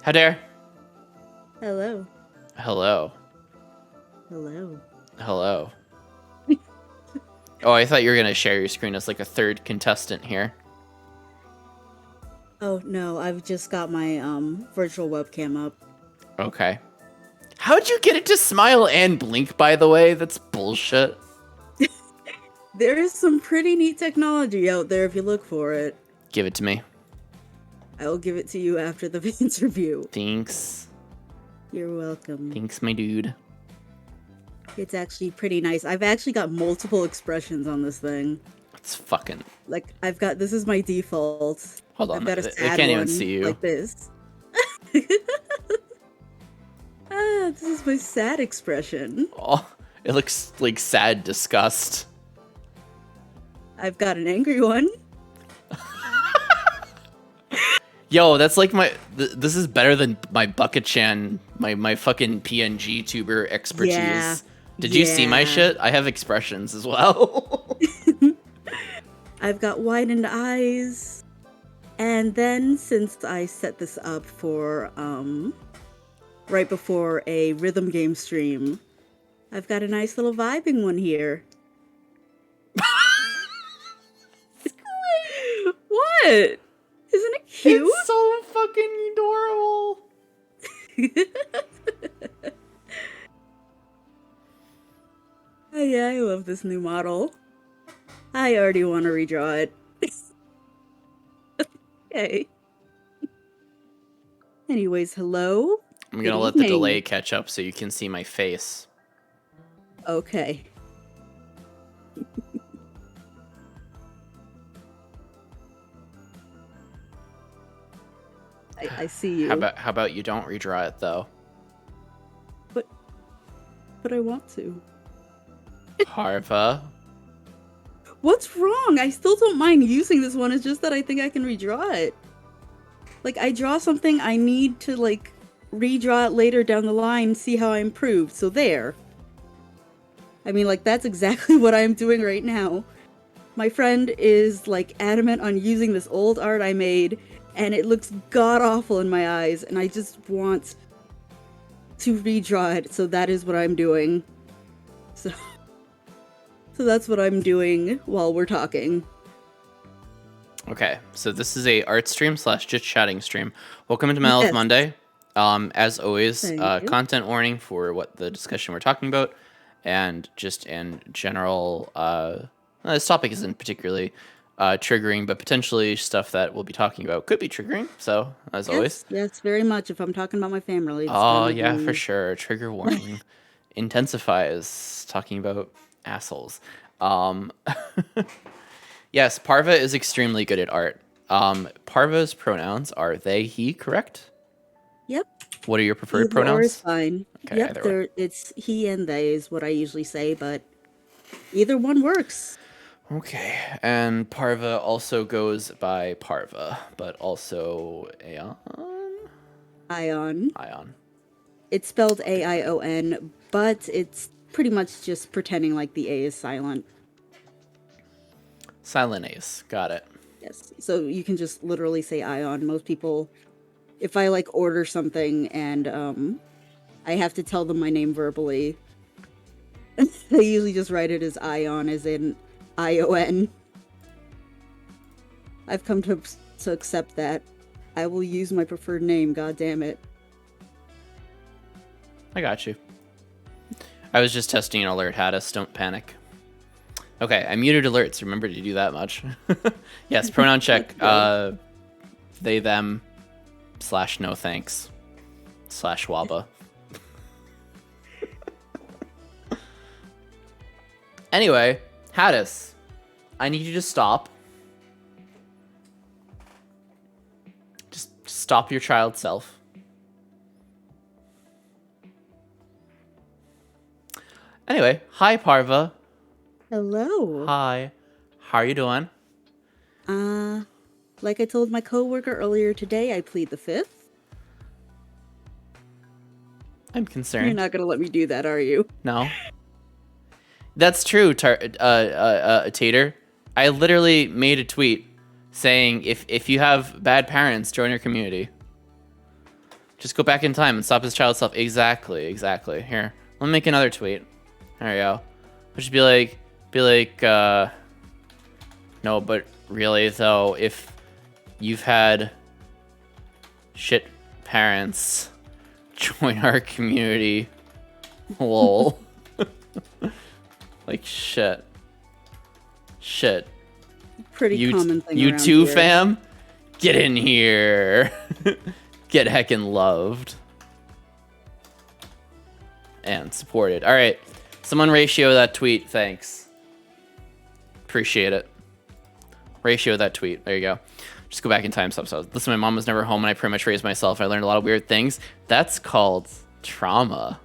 How dare? Hello. Hello. Hello. Hello. Oh, I thought you were going to share your screen as like a third contestant here. Oh, no, I've just got my virtual webcam up. Okay. How'd you get it to smile and blink, by the way? That's bullshit. There is some pretty neat technology out there if you look for it. Give it to me. I will give it to you after the interview. Thanks. You're welcome. Thanks, my dude. It's actually pretty nice. I've actually got multiple expressions on this thing. It's fucking... Like, I've got... This is my default. Hold on. I've got a They sad can't one even see you. like this. This is my sad expression. Oh, it looks like sad disgust. I've got an angry one. Yo, that's like my... This is better than my Bucket-chan, my fucking PNG tuber expertise. Yeah. Did you see my shit? I have expressions as well. I've got widened eyes. And then, since I set this up for, right before a rhythm game stream, I've got a nice little vibing one here. What? Isn't it cute? It's so fucking adorable. Oh, yeah, I love this new model. I already want to redraw it. Okay. Anyways, hello. I'm gonna let the delay catch up so you can see my face. Okay. I see you. How about you don't redraw it though? But I want to. Harva. What's wrong? I still don't mind using this one. It's just that I think I can redraw it. Like, I draw something, I need to, like, redraw it later down the line, see how I improved. So there. I mean, like, that's exactly what I'm doing right now. My friend is, like, adamant on using this old art I made, and it looks god-awful in my eyes, and I just want to redraw it, so that is what I'm doing. So that's what I'm doing while we're talking. Okay, so this is a art stream / just chatting stream. Welcome to Mental Health Monday. As always, content warning for what the discussion we're talking about, and just in general, this topic isn't particularly triggering, but potentially stuff that we'll be talking about could be triggering. So, as always. Yes, very much. If I'm talking about my family. Oh, yeah, for sure. Trigger warning intensifies talking about assholes. Yes, Parva is extremely good at art. Parva's pronouns are they, he, correct? Yep. What are your preferred Either pronouns? Or is fine. Okay, yep, it's he and they is what I usually say, but either one works. Okay, and Parva also goes by Parva, but also Aeon? Ion. It's spelled A-I-O-N, but it's pretty much just pretending like the A is silent. Silent Ace, got it. Yes, so you can just literally say Ion. Most people, if I like order something and I have to tell them my name verbally, they usually just write it as Ion, as in I-O-N. I've come to accept that. I will use my preferred name, god damn it. I got you. I was just testing an alert, Haddis. Don't panic. Okay, I muted alerts. Remember to do that much. Yes, pronoun check. They, them, / no thanks, / Waba. Anyway, Haddis, I need you to stop. Just stop your child self. Anyway, hi Parva. Hello. Hi. How are you doing? Like I told my coworker earlier today, I plead the fifth. I'm concerned. You're not gonna let me do that, are you? No. That's true, Tater. I literally made a tweet saying if you have bad parents, join your community. Just go back in time and stop his child self. Exactly. Here, let me make another tweet. There we go. Which should be like, no, but really though, if you've had shit parents, join our community. Lol. Like shit. Pretty common thing. You around too, here. fam? Get in here. Get heckin' loved. And supported. Alright. Someone ratio that tweet, thanks. Appreciate it. Ratio that tweet. There you go. Just go back in time. So listen, my mom was never home and I pretty much raised myself. I learned a lot of weird things. That's called trauma.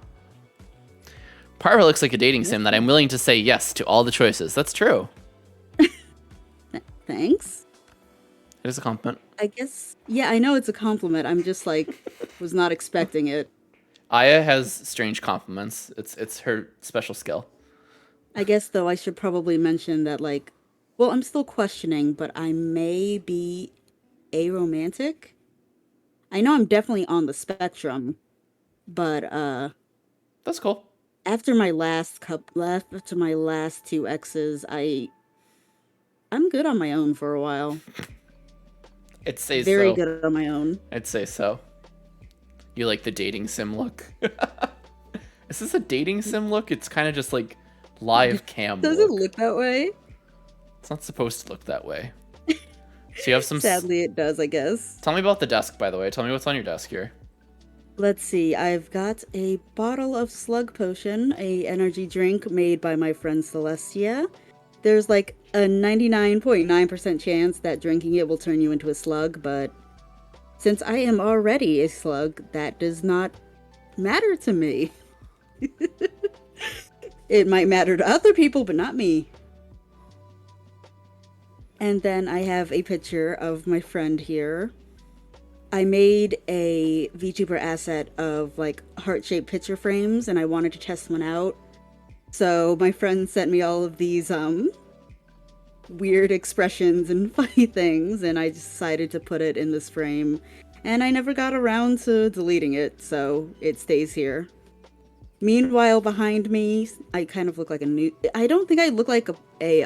Part of it looks like a dating sim that I'm willing to say yes to all the choices. That's true. Thanks. It is a compliment. I guess. Yeah, I know it's a compliment. I'm just like, was not expecting it. Aya has strange compliments. It's her special skill. I guess, though, I should probably mention that, like, well, I'm still questioning, but I may be aromantic. I know I'm definitely on the spectrum, but that's cool. After my last two exes, I'm good on my own for a while. I'd say very good on my own. I'd say so. You like the dating sim look? Is this a dating sim look? It's kind of just like live cam. Does it look that way? It's not supposed to look that way. So you have some. Sadly, it does, I guess. Tell me about the desk, by the way. Tell me what's on your desk here. Let's see. I've got a bottle of Slug Potion, a energy drink made by my friend Celestia. There's like a 99.9% chance that drinking it will turn you into a slug, but since I am already a slug, that does not matter to me. It might matter to other people, but not me. And then I have a picture of my friend here. I made a VTuber asset of like heart-shaped picture frames and I wanted to test one out. So my friend sent me all of these weird expressions and funny things and I decided to put it in this frame. And I never got around to deleting it, so it stays here. Meanwhile, behind me, I kind of look like I don't think I look like I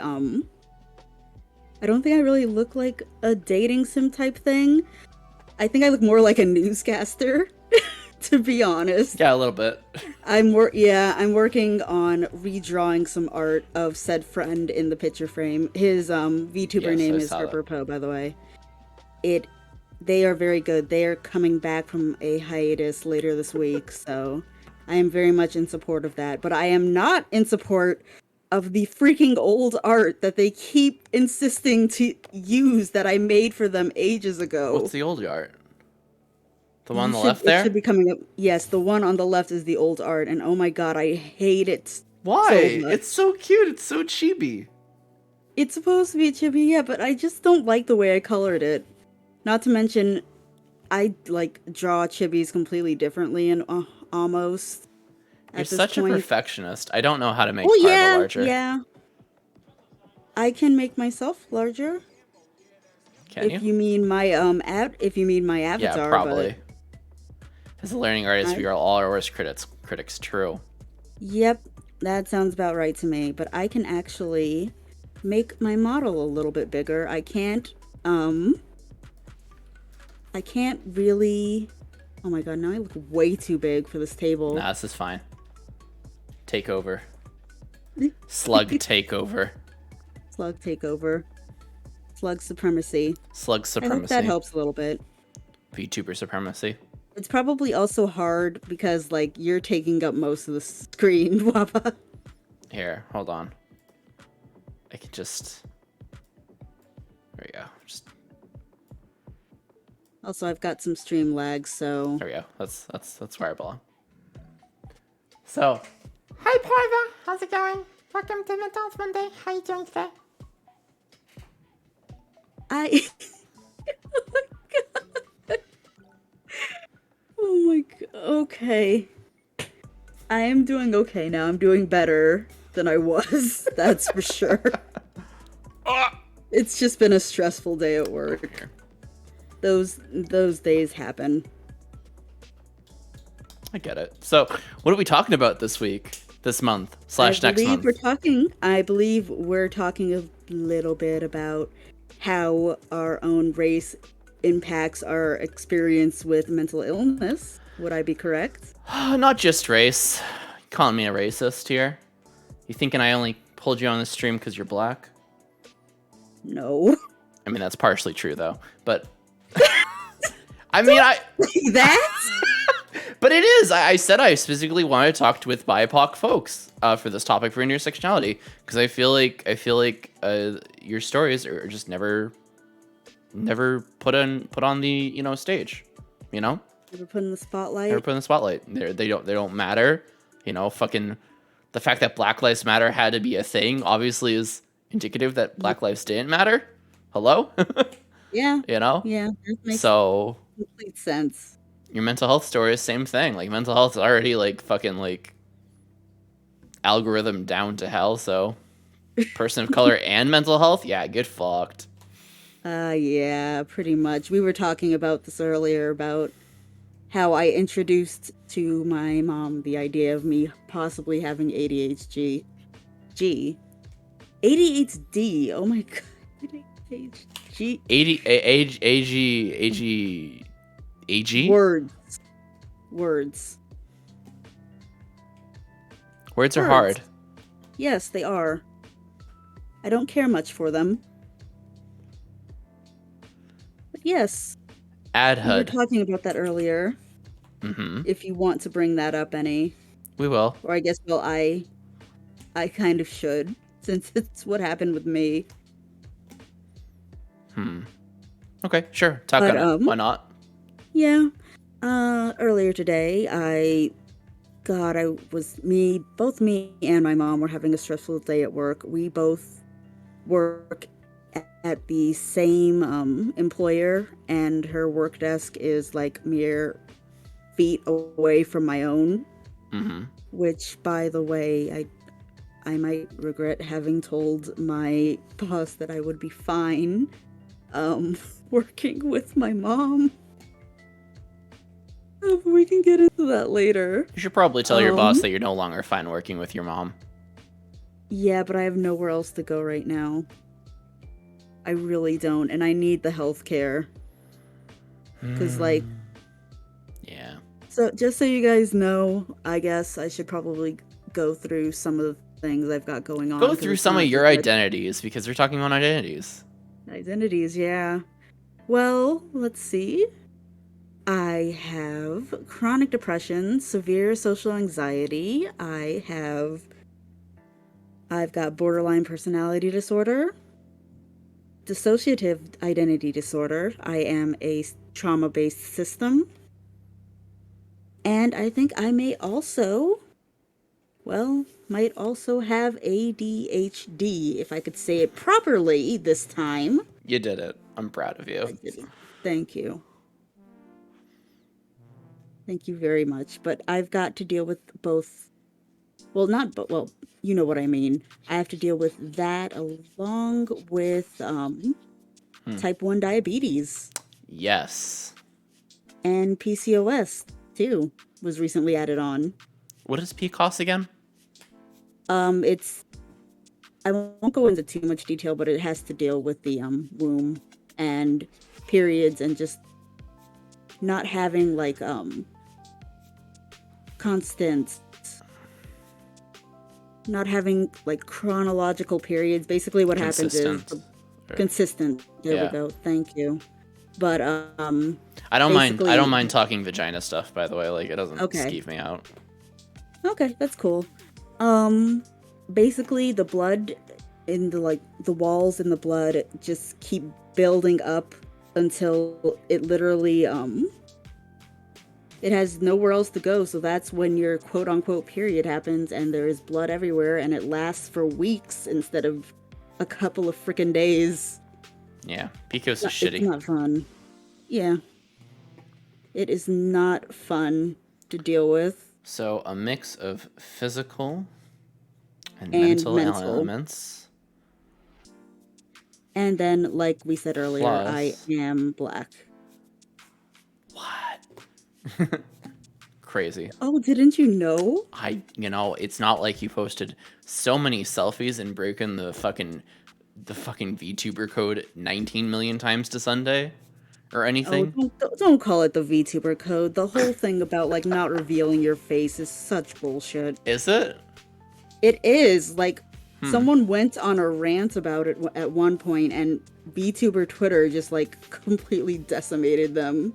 don't think I really look like a dating sim type thing. I think I look more like a newscaster, to be honest. Yeah, a little bit. I'm working on redrawing some art of said friend in the picture frame. His VTuber name is Herperpo, by the way. They are very good. They are coming back from a hiatus later this week, so I am very much in support of that. But I am not in support of the freaking old art that they keep insisting to use that I made for them ages ago. What's the old art? The one on the left there? It should be coming up. Yes, the one on the left is the old art, and oh my god, I hate it. Why? So it's so cute. It's so chibi. It's supposed to be chibi, yeah, but I just don't like the way I colored it. Not to mention, I like draw chibis completely differently and almost. You're such a perfectionist. I don't know how to make Carva larger. Yeah. I can make myself larger. Can you? If you mean my avatar. Yeah, probably. As a learning artist, we are all our worst critics. True. Yep, that sounds about right to me. But I can actually make my model a little bit bigger. I can't really. Oh my god, now I look way too big for this table. Nah, this is fine. Take over. Slug takeover. Slug takeover. Slug supremacy. Slug supremacy. I hope that helps a little bit. VTuber supremacy. It's probably also hard because, like, you're taking up most of the screen, Waba. Here, hold on. I can just... There we go. Just... Also, I've got some stream lag, so... There we go. That's where I belong. So... Hi, Parva! How's it going? Welcome to McDonald's Monday. How you doing today? Oh my god. Okay. I am doing okay now. I'm doing better than I was. That's for sure. It's just been a stressful day at work. Those days happen. I get it. So, what are we talking about this week, this month / next month? I believe we're talking a little bit about how our own race impacts our experience with mental illness. Would I be correct? Not just race. You calling me a racist here? You thinking I only pulled you on this stream because you're black? No. I mean, that's partially true, though. But I mean, that. But it is. I said I specifically wanted to talk with BIPOC folks for this topic for intersectionality because I feel like your stories are just never put on the stage. Never put in the spotlight. Never put in the spotlight. They don't matter. Fucking the fact that Black Lives Matter had to be a thing obviously is indicative that Black lives didn't matter. Hello? Yeah. Yeah. That makes complete sense. Your mental health story is same thing. Like mental health is already like fucking like algorithm down to hell. So person of color and mental health, yeah, get fucked. Yeah, pretty much. We were talking about this earlier about how I introduced to my mom the idea of me possibly having ADHD. ADHD. Oh my god. ADHD. AG. Words are hard. Yes, they are. I don't care much for them. But yes. Adhud. We were talking about that earlier. Mm-hmm. If you want to bring that up any. We will. Or I guess, well, I kind of should, since it's what happened with me. Okay, sure. Talk on it. Why not? Yeah. Earlier today, both me and my mom were having a stressful day at work. We both work at the same employer, and her work desk is like mere feet away from my own. Mm-hmm. Which, by the way, I might regret having told my boss that I would be fine working with my mom. We can get into that later. You should probably tell your boss that you're no longer fine working with your mom. Yeah, but I have nowhere else to go right now. I really don't, and I need the health care. Because, Yeah. So, just so you guys know, I guess I should probably go through some of the things I've got going on. Go through some of your identities, because we're talking about identities. Identities, yeah. Well, let's see. I have chronic depression, severe social anxiety. I've got borderline personality disorder, dissociative identity disorder. I am a trauma-based system. And I think I might also have ADHD, if I could say it properly this time. You did it. I'm proud of you. I did it. Thank you. Thank you very much. But I've got to deal with both. Well, you know what I mean. I have to deal with that along with type 1 diabetes. Yes. And PCOS, too, was recently added on. What is PCOS again? I won't go into too much detail, but it has to deal with the womb and periods and just not having not having chronological periods. Basically what happens is consistent. There we go. Thank you. But I don't mind talking vagina stuff, by the way. It doesn't skeeve me out. Okay, that's cool. Basically the blood in the walls in the blood just keep building up until it literally it has nowhere else to go. So that's when your quote unquote period happens and there is blood everywhere and it lasts for weeks instead of a couple of freaking days. Yeah, PCOS is shitty. It's not fun. Yeah. It is not fun to deal with. So a mix of physical and mental elements. And then, like we said earlier, I am black. What? crazy. Oh, didn't you know? It's not like you posted so many selfies and broken the fucking VTuber code 19 million times to Sunday or Oh, anything. don't call it the VTuber code. The whole thing about like not revealing your face is such bullshit. Is it? It is. Like someone went on a rant about it at one point, and VTuber Twitter just like completely decimated them.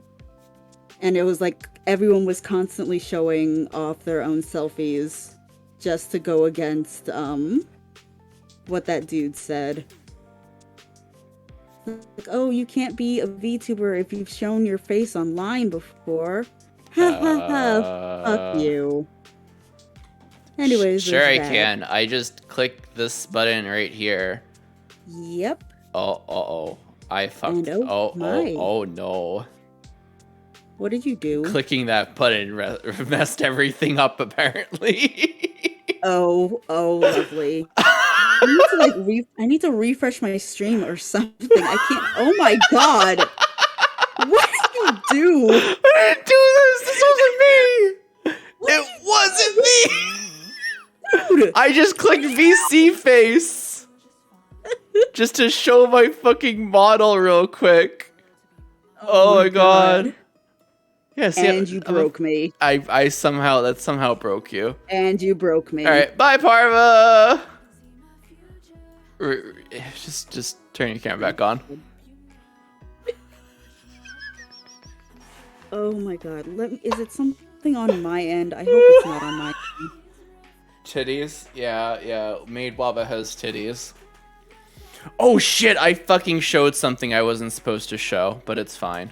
And it was like everyone was constantly showing off their own selfies just to go against what that dude said. Like, oh, you can't be a VTuber if you've shown your face online before. Ha ha ha. Fuck you. Anyways, sure I can. I just click this button right here. Yep. Oh. I fucked. And oh no. What did you do? Clicking that button messed everything up, apparently. Oh, lovely. I need to refresh my stream or something. I can't. Oh my god! What did you do? I didn't do this. This wasn't me. It wasn't me. Dude. I just clicked VC face just to show my fucking model real quick. Oh my god. Yeah, see, and you broke me. That somehow broke you. And you broke me. All right, bye, Parva. Just turn your camera back on. Oh my god. Is it something on my end? I hope it's not on my end. Titties? Yeah. Maid Waba has titties. Oh shit, I fucking showed something I wasn't supposed to show, but it's fine.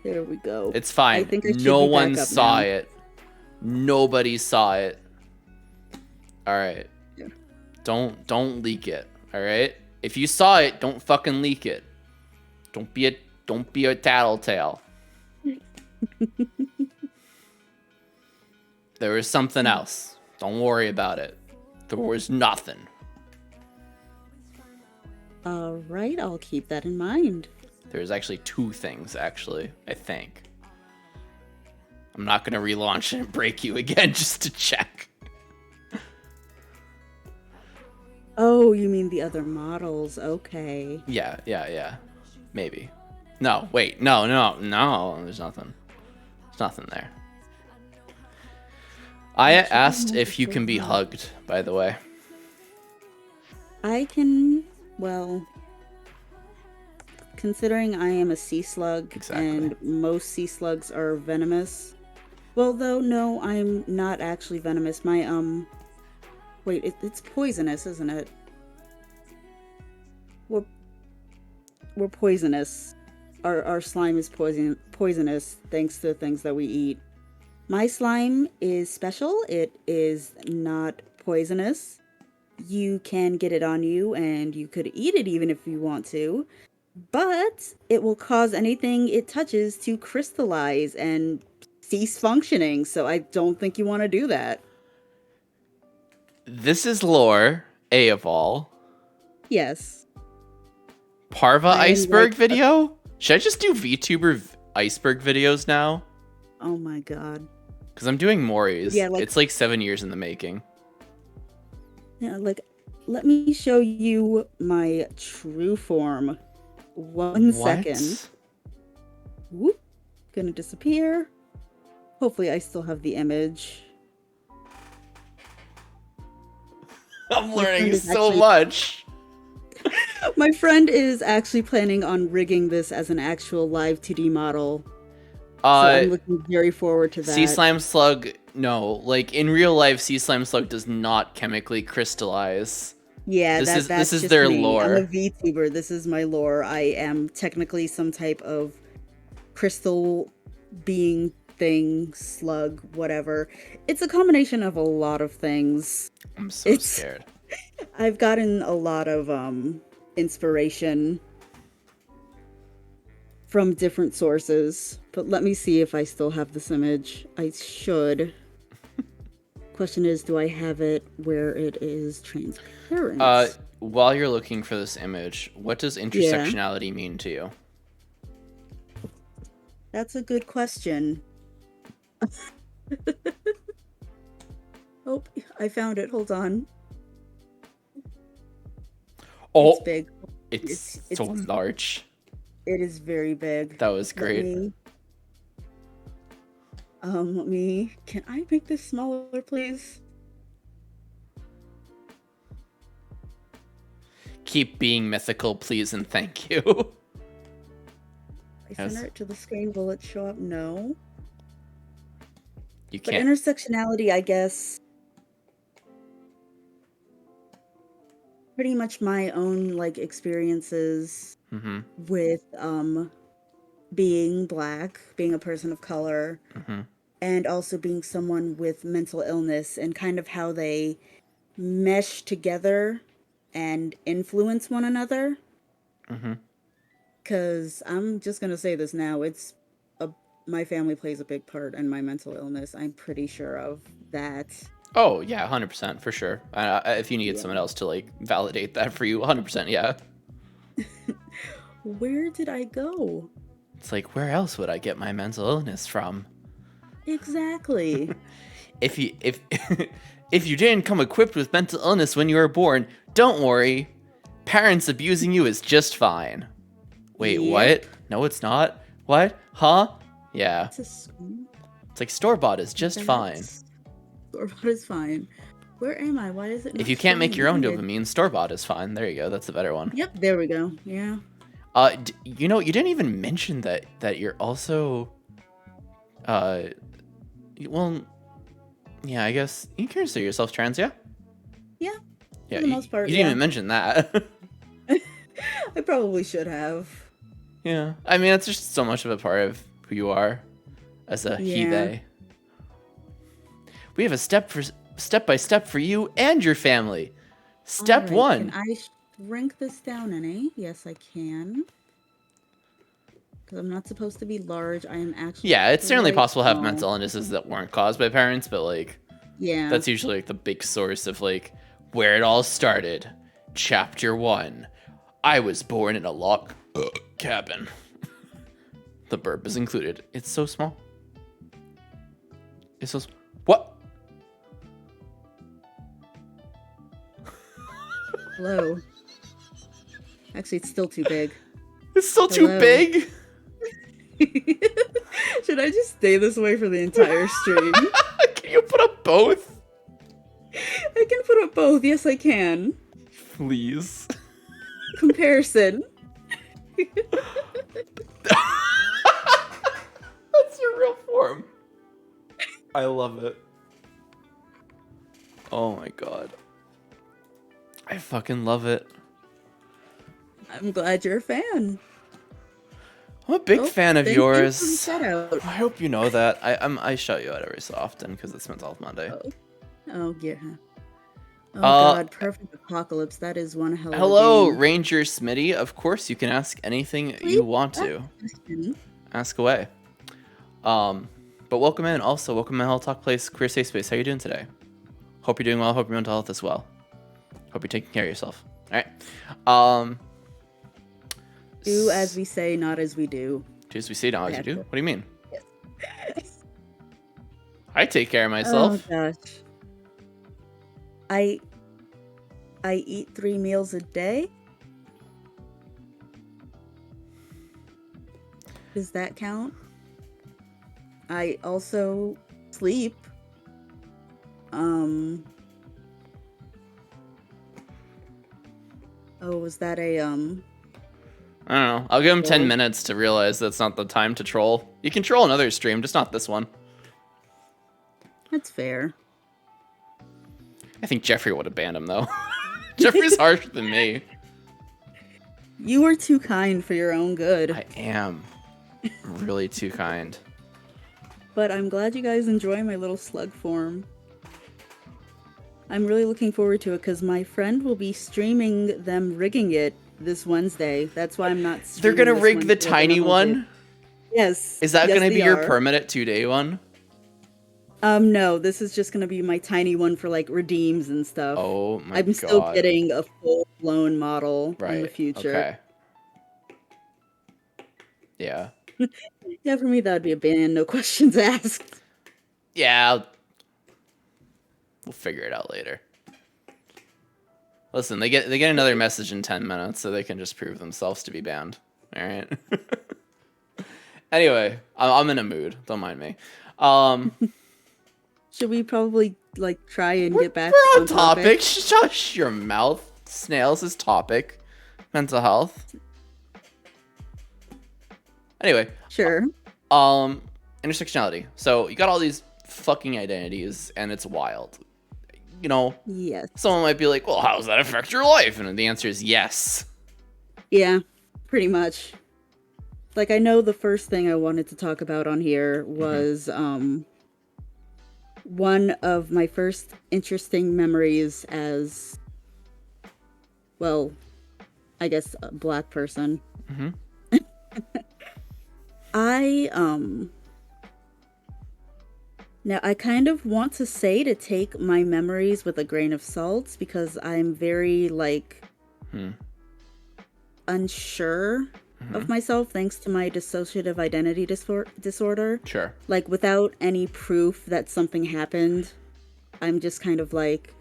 There we go. It's fine. No one saw it. Nobody saw it. All right. Yeah. Don't leak it. All right. If you saw it, don't fucking leak it. Don't be a tattletale. There was something else. Don't worry about it. There was nothing. All right, I'll keep that in mind. There's actually two things, I think. I'm not going to relaunch it and break you again just to check. Oh, you mean the other models. Okay. Yeah. Maybe. No, wait. No. There's nothing. There's nothing there. I asked if you can be hugged, by the way. I can, well... Considering I am a sea slug, and most sea slugs are venomous. Well, though, no, I'm not actually venomous. My, wait, it's poisonous, isn't it? We're poisonous. Our slime is poisonous thanks to things that we eat. My slime is special. It is not poisonous. You can get it on you, and you could eat it even if you want to. But it will cause anything it touches to crystallize and cease functioning, so I don't think you want to do that. This is lore, A of all. Yes. Parva iceberg video? Should I just do VTuber iceberg videos now? Oh my god. Because I'm doing Mori's. Yeah, it's like 7 years in the making. Yeah, like, let me show you my true form. One second. Whoop. Gonna disappear. Hopefully I still have the image. I'm learning so much. My friend is actually planning on rigging this as an actual live 2D model. So I'm looking very forward to that. Sea Slime Slug, no. Like, in real life, Sea Slime Slug does not chemically crystallize. Yeah, this is their lore. I'm a VTuber. This is my lore. I am technically some type of crystal being thing, slug, whatever. It's a combination of a lot of things. I'm so scared. I've gotten a lot of inspiration from different sources, but let me see if I still have this image. I should. Question is, do I have it where it is transparent? While you're looking for this image, what does intersectionality mean to you? That's a good question. Oh, I found it. Hold on. Oh, it's big. it's so large. It is very big. That was great. Can I make this smaller, please? Keep being mythical, please, and thank you. I center it to the screen. Will it show up? No. You But can't. intersectionality, I guess. Pretty much my own like experiences with being Black, being a person of color, and also being someone with mental illness, and kind of how they mesh together and influence one another. Because I'm just gonna say this now, my family plays a big part in my mental illness. I'm pretty sure of that. Oh yeah, 100% for sure. If you needed someone else to like validate that for you, 100%, yeah. Where did I go? It's like, where else would I get my mental illness from? Exactly. if you didn't come equipped with mental illness when you were born, don't worry. Parents abusing you is just fine. Wait, what? No, it's not. What? Huh? Yeah. It's like store-bought is just fine. Store-bought is fine. Where am I? Why is it not If you can't make your own dopamine, store-bought is fine. There you go. That's the better one. Yep, there we go. Yeah. You know, you didn't even mention that you're also well, yeah, I guess you consider yourself trans, yeah? Yeah. Yeah, for the most part. You didn't even mention that. I probably should have. Yeah. I mean, it's just so much of a part of who you are as a he, they. We have a step by step for you and your family. Step 1. Can I shrink this down in A? Yes, I can. Because I'm not supposed to be large. I am actually. Yeah, it's certainly possible to have mental illnesses that weren't caused by parents, but like, yeah, that's usually like the big source of like where it all started. Chapter 1. I was born in a log cabin. The burp is included. It's so small. It's so what? Hello. Actually, it's still too big. It's still too big? Should I just stay this way for the entire stream? Can you put up both? I can put up both. Yes, I can. Please. Comparison. That's your real form. I love it. Oh my god. I fucking love it. I'm glad you're a fan. I'm a big fan of yours. I hope you know that. I shout you out every so often because it's Mental Health Monday. Oh yeah. Oh god, Perfect Apocalypse. That is one hell of a Hello, game. Ranger Smitty. Of course, you can ask anything you want to. Ask away. But welcome in. Also, welcome to Mental Talk Place, Queer Safe Space. How you doing today? Hope you're doing well. Hope your mental health is well. Hope you're taking care of yourself. All right. Do as we say, not as we do. Do as we say, not as we do? What do you mean? Yes. I take care of myself. Oh gosh. I eat 3 meals a day. Does that count? I also sleep. Oh, was that a I don't know. I'll give him 10 minutes to realize that's not the time to troll. You can troll another stream, just not this one. That's fair. I think Jeffrey would have banned him, though. Jeffrey's harsher than me. You are too kind for your own good. I am. Really too kind. But I'm glad you guys enjoy my little slug form. I'm really looking forward to it because my friend will be streaming them rigging it this Wednesday. That's why I'm not streaming. They're going to rig the tiny one? Yes. Is that going to be your permanent 2-day one? No, this is just gonna be my tiny one for like redeems and stuff. Oh my god. I'm still getting a full-blown model in the future. Okay. Yeah. Yeah, for me that'd be a ban, no questions asked. Yeah, we'll figure it out later. Listen, they get another message in 10 minutes, so they can just prove themselves to be banned. All right. Anyway, I'm in a mood. Don't mind me. Should we probably like try and get back We're on on topic. Shush your mouth. Snails is topic. Mental health. Anyway. Sure. Intersectionality. So you got all these fucking identities, and it's wild. You know. Yes. Someone might be like, "Well, how does that affect your life?" And the answer is yes. Yeah, pretty much. Like, I know the first thing I wanted to talk about on here was one of my first interesting memories as, well, I guess a black person. Now I kind of want to say to take my memories with a grain of salt because I'm very like unsure of myself thanks to my dissociative identity disorder. Sure. Like without any proof that something happened, I'm just kind of like,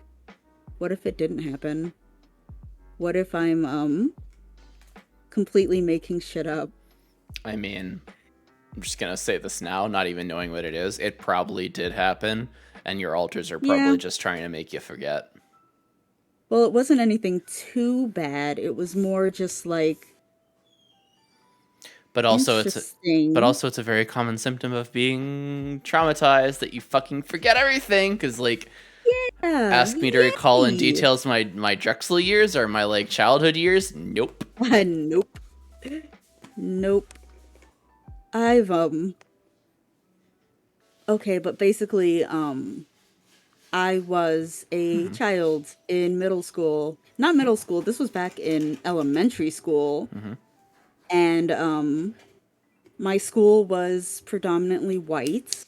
what if it didn't happen? What if I'm completely making shit up? I mean, I'm just gonna say this now, not even knowing what it is. It probably did happen, and your alters are probably just trying to make you forget. Well, it wasn't anything too bad. It was more just like But also it's a very common symptom of being traumatized that you fucking forget everything. Because like, ask me to recall in details my Drexel years or my like childhood years. Nope. Nope. I've okay, but basically I was a child in middle school. Not middle school. This was back in elementary school. And my school was predominantly white.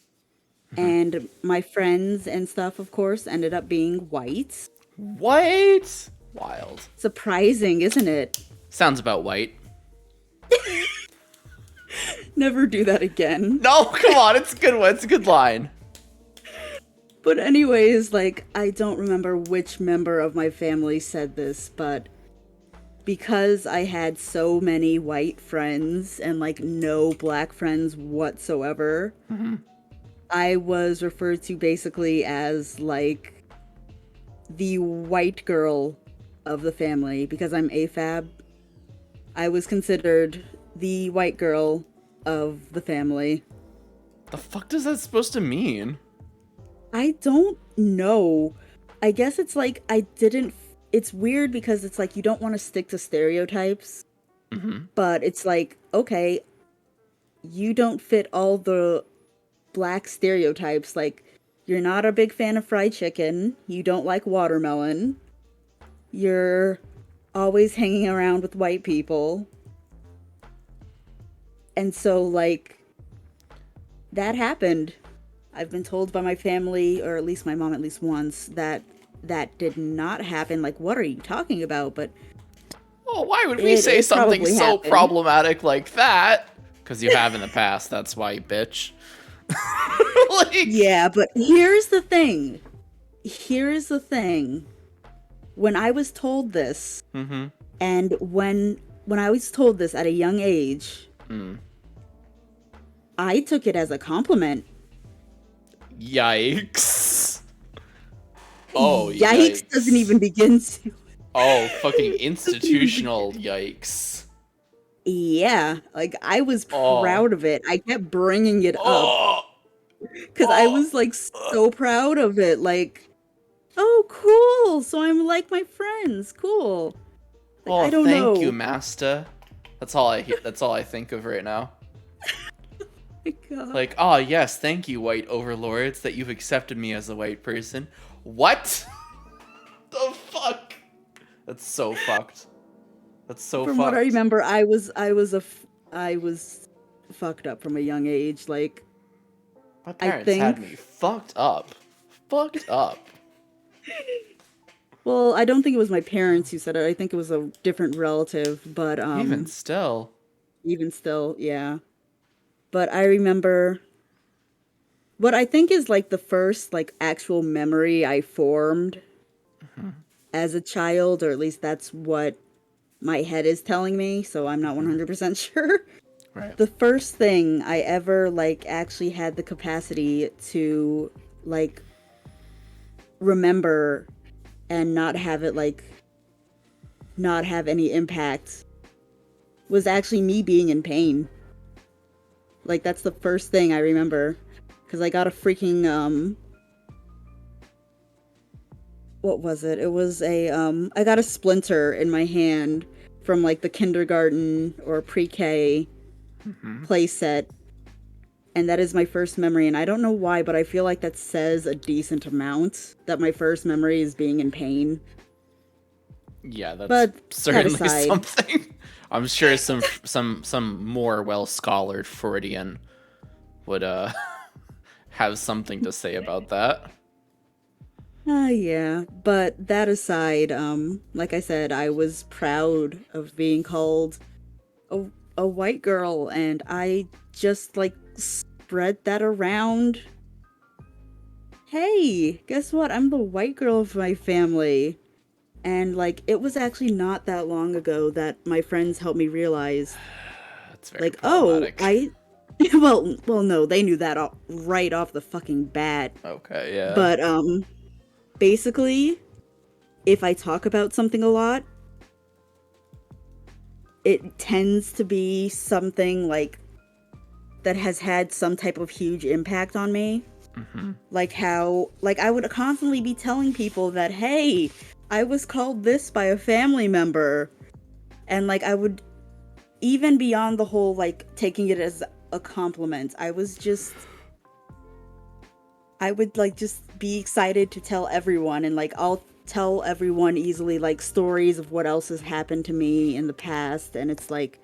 And my friends and stuff, of course, ended up being white. What? Wild. Surprising, isn't it? Sounds about white. Never do that again. No, come on, it's a good one. It's a good line. But anyways, like, I don't remember which member of my family said this, but because I had so many white friends and, like, no black friends whatsoever, I was referred to basically as, like, the white girl of the family. Because I'm AFAB, I was considered the white girl of the family. The fuck does that supposed to mean? I don't know. I guess it's like it's weird because it's like you don't want to stick to stereotypes. But it's like, okay, you don't fit all the black stereotypes. Like, you're not a big fan of fried chicken. You don't like watermelon. You're always hanging around with white people. And so, like, that happened. I've been told by my family, or at least my mom at least once, that that did not happen. Like, what are you talking about? But oh, why would we say something so problematic like that? Because you have in the past, that's why, you bitch. Like, yeah, but here's the thing. When I was told this, and when I was told this at a young age, I took it as a compliment. Yikes. Oh, yikes doesn't even begin to. Oh, fucking institutional yikes. Yeah, like, I was proud of it. I kept bringing it up. Because I was, like, so proud of it. Like, oh, cool. So I'm like my friends. Cool. Like, I don't know. Thank you, master. That's all I think of right now. My God. Like, oh yes, thank you, white overlords, that you've accepted me as a white person. What? The fuck? That's so fucked. That's so fucked. From what I remember, I was fucked up from a young age. Like, my parents had me fucked up. Fucked up. Well, I don't think it was my parents who said it. I think it was a different relative, but Even still, yeah. But I remember what I think is like the first like actual memory I formed as a child, or at least that's what my head is telling me, so I'm not 100% sure. Right. The first thing I ever like actually had the capacity to like remember and not have it like not have any impact was actually me being in pain. Like that's the first thing I remember, cuz I got a freaking what was it? It was a I got a splinter in my hand from like the kindergarten or pre-K play set, and that is my first memory, and I don't know why, but I feel like that says a decent amount that my first memory is being in pain. Yeah, that's But certainly that aside, something. I'm sure some more well-scholared Freudian would have something to say about that. yeah, but that aside, like I said, I was proud of being called a, a white girl, and I just like spread that around. Hey, guess what? I'm the white girl of my family. And like it was actually not that long ago that my friends helped me realize That's very like, oh, problematic. I well no, they knew that right off the fucking bat. Okay, yeah. But basically, if I talk about something a lot, it tends to be something like that has had some type of huge impact on me. Like how like I would constantly be telling people that, hey, I was called this by a family member, and like I would, even beyond the whole like taking it as a compliment, I would like just be excited to tell everyone, and like I'll tell everyone easily like stories of what else has happened to me in the past, and it's like,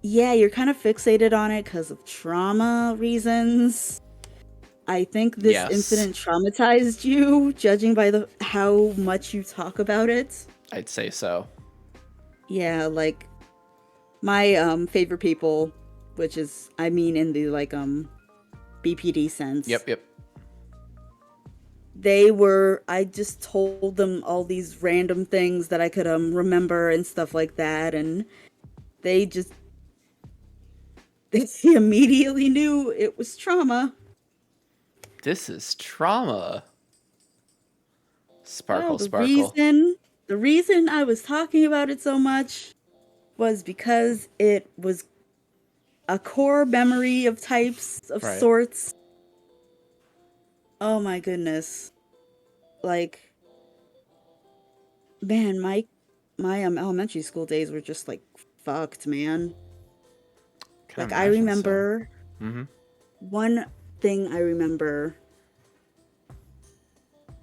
yeah, you're kind of fixated on it because of trauma reasons. I think this Yes, incident traumatized you, judging by the how much you talk about it. I'd say so. Yeah, like my favorite people, which is I mean in the like BPD sense. Yep, yep. They were I just told them all these random things that I could remember and stuff like that, and they just they immediately knew it was trauma. This is trauma. Well, Sparkle, sparkle. the reason I was talking about it so much was because it was a core memory of types of Right. sorts. Oh my goodness. Like, man, my elementary school days were just like fucked, man. Can Like I imagine so. remember Mm-hmm. one thing I remember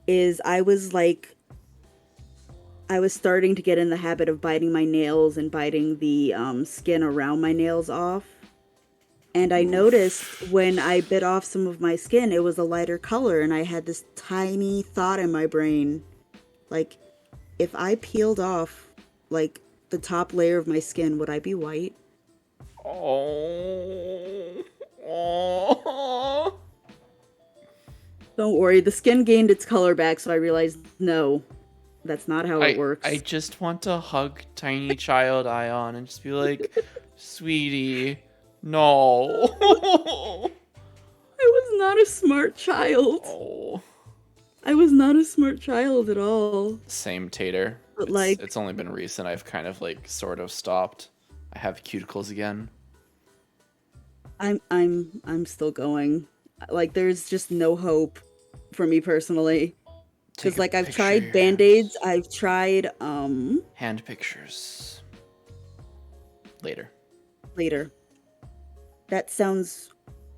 is I was starting to get in the habit of biting my nails and biting the skin around my nails off. And I noticed Oof. when I bit off some of my skin, it was a lighter color, and I had this tiny thought in my brain, like, if I peeled off like the top layer of my skin, would I be white? Oh. Oh. Don't worry, the skin gained its color back, so I realized no, that's not how it I works. just want to hug tiny child Ion and just be like, sweetie, no. I was not a smart child. Oh. I was not a smart child at all. Same tater. But It's like, only been recent I've kind of like sort of stopped. I have cuticles again. I'm still going. Like, there's just no hope for me personally. Take Cause a like I've picture of tried your band-aids, hands. I've tried Hand pictures. Later. later. That sounds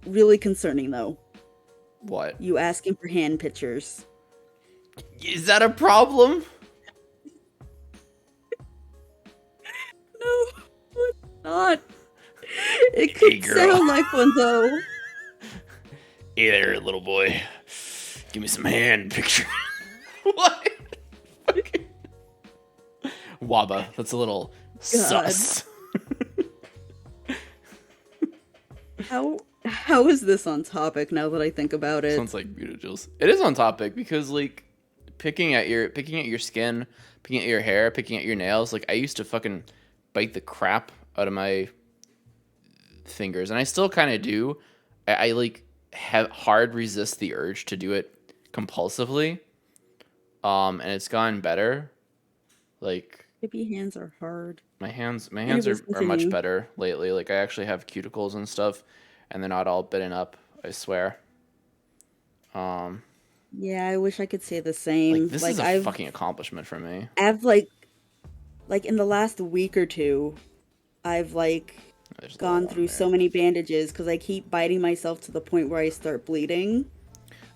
really concerning though. What? You asking for hand pictures. Is that a problem? No, it's not. It Hey, could girl. sound like one though. Hey there, little boy. Give me some hand picture. What? Okay. Waba. That's a little God. sus. How How is this on topic now that I think about it? Sounds like mutagens. It is on topic because like picking at your skin, picking at your hair, picking at your nails. Like I used to fucking bite the crap out of my fingers, and I still kind of do. I like have hard resist the urge to do it compulsively. And it's gotten better. Like Hippie hands are hard. my hands Anyways, are much continue. better lately. Like I actually have cuticles and stuff, and they're not all bitten up. I swear. Um, Yeah, I wish I could say the like same. this is Like a fucking accomplishment for me. I've like in the last week or two, I've like There's a little gone one through so there. many bandages because I keep biting myself to the point where I start bleeding.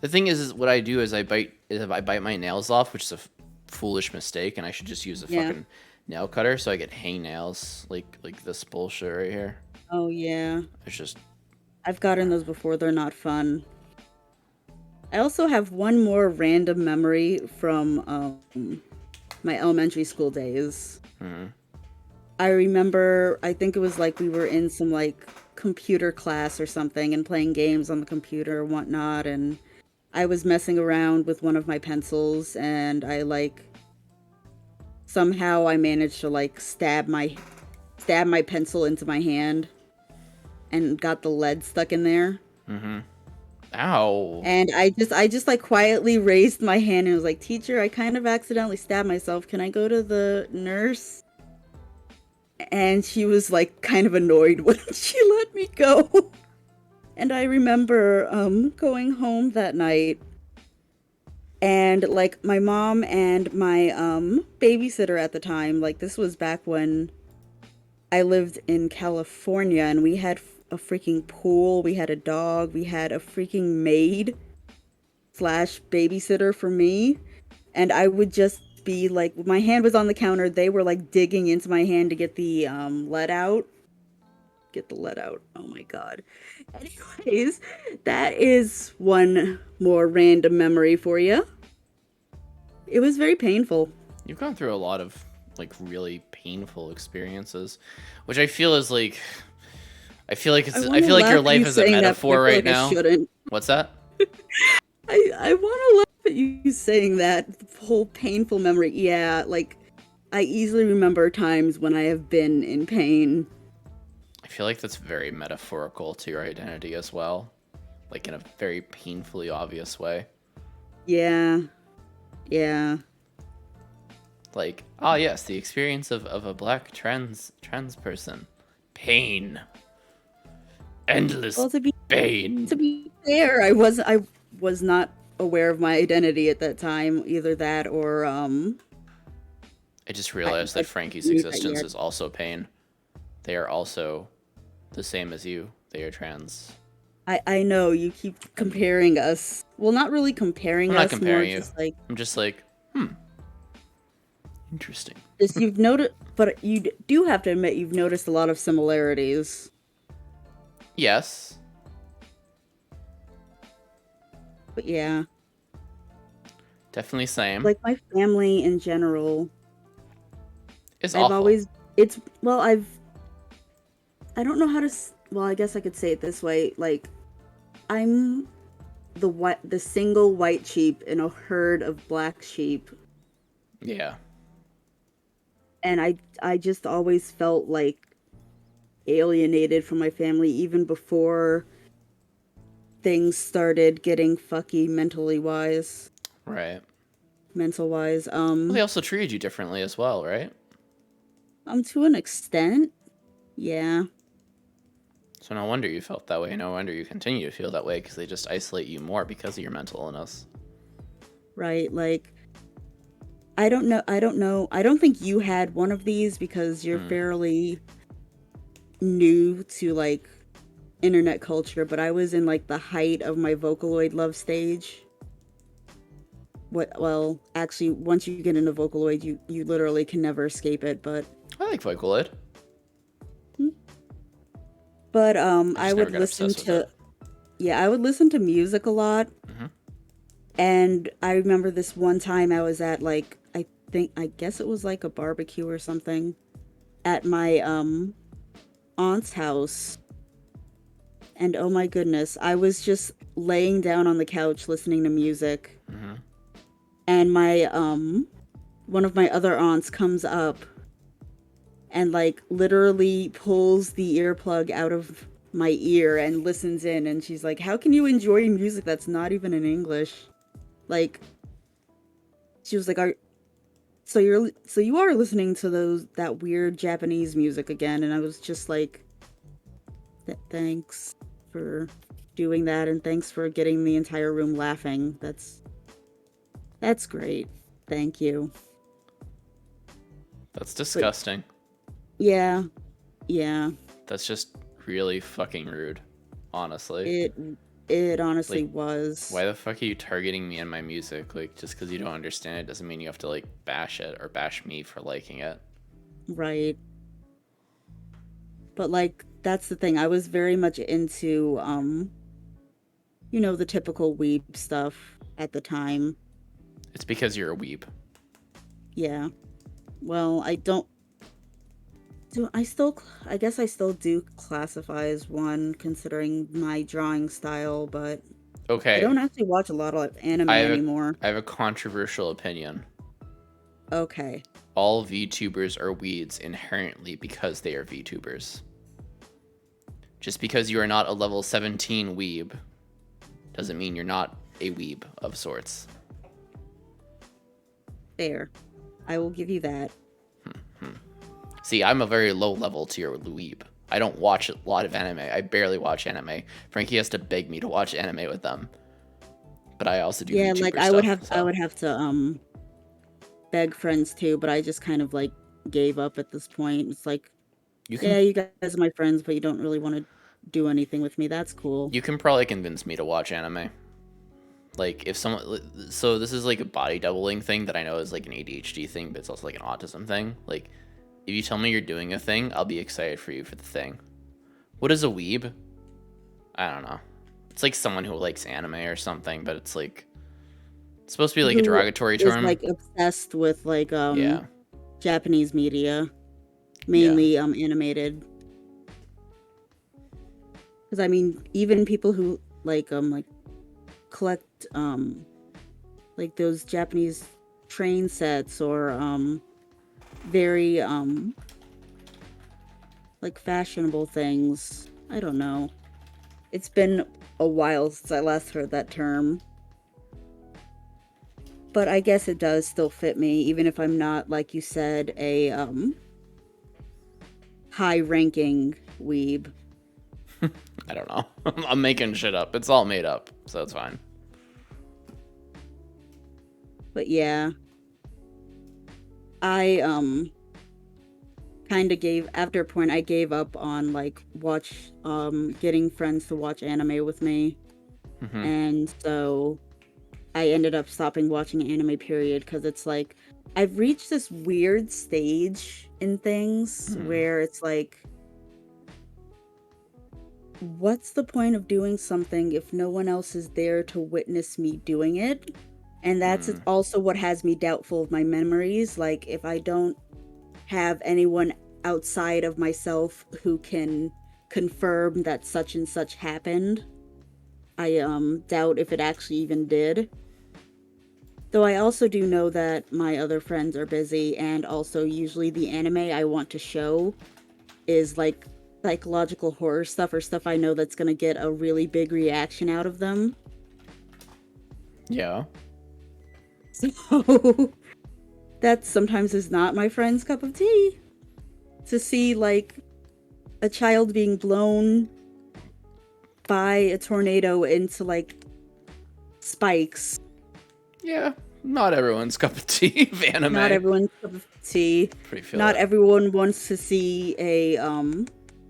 The thing is what I do is I bite my nails off, which is a foolish mistake, and I should just use a Yeah. fucking nail cutter so I get hangnails like this bullshit right here. Oh yeah. It's just I've gotten those before. They're not fun. I also have one more random memory from my elementary school days. mhm. I remember, I think it was like we were in some like computer class or something and playing games on the computer and whatnot. And I was messing around with one of my pencils and I like somehow I managed to like stab my pencil into my hand and got the lead stuck in there. Ow. And I just like quietly raised my hand and was like, "Teacher, I kind of accidentally stabbed myself. Can I go to the nurse?" And she was like kind of annoyed when she let me go. And I remember going home that night and like my mom and my babysitter at the time, like this was back when I lived in California and we had a freaking pool, we had a dog, we had a freaking maid slash babysitter for me. And I would just be like, my hand was on the counter, they were like digging into my hand to get the lead out. Get the lead out. Oh my god. Anyways, that is one more random memory for you. It was very painful. You've gone through a lot of like really painful experiences, which I feel is like I feel like your life is a metaphor right now. What's that? I want to laugh at you saying that the whole painful memory. Yeah, like I easily remember times when I have been in pain. I feel like that's very metaphorical to your identity as well, like in a very painfully obvious way. Yeah. Yeah. Like, ah, yes, the experience of a black trans person. Pain. Endless Well, pain. to be fair, I was not aware of my identity at that time, either that or I just realized that Frankie's knew that existence yet. is also pain. They are also the same as you. They are trans. I know you keep comparing us. Well, not really comparing I'm us, not comparing more you. just like I'm just like, interesting. just you've noticed, but you do have to admit you've noticed a lot of similarities. Yes. But yeah, Definitely same. like my family in general, It's I've awful. always it's well I don't know how to well, I guess I could say it this way, like I'm the single white sheep in a herd of black sheep, Yeah. and I just always felt like alienated from my family even before things started getting fucky Right. mental wise. Well, they also treated you differently as well, right? To an extent, yeah. So no wonder you felt that way. No wonder you continue to feel that way because they just isolate you more because of your mental illness. Right, like I don't know. I don't think you had one of these because you're fairly new to like internet culture, but I was in like the height of my Vocaloid love stage. Well, actually, once you get into Vocaloid, you literally can never escape it, but I like Vocaloid. I just never would got listen obsessed with to yeah, I would listen to music a lot. And I remember this one time I was at like I guess it was like a barbecue or something at my aunt's house. and oh my goodness, I was just laying down on the couch listening to music, Mm-hmm. and my one of my other aunts comes up and like literally pulls the earplug out of my ear and listens in, and she's like, "How can you enjoy music that's not even in English?" Like, she was like, so you are listening to that weird Japanese music again?" And I was just like, Thanks for doing that, and thanks for getting the entire room laughing. That's great. Thank you." That's But disgusting. yeah, yeah. That's just really fucking rude, honestly. It it honestly Like, was. why the fuck are you targeting me and my music? Like, just because you don't understand it doesn't mean you have to, like, bash it or bash me for liking it. Right. But like that's the thing. I was very much into the typical weeb stuff at the time. It's because you're a weeb. Yeah. Well, I don't do I still I guess I still do classify as one considering my drawing style, but I Okay, don't actually watch a lot of anime I have a anymore. I have a controversial opinion. Okay. All VTubers are weeds inherently because they are VTubers. Just because you are not a level 17 weeb doesn't mean you're not a weeb of sorts. Fair. I will give you that. See, I'm a very low level tier weeb. I don't watch a lot of anime. I barely watch anime. Frankie has to beg me to watch anime with them. But I also do Yeah, like VTuber stuff, I so would have to beg friends too, but I just kind of like gave up at this point. It's like, you yeah, can you guys are my friends, but you don't really want to do anything with me. That's cool. you can probably convince me to watch anime. Like if someone, so this is like a body doubling thing that I know is like an ADHD thing, but it's also like an autism thing. Like if you tell me you're doing a thing, I'll be excited for you for the thing. What is a weeb? I don't know. It's like someone who likes anime or something, but it's supposed to be like a Who derogatory is term. like obsessed with like Yeah, Japanese media, yeah. mainly animated. Because I mean, even people who like collect like those Japanese train sets or very like fashionable things. I don't know. It's been a while since I last heard that term. But I guess it does still fit me, even if I'm not, like you said, a high ranking weeb. I don't know. I'm making shit up. It's all made up, so it's fine. But yeah, I kind of gave after a point I gave up on like watch getting friends to watch anime with me. Mm-hmm. And so I ended up stopping watching anime period because it's like I've reached this weird stage in things where it's like, what's the point of doing something if no one else is there to witness me doing it? And that's also what has me doubtful of my memories. Like, if I don't have anyone outside of myself who can confirm that such and such happened, I doubt if it actually even did. Though I also do know that my other friends are busy, and also usually the anime I want to show is like psychological horror stuff or stuff I know that's going to get a really big reaction out of them. Yeah. So that sometimes is not my friend's cup of tea. To see like a child being blown by a tornado into like spikes. Yeah. Not everyone's cup of tea of anime. Not everyone's cup of tea. Pretty feel Not it. everyone wants to see a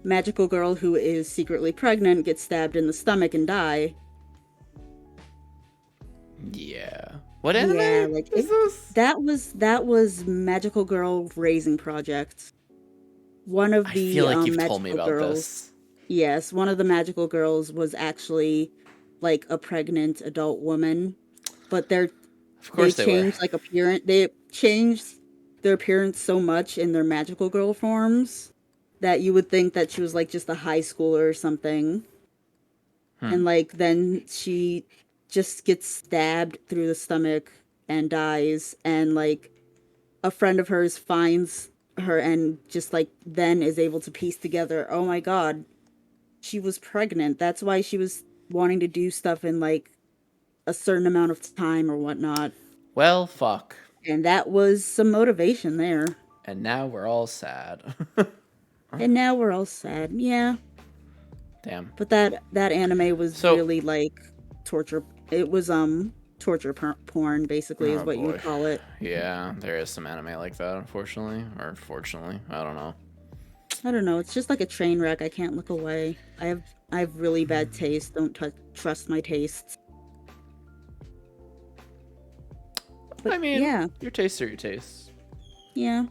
magical girl who is secretly pregnant get stabbed in the stomach and die. Yeah. What Yeah, anime like is this? that was Magical Girl Raising Project. One of I feel the like you've told me magical about girls. this. Yes, one of the magical girls was actually like a pregnant adult woman, but Of they course they were. changed like appearance. They changed their appearance so much in their magical girl forms that you would think that she was like just a high schooler or something. And like then she just gets stabbed through the stomach and dies, and like a friend of hers finds her and just like then is able to piece together, oh my god, she was pregnant. That's why she was wanting to do stuff in like a certain amount of time or whatnot. Well, fuck. And that was some motivation there. And now we're all sad. And now we're all sad. Yeah. Damn. But that anime was So, really like torture. It was torture porn basically is oh what you boy. would call it. Yeah, there is some anime like that, unfortunately. Or fortunately. I don't know. I don't know. It's just like a train wreck. I can't look away. I have really bad taste. Don't trust my tastes. But I mean, yeah, your tastes are your tastes. yeah.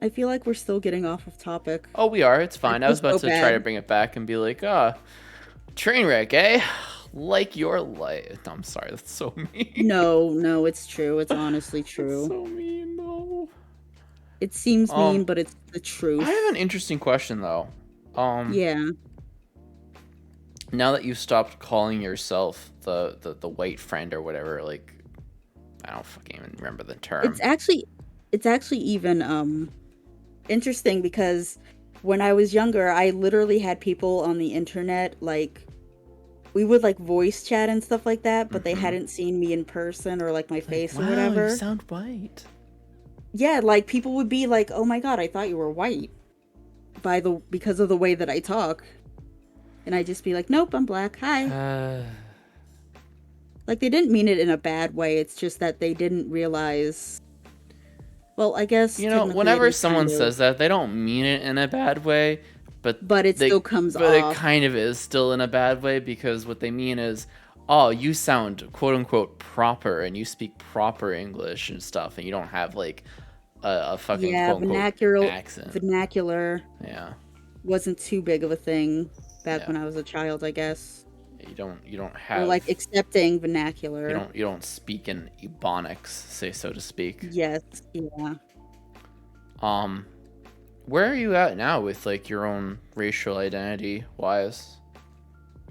I feel like we're still getting off of topic. Oh, we are. It's fine. I was about so to try to bring it back and be like, train wreck, eh? Like your life. I'm sorry, that's so mean. No, it's true. It's honestly true. That's so mean, no. It seems mean, but it's the truth. I have an interesting question though. Yeah. Now that you've stopped calling yourself the white friend or whatever, like I don't fucking even remember the term. It's actually even interesting because when I was younger, I literally had people on the internet like we would like voice chat and stuff like that, but they hadn't seen me in person or like my face or whatever. You sound white. Yeah, like people would be like, "Oh my god, I thought you were white." Because of the way that I talk. And I'd just be like, "Nope, I'm black. Hi." Like they didn't mean it in a bad way. It's just that they didn't realize. Well, I guess whenever someone says that, they don't mean it in a bad way, but it still comes off. But it kind of is still in a bad way because what they mean is, oh, you sound quote unquote proper and you speak proper English and stuff, and you don't have like a fucking quote unquote accent. Vernacular. Yeah. Wasn't too big of a thing back when I was a child, I guess. You don't have, or like accepting vernacular. You don't speak in ebonics, say so to speak. Yes, yeah. Where are you at now with like your own racial identity wise?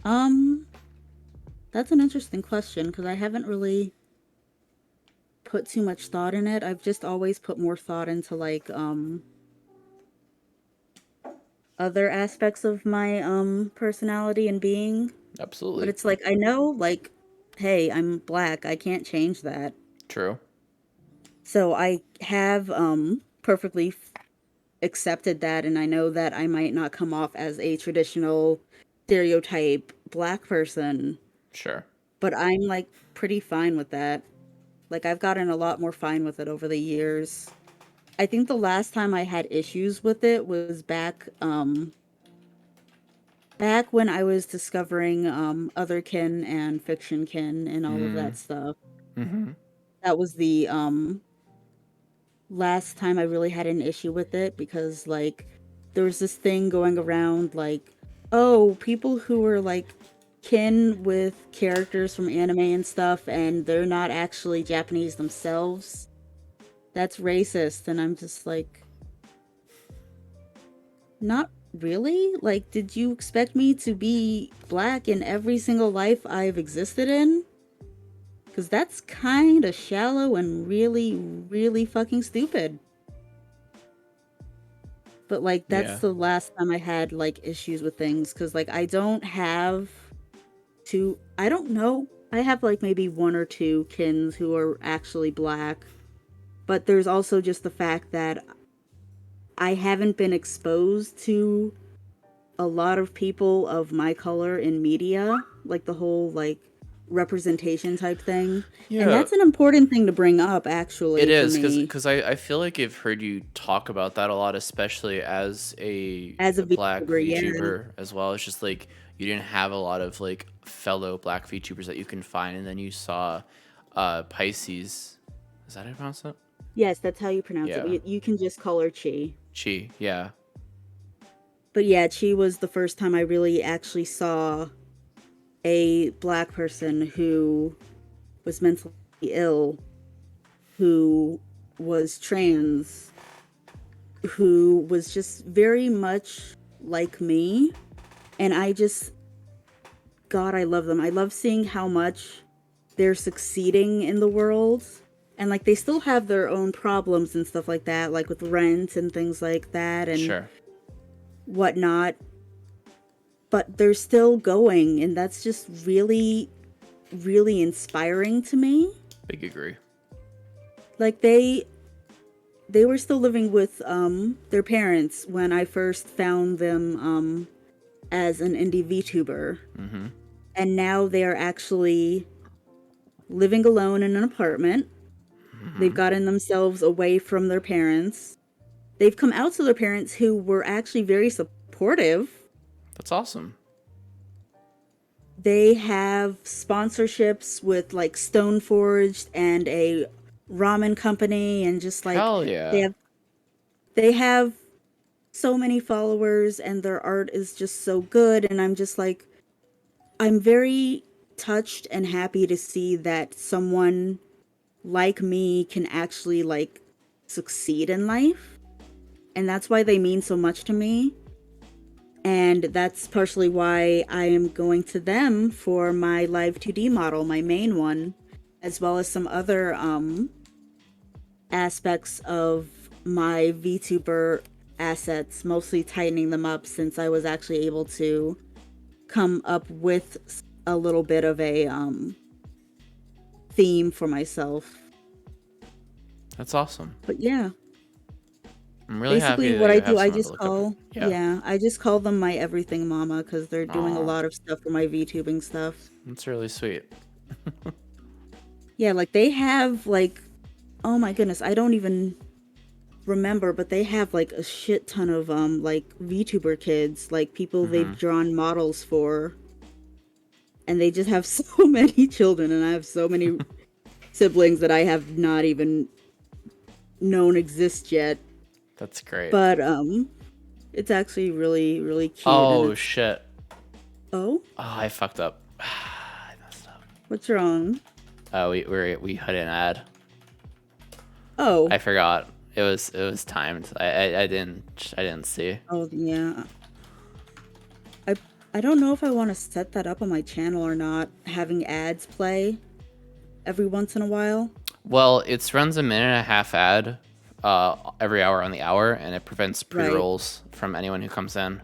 That's an interesting question because I haven't really put too much thought in it. I've just always put more thought into like other aspects of my personality and being. Absolutely. But it's like I know like hey, I'm black. I can't change that. True. So I have perfectly accepted that, and I know that I might not come off as a traditional stereotype black person. Sure. But I'm like pretty fine with that. Like I've gotten a lot more fine with it over the years. I think the last time I had issues with it was back when I was discovering other kin and fiction kin and all of that stuff. Mm-hmm. That was the last time I really had an issue with it because like there was this thing going around like, oh, people who are like kin with characters from anime and stuff and they're not actually Japanese themselves. That's racist. And I'm just like, not really? Like, did you expect me to be black in every single life I've existed in? Because that's kind of shallow and really, really fucking stupid. But, like, that's the last time I had, like, issues with things. Because, like, I don't know. I have, like, maybe one or two kins who are actually black. But there's also just the fact that I haven't been exposed to a lot of people of my color in media. Like, the whole, like, representation type thing. Yeah. And that's an important thing to bring up, actually. It is, because I feel like I've heard you talk about that a lot, especially as a black VTuber as well. It's just like you didn't have a lot of like fellow black VTubers that you can find, and then you saw Pisces. Is that how you pronounce it? Yes, that's how you pronounce it. You can just call her Chi. Chi, yeah. But yeah, Chi was the first time I really actually saw a black person who was mentally ill, who was trans, who was just very much like me. And I just God, I love them. I love seeing how much they're succeeding in the world. And like they still have their own problems and stuff like that, like with rent and things like that and Sure. whatnot. But they're still going, and that's just really, really inspiring to me. Big agree. Like they were still living with their parents when I first found them as an indie VTuber. Mm-hmm. And now they are actually living alone in an apartment. Mm-hmm. They've gotten themselves away from their parents. They've come out to their parents who were actually very supportive. That's awesome. They have sponsorships with like Stoneforged and a ramen company and just like Hell yeah. they have so many followers and their art is just so good, and I'm just like I'm very touched and happy to see that someone like me can actually like succeed in life. And that's why they mean so much to me. And that's partially why I am going to them for my live 2D model, my main one, as well as some other aspects of my VTuber assets, mostly tightening them up since I was actually able to come up with a little bit of a theme for myself. That's awesome. But yeah. I'm really Basically, happy what that I you do, have I someone to just look up. I just call them my everything mama because they're doing a Aw. lot of stuff for my VTubing stuff. That's really sweet. Yeah, like they have like, oh my goodness, I don't even remember, but they have like a shit ton of like VTuber kids, like people they've drawn models for, and they just have so many children, and I have so many siblings that I have not even known exist yet. That's great. But it's actually really, really cute. Oh, and shit. Oh, I fucked up. I messed up. what's wrong? We had an ad. Oh. I forgot. It was timed. I didn't see. Oh yeah. I don't know if I want to set that up on my channel or not, having ads play every once in a while. Well, it runs a minute and a half ad every hour on the hour, and it prevents pre-rolls from anyone who comes in.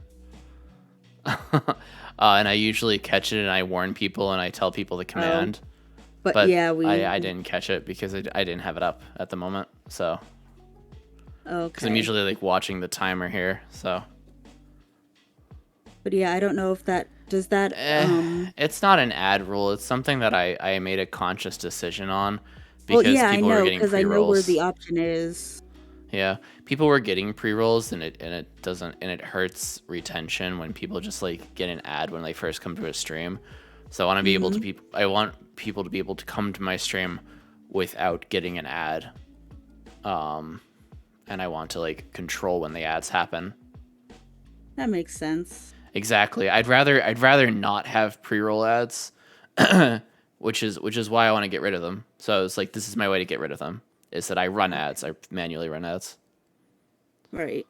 And I usually catch it, and I warn people, and I tell people the command. But yeah, I didn't catch it because I didn't have it up at the moment. So. Okay. Because I'm usually like watching the timer here, so. But yeah, I don't know if that does that. It's not an ad rule. It's something that I made a conscious decision on because people were getting pre-rolls. I know where the option is. Yeah, people were getting pre-rolls, and it hurts retention when people just like get an ad when they first come to a stream. So I want to be able to I want people to be able to come to my stream without getting an ad. And I want to like control when the ads happen. That makes sense. Exactly. I'd rather not have pre-roll ads, which is why I want to get rid of them. So it's like this is my way to get rid of them. Is that I run ads. I manually run ads. Right.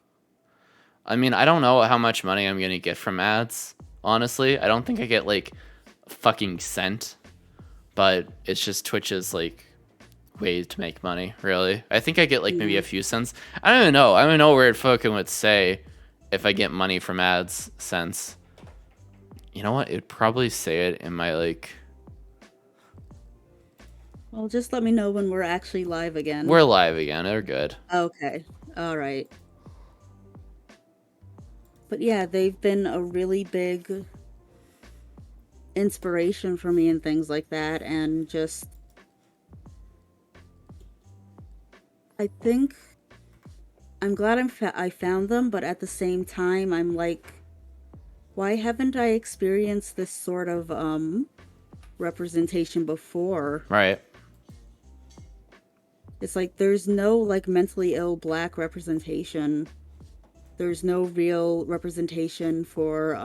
I mean, I don't know how much money I'm gonna get from ads. Honestly, I don't think I get like a fucking cent. But it's just Twitch's like way to make money. Really, I think I get like maybe a few cents. I don't even know. I don't know where it fucking would say if I get money from ads cents. You know what? It'd probably say it in my like. Well, just let me know when we're actually live again. We're live again. They're good. Okay. All right. But yeah, they've been a really big inspiration for me and things like that, and just I think I'm glad I found them, but at the same time I'm like, why haven't I experienced this sort of representation before? Right. It's like there's no like mentally ill Black representation. There's no real representation for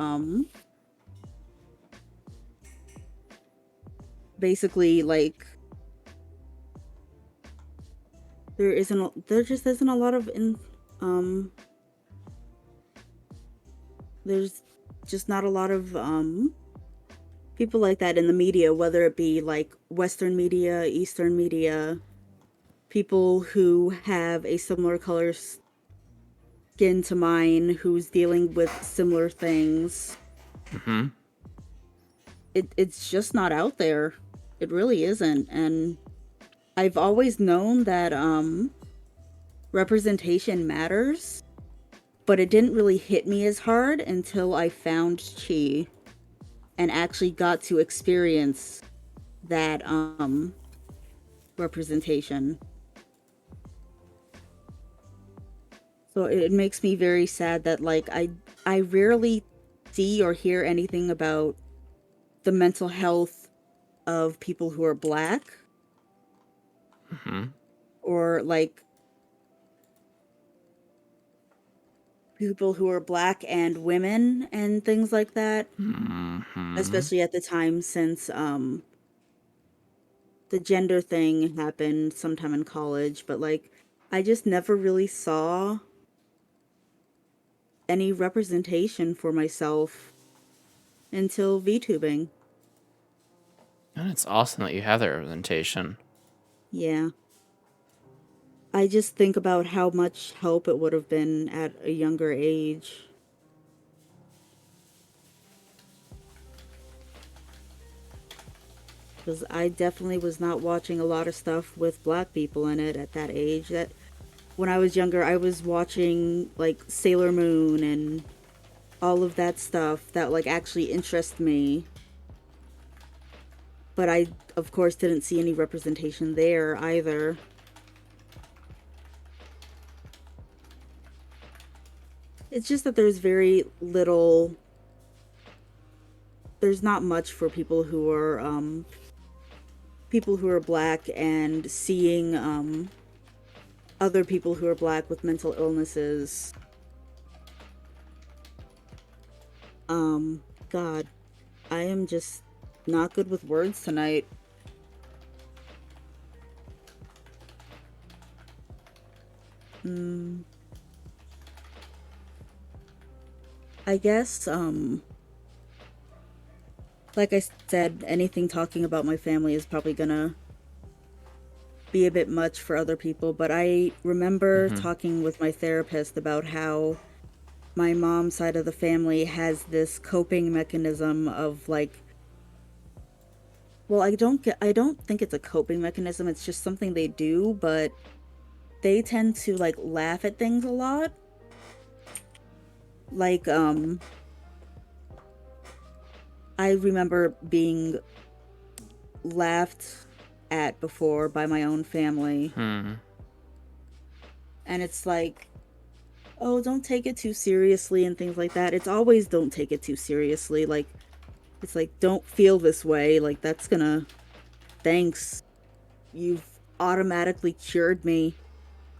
basically like there just isn't a lot of there's just not a lot of people like that in the media, whether it be like Western media, Eastern media, people who have a similar color skin to mine, who's dealing with similar things. Mm-hmm. It's just not out there. It really isn't. And I've always known that representation matters, but it didn't really hit me as hard until I found Chi and actually got to experience that representation. So it makes me very sad that like I rarely see or hear anything about the mental health of people who are black, Mm-hmm. or like people who are black and women and things like that, Mm-hmm. especially at the time since the gender thing happened sometime in college, but like I just never really saw any representation for myself until VTubing. And it's awesome that you have that representation. Yeah. I just think about how much help it would have been at a younger age. Because I definitely was not watching a lot of stuff with black people in it at that age. That when I was younger, I was watching like Sailor Moon and all of that stuff that like actually interests me. But I, of course, didn't see any representation there either. It's just that there's very little, there's not much for people who are black, and seeing other people who are black with mental illnesses. God, I am just not good with words tonight. Mm, I guess, like I said, anything talking about my family is probably gonna be a bit much for other people, but I remember Mm-hmm. talking with my therapist about how my mom's side of the family has this coping mechanism of like, well, I don't think it's a coping mechanism, it's just something they do, but they tend to like laugh at things a lot. Like I remember being laughed at before by my own family, Hmm. and it's like, oh, don't take it too seriously and things like that. It's always don't take it too seriously. Like it's like don't feel this way. Like that's gonna, thanks. You've automatically cured me.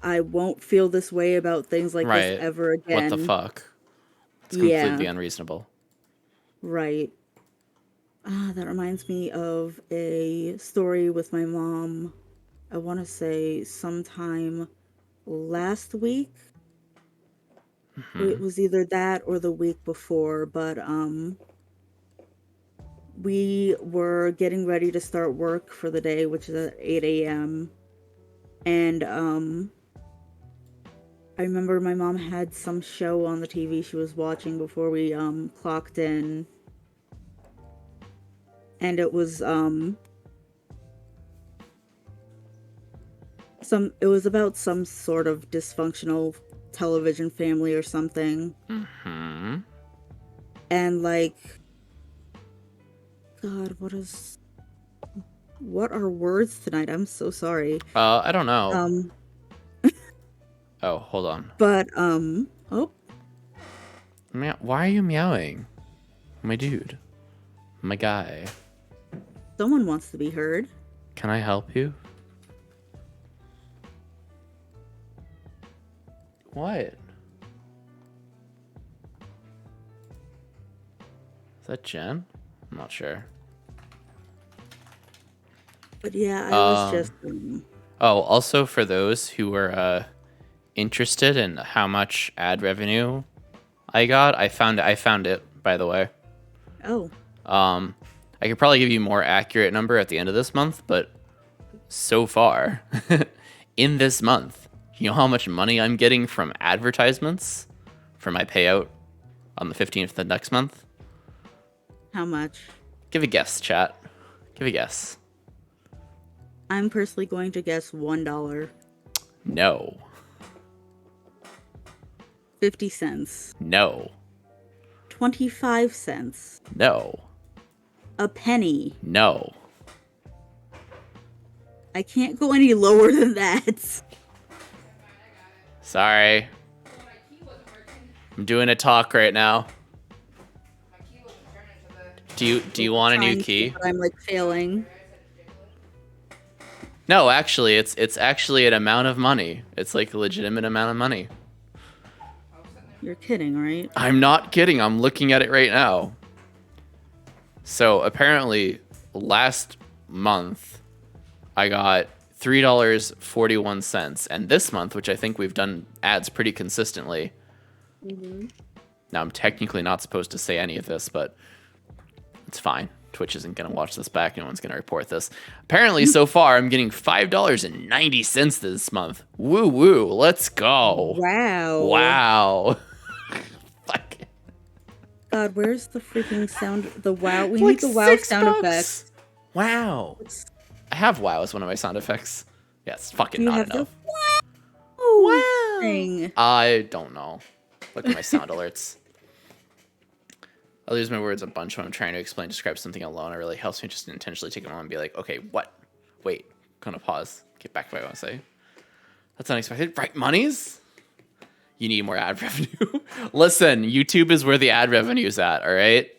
I won't feel this way about things like this Right. ever What the again. fuck? It's completely Yeah, unreasonable. right. Ah, that reminds me of a story with my mom. I want to say sometime last week. It Mm-hmm. was either that or the week before, but we were getting ready to start work for the day, which is at 8 a.m. And I remember my mom had some show on the TV she was watching before we clocked in, and it was it was about some sort of dysfunctional television family or something. Mm-hmm. And like, God, what are words tonight? I'm so sorry. I don't know. Um Oh, hold on. but oh, Why are you meowing? My dude. My guy. someone wants to be heard. Can I help you? What? Is that Jen? I'm not sure. But yeah, I was Um. just Oh, also for those who are interested in how much ad revenue I got, I found it. By the way, oh, um, I could probably give you a more accurate number at the end of this month, but so far, in this month, you know how much money I'm getting from advertisements for my payout on the 15th of next month? How much? Give a guess, chat. Give a guess. I'm personally going to guess $1. No. 50 cents. No. 25 cents. No. A penny. No. I can't go any lower than that. Sorry. I'm doing a talk right now. Do you want a new key? But I'm like failing. No, actually, it's actually an amount of money. It's like a legitimate amount of money. You're kidding, right? I'm not kidding. I'm looking at it right now. So apparently, last month, I got $3.41, and this month, which I think we've done ads pretty consistently. Mm-hmm. Now I'm technically not supposed to say any of this, but it's fine. Twitch isn't going to watch this back. No one's going to report this. Apparently, so far, I'm getting $5.90 this month. Woo woo. Let's go. Wow. Wow. Fuck. God, where's the freaking sound? The wow. We need the wow sound effects. Wow. I have wow as one of my sound effects. Yeah, it's fucking You not have enough. wow thing. I don't know. Look at my sound alerts. I lose my words a bunch when I'm trying to describe something alone. It really helps me just intentionally take a moment and be like, okay, what? Wait, gonna pause. Get back to what I want to say. That's unexpected. Right, monies? You need more ad revenue. Listen, YouTube is where the ad revenue is at, all right?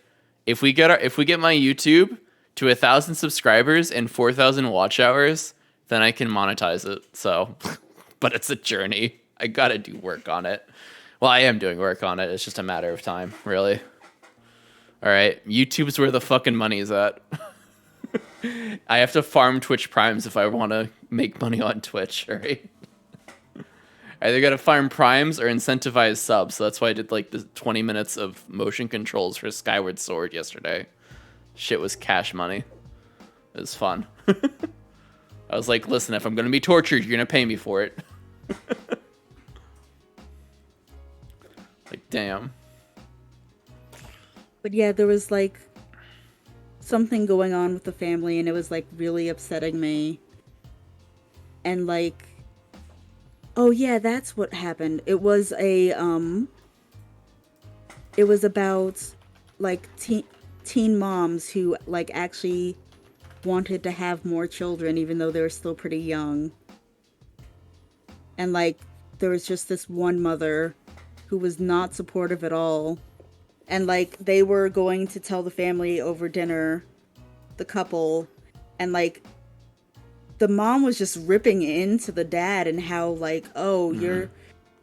If we get my YouTube to 1,000 subscribers and 4,000 watch hours, then I can monetize it. So, but it's a journey. I gotta do work on it. Well, I am doing work on it. It's just a matter of time, really. All right, YouTube's where the fucking money is at. I have to farm Twitch Primes if I want to make money on Twitch, all right? I either got to farm Primes or incentivize subs. So that's why I did like the 20 minutes of motion controls for Skyward Sword yesterday. Shit was cash money. It was fun. I was like, listen, if I'm going to be tortured, you're going to pay me for it. Like, damn. But yeah, there was like something going on with the family and it was like really upsetting me. And like, oh yeah, that's what happened. It was it was about like teen moms who like actually wanted to have more children even though they were still pretty young. And like, there was just this one mother who was not supportive at all. And like, they were going to tell the family over dinner, the couple, and like, the mom was just ripping into the dad and how like, oh, you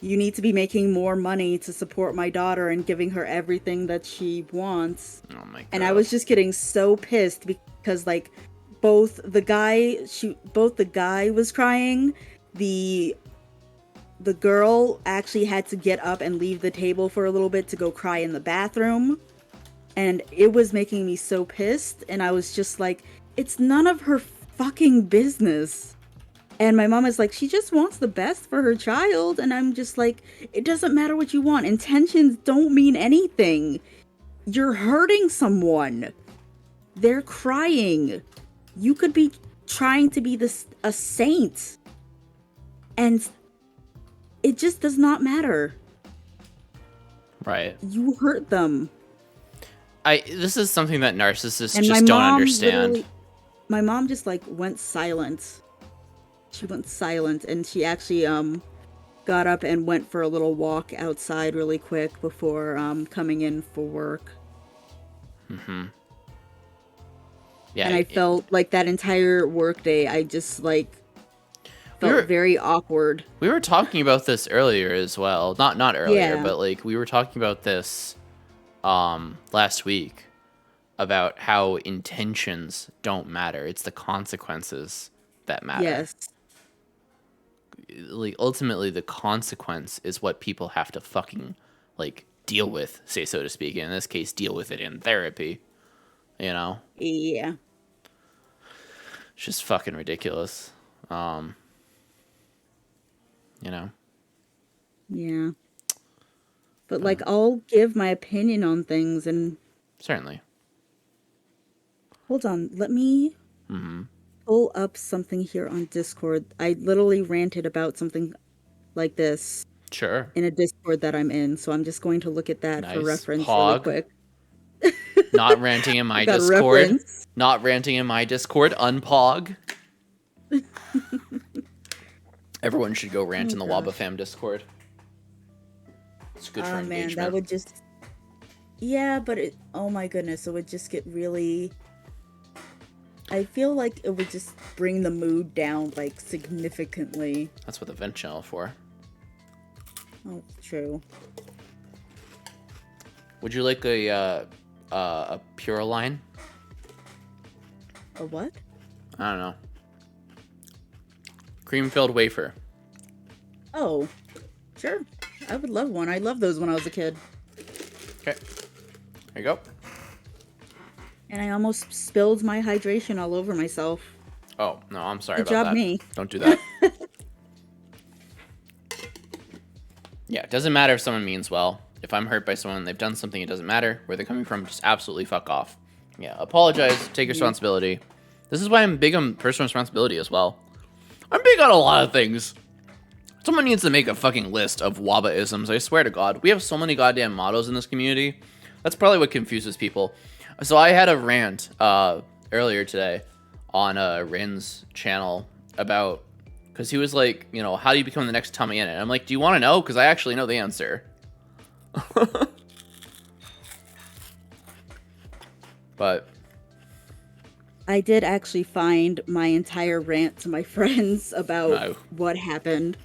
need to be making more money to support my daughter and giving her everything that she wants. Oh my God. And I was just getting so pissed because like both the guy was crying, the girl actually had to get up and leave the table for a little bit to go cry in the bathroom. And it was making me so pissed. And I was just like, it's none of her fucking business. And my mom is like, she just wants the best for her child. And I'm just like, it doesn't matter what you want. Intentions don't mean anything. You're hurting someone. They're crying. You could be trying to be a saint. And it just does not matter. Right. You hurt them. This is something that narcissists just don't understand. My mom just like went silent. She went silent and she actually got up and went for a little walk outside really quick before coming in for work. Mm-hmm. Yeah. And I felt like that entire work day, I just like felt very awkward. We were talking about this earlier as well. Not earlier, but like we were talking about this last week about how intentions don't matter. It's the consequences that matter. Yes. Like ultimately the consequence is what people have to fucking like deal with, say so to speak. And in this case, deal with it in therapy. You know? Yeah. It's just fucking ridiculous. You know? Yeah. But, like, I'll give my opinion on things and... Certainly. Hold on, let me pull up something here on Discord. I literally ranted about something like this Sure. in a Discord that I'm in, so I'm just going to look at that for Nice. reference really Pog. quick. Not ranting in I my got a Discord. reference. Not ranting in my Discord. Unpog. Everyone should go rant in the Waba fam Discord. It's good for Oh man, that engagement. would just... Yeah, but it... Oh my goodness, it would just get really... I feel like it would just bring the mood down, like, significantly. That's what the vent channel for. Oh, true. Would you like a pure line? A what? I don't know. Cream-filled wafer. Oh, sure. I would love one. I loved those when I was a kid. Okay. There you go. And I almost spilled my hydration all over myself. Oh, no, I'm sorry Good about job, that. me. Don't do that. Yeah, it doesn't matter if someone means well. If I'm hurt by someone, they've done something, it doesn't matter. Where they're coming from, just absolutely fuck off. Yeah, apologize, take responsibility. This is why I'm big on personal responsibility as well. I'm big on a lot of things. Someone needs to make a fucking list of Waba-isms, I swear to God. We have so many goddamn mottos in this community. That's probably what confuses people. So I had a rant earlier today on Rin's channel about, because he was like, you know, how do you become the next Tommy in it? And I'm like, do you want to know? Because I actually know the answer. But I did actually find my entire rant to my friends about what happened.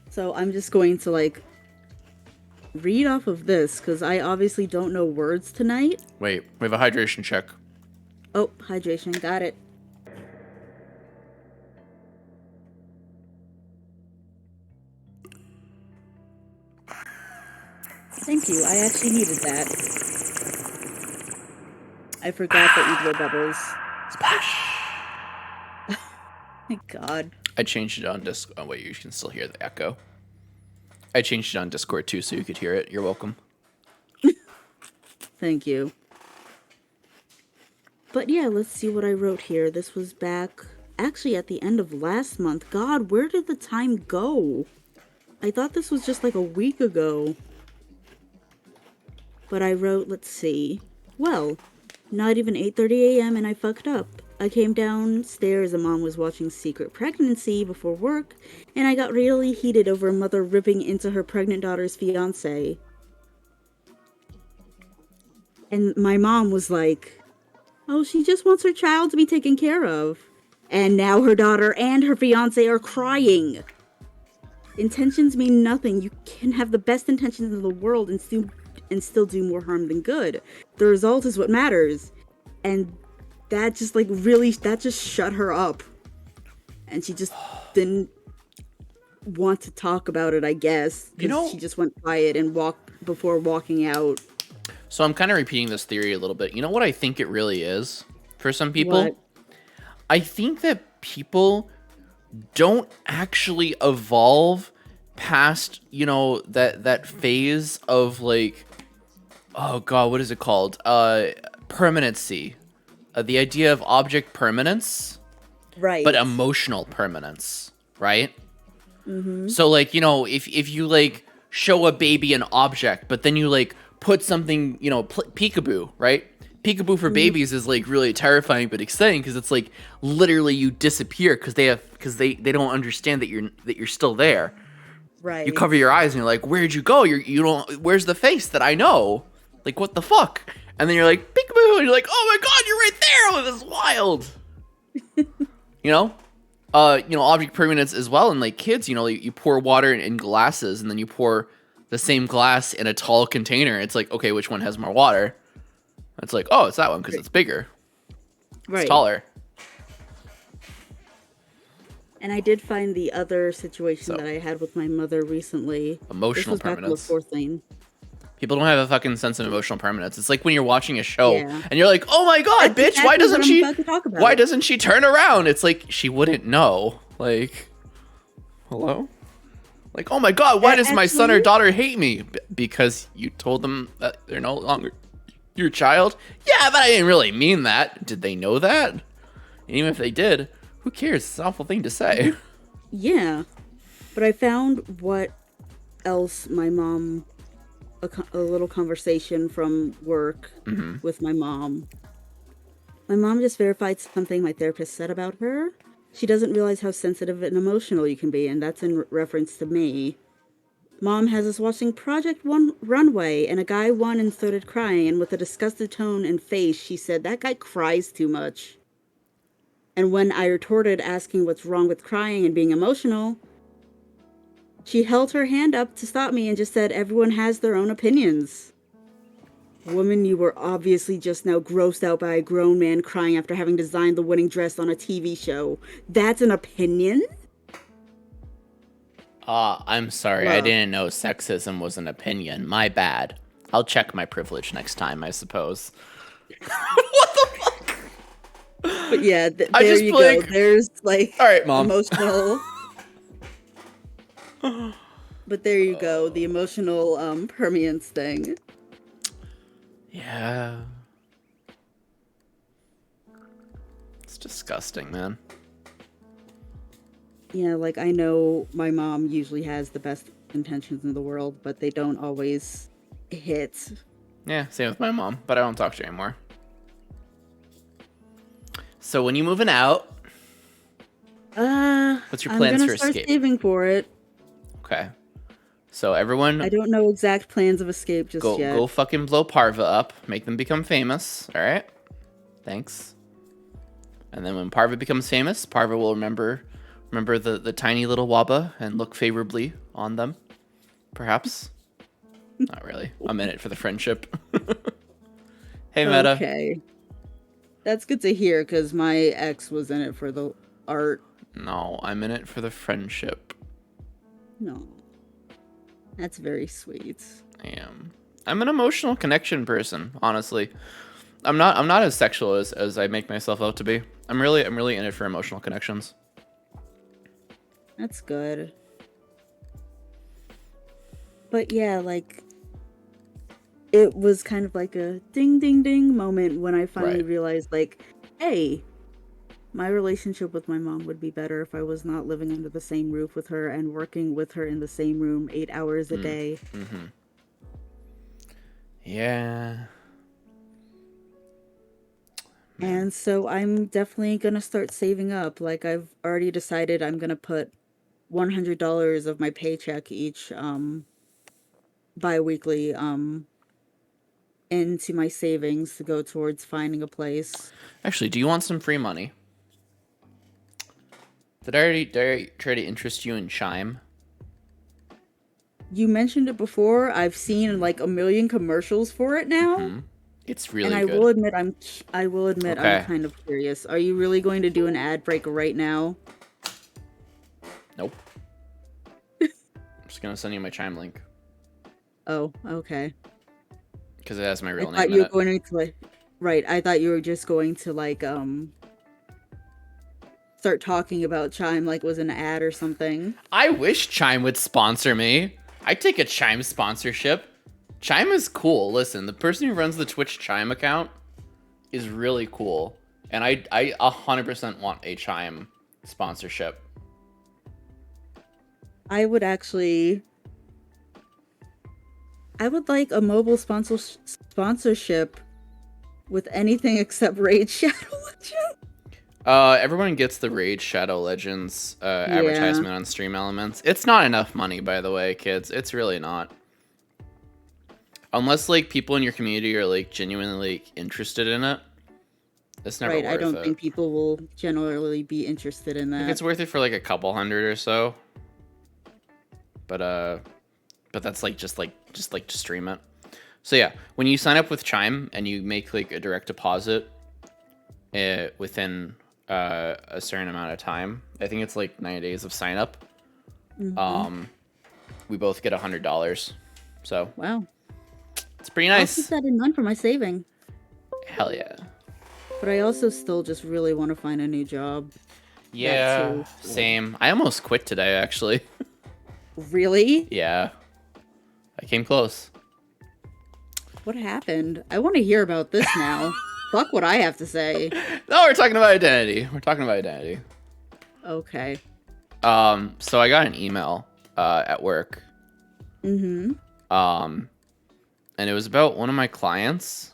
So I'm just going to, like, read off of this, because I obviously don't know words tonight. Wait, we have a hydration check. Oh, hydration, got it. Thank you, I actually needed that. I forgot that you blow bubbles. Splash! My God. I changed it on Discord. Oh, wait, you can still hear the echo. I changed it on Discord, too, so you could hear it. You're welcome. Thank you. But yeah, let's see what I wrote here. This was back, actually, at the end of last month. God, where did the time go? I thought this was just like a week ago. But I wrote, let's see. Well, not even 8:30 a.m. and I fucked up. I came downstairs and Mom was watching Secret Pregnancy before work, and I got really heated over a mother ripping into her pregnant daughter's fiancé. And my mom was like, oh, she just wants her child to be taken care of. And now her daughter and her fiancé are crying. Intentions mean nothing. You can have the best intentions in the world and still do more harm than good. The result is what matters. And that just, like, really, that just shut her up. And she just didn't want to talk about it, I guess. Because she just went quiet and walked before walking out. So I'm kind of repeating this theory a little bit. You know what I think it really is for some people? What? I think that people don't actually evolve past, you know, that phase of, like, oh God, what is it called? Permanency. The idea of object permanence. Right. But emotional permanence, right? Mm-hmm. So, like, you know, if you, like, show a baby an object, but then you, like, put something, you know, peekaboo, right? Peekaboo for babies is, like, really terrifying but exciting because it's, like, literally you disappear because they don't understand that you're still there. Right. You cover your eyes and you're like, where'd you go? You don't. Where's the face that I know? Like, what the fuck? And then you're like, peekaboo, and you're like, oh my God, you're right there. Oh, this is wild. You know, object permanence as well. And like kids, you know, you pour water in glasses, and then you pour the same glass in a tall container. It's like, okay, which one has more water? It's like, oh, it's that one because it's bigger. Right. It's taller. And I did find the other situation that I had with my mother recently. Emotional permanence. This was back in the fourth lane. People don't have a fucking sense of emotional permanence. It's like when you're watching a show Yeah. and you're like, "Oh my god, That's bitch, why exactly what doesn't I'm she about to talk about. why doesn't she turn around?" It's like she wouldn't know. Like, hello? Like, "Oh my god, why does my son or daughter hate me?" Because you told them that they're no longer your child. Yeah, but I didn't really mean that. Did they know that? And even if they did, who cares? It's an awful thing to say. Yeah. But I found what else my mom, a little conversation from work with my mom. My mom just verified something my therapist said about her. She doesn't realize how sensitive and emotional you can be, and that's in reference to me. Mom has us watching Project One Runway, and a guy won and started crying, and with a disgusted tone and face, she said, "That guy cries too much." And when I retorted, asking what's wrong with crying and being emotional, she held her hand up to stop me and just said, "Everyone has their own opinions." Woman, you were obviously just now grossed out by a grown man crying after having designed the winning dress on a TV show. That's an opinion? I'm sorry. I didn't know sexism was an opinion. My bad. I'll check my privilege next time, I suppose. What the fuck? But yeah, there you go. There's like all right, Mom. Emotional. But there you go, the emotional permeance thing. Yeah. It's disgusting, man. Yeah, like I know my mom usually has the best intentions in the world, but they don't always hit. Yeah, same with my mom, but I don't talk to her anymore. So when you moving out, what's your plans for escape? I'm gonna start saving for it. Okay. So everyone, I don't know exact plans of escape just yet. Go fucking blow Parva up, make them become famous. All right. Thanks. And then when Parva becomes famous, Parva will remember the tiny little Waba and look favorably on them. Perhaps. Not really. I'm in it for the friendship. Hey, Meta. Okay. That's good to hear, because my ex was in it for the art. No, I'm in it for the friendship. No. That's very sweet. I am. I'm an emotional connection person, honestly. I'm not as sexual as I make myself out to be. I'm really in it for emotional connections. That's good. But yeah, like it was kind of like a ding ding ding moment when I finally realized, like, hey, my relationship with my mom would be better if I was not living under the same roof with her and working with her in the same room 8 hours a day. Mm-hmm. Yeah. And so I'm definitely gonna start saving up. Like I've already decided I'm gonna put $100 of my paycheck each bi-weekly into my savings to go towards finding a place. Actually, do you want some free money? Did I already try to interest you in Chime? You mentioned it before. I've seen like a million commercials for it now. Mm-hmm. It's really good. And I will admit okay. I'm kind of curious. Are you really going to do an ad break right now? Nope. I'm just gonna send you my Chime link. Oh, okay. Because it has my real name. I thought you were going to like, right. I thought you were just going to like start talking about Chime like it was an ad or something. I wish Chime would sponsor me. I'd take a Chime sponsorship. Chime is cool. Listen, the person who runs the Twitch Chime account is really cool. And I 100% want a Chime sponsorship. I would like a mobile sponsorship with anything except Raid Shadow Legends. Everyone gets the Raid Shadow Legends advertisement on Stream Elements. It's not enough money, by the way, kids. It's really not. Unless like people in your community are like genuinely like, interested in it, it's never worth it. I don't think people will generally be interested in that. I think it's worth it for like a couple hundred or so. But that's like just to stream it. So yeah, when you sign up with Chime and you make like a direct deposit within a certain amount of time, I think it's like 90 days of sign up. Mm-hmm. We both get $100. So wow. It's pretty I'll keep nice. that in mind for my saving. Hell yeah. But I also still just really want to find a new job. Yeah, same. I almost quit today, actually. Really? Yeah. I came close. What happened? I want to hear about this now. Fuck what I have to say. No, we're talking about identity. Okay. So I got an email at work. Mm-hmm. And it was about one of my clients.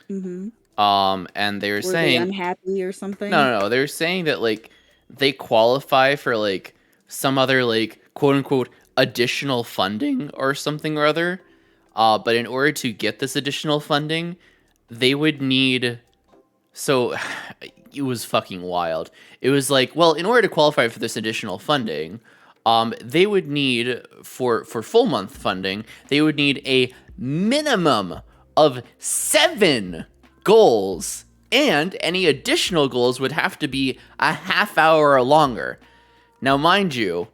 Mm-hmm. And they were Were saying they unhappy or something? No. They were saying that like they qualify for like some other like quote unquote additional funding or something or other. But in order to get this additional funding, they would need. So it was fucking wild. It was like, well, in order to qualify for this additional funding, they would need for full month funding, they would need a minimum of 7 goals, and any additional goals would have to be a half hour or longer. Now, mind you,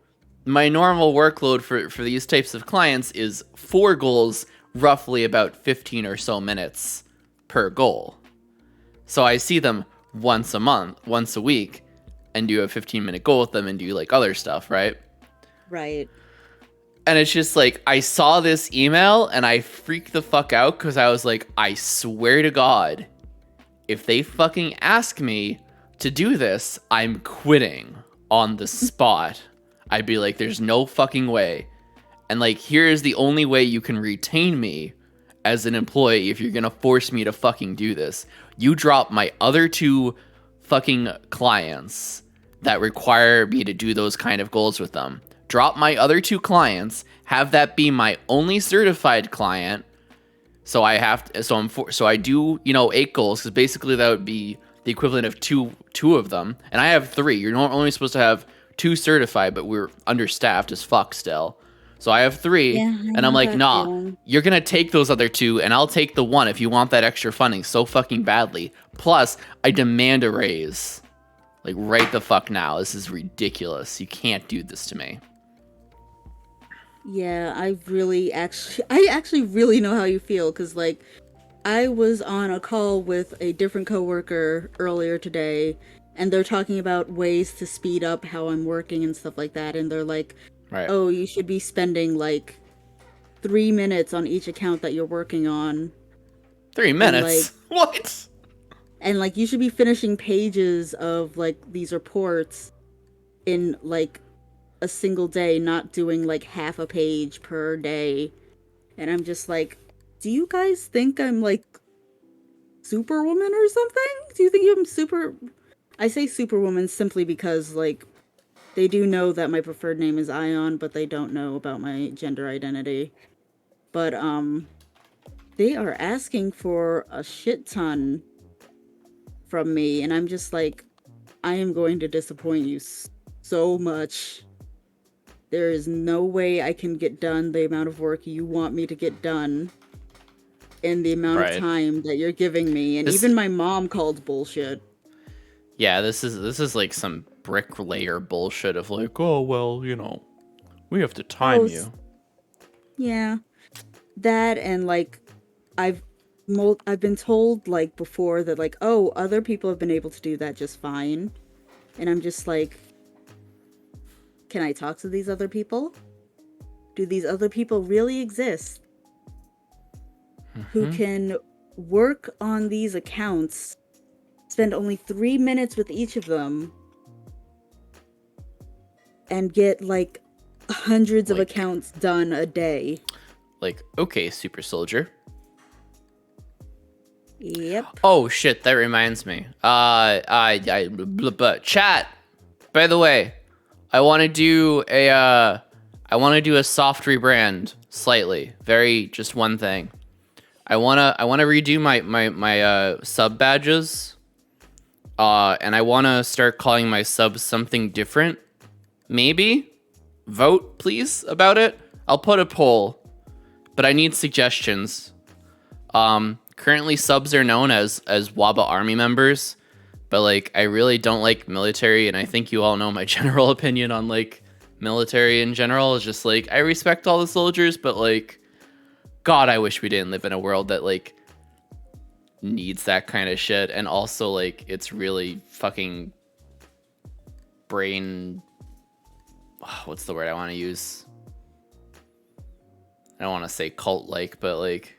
my normal workload for these types of clients is 4 goals, roughly about 15 or so minutes per goal. So I see them once a week, and do a 15-minute goal with them and do like other stuff, right? Right. And it's just like, I saw this email and I freaked the fuck out because I was like, I swear to God, if they fucking ask me to do this, I'm quitting on the spot. I'd be like, there's no fucking way. And like, here's the only way you can retain me as an employee if you're gonna force me to fucking do this. You drop my other 2 fucking clients that require me to do those kind of goals with them. Drop my other 2 clients, have that be my only certified client. So I have to, so I do, 8 goals, because basically that would be the equivalent of two of them. And I have 3. You're not only supposed to have 2 certified, but we're understaffed as fuck still. So I have 3, and I'm like, nah, feeling. You're gonna take those other 2, and I'll take the 1 if you want that extra funding so fucking badly. Plus, I demand a raise. Like, right the fuck now. This is ridiculous. You can't do this to me. Yeah, I actually really know how you feel, because, like, I was on a call with a different coworker earlier today, and they're talking about ways to speed up how I'm working and stuff like that, and they're like, right. Oh, you should be spending, like, 3 minutes on each account that you're working on. 3 minutes? And, like, what? And, like, you should be finishing pages of, like, these reports in, like, a single day, not doing, like, half a page per day. And I'm just like, do you guys think I'm, like, Superwoman or something? Do you think I'm super... I say Superwoman simply because, like, they do know that my preferred name is Ion, but they don't know about my gender identity. But, they are asking for a shit ton from me, and I'm just like, I am going to disappoint you so much. There is no way I can get done the amount of work you want me to get done in the amount of time that you're giving me, and even my mom called bullshit. Yeah, this is like some bricklayer bullshit of like, oh well, we have to time you. Yeah, that, and like, I've been told, like, before that, like, oh, other people have been able to do that just fine, and I'm just like, can I talk to these other people? Do these other people really exist? Mm-hmm. Who can work on these accounts, spend only 3 minutes with each of them, and get, like, hundreds of accounts done a day? Like, okay, super soldier. Yep. Oh shit, that reminds me. Chat. By the way, I want to do a soft rebrand slightly. Very, just one thing. I wanna redo my sub badges. And I wanna start calling my subs something different. Maybe vote please about it. I'll put a poll, but I need suggestions. Currently subs are known as Waba Army members, but like, I really don't like military, and I think you all know my general opinion on like military in general. Is just like, I respect all the soldiers, but like, God, I wish we didn't live in a world that like needs that kind of shit, and also like it's really fucking brain. What's the word I want to use? I don't want to say cult-like, but like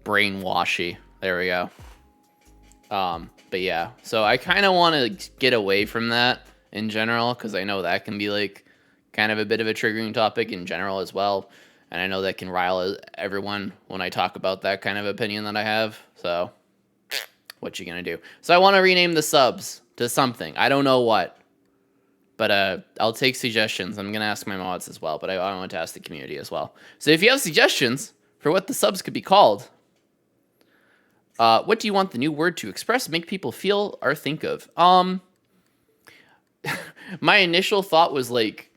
brainwashy. There we go. But yeah, so I kind of want to get away from that in general, because I know that can be like kind of a bit of a triggering topic in general as well, and I know that can rile everyone when I talk about that kind of opinion that I have. So what you gonna do? So I want to rename the subs to something. I don't know what, but I'll take suggestions. I'm gonna ask my mods as well, but I want to ask the community as well. So if you have suggestions for what the subs could be called, what do you want the new word to express, make people feel, or think of? My initial thought was like,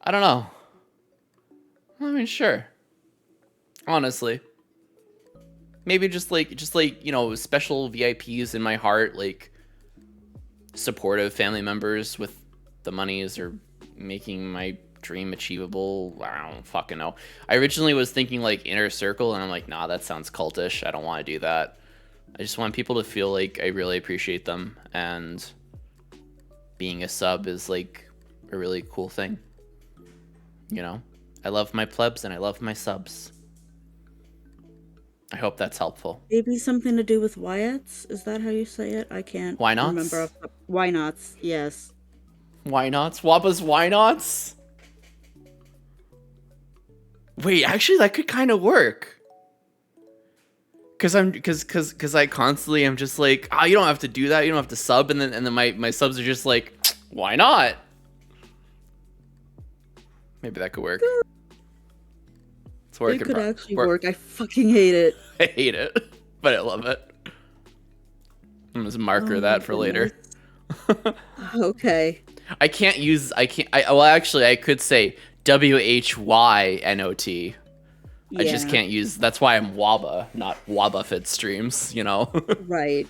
I don't know. I mean, sure. Honestly, maybe just like special VIPs in my heart, like supportive family members with the monies or making my dream achievable. I don't fucking know. I originally was thinking like inner circle, and I'm like, nah, that sounds cultish. I don't want to do that. I just want people to feel like I really appreciate them, and being a sub is like a really cool thing. I love my plebs and I love my subs. I hope that's helpful. Maybe something to do with Wyatts? Is that how you say it? I can't Why nots? remember. Why nots? Yes. Why nots? Waba's why nots? Wait, actually that could kind of work. Cause I constantly am just like, you don't have to do that. You don't have to sub, and then my subs are just like, why not? Maybe that could work. It's working. It could actually work. I fucking hate it. I hate it, but I love it. I'm just marker that for later. Okay. I could say WHYNOT. Yeah. I just can't use. That's why I'm Waba, not WabaStreams. Right.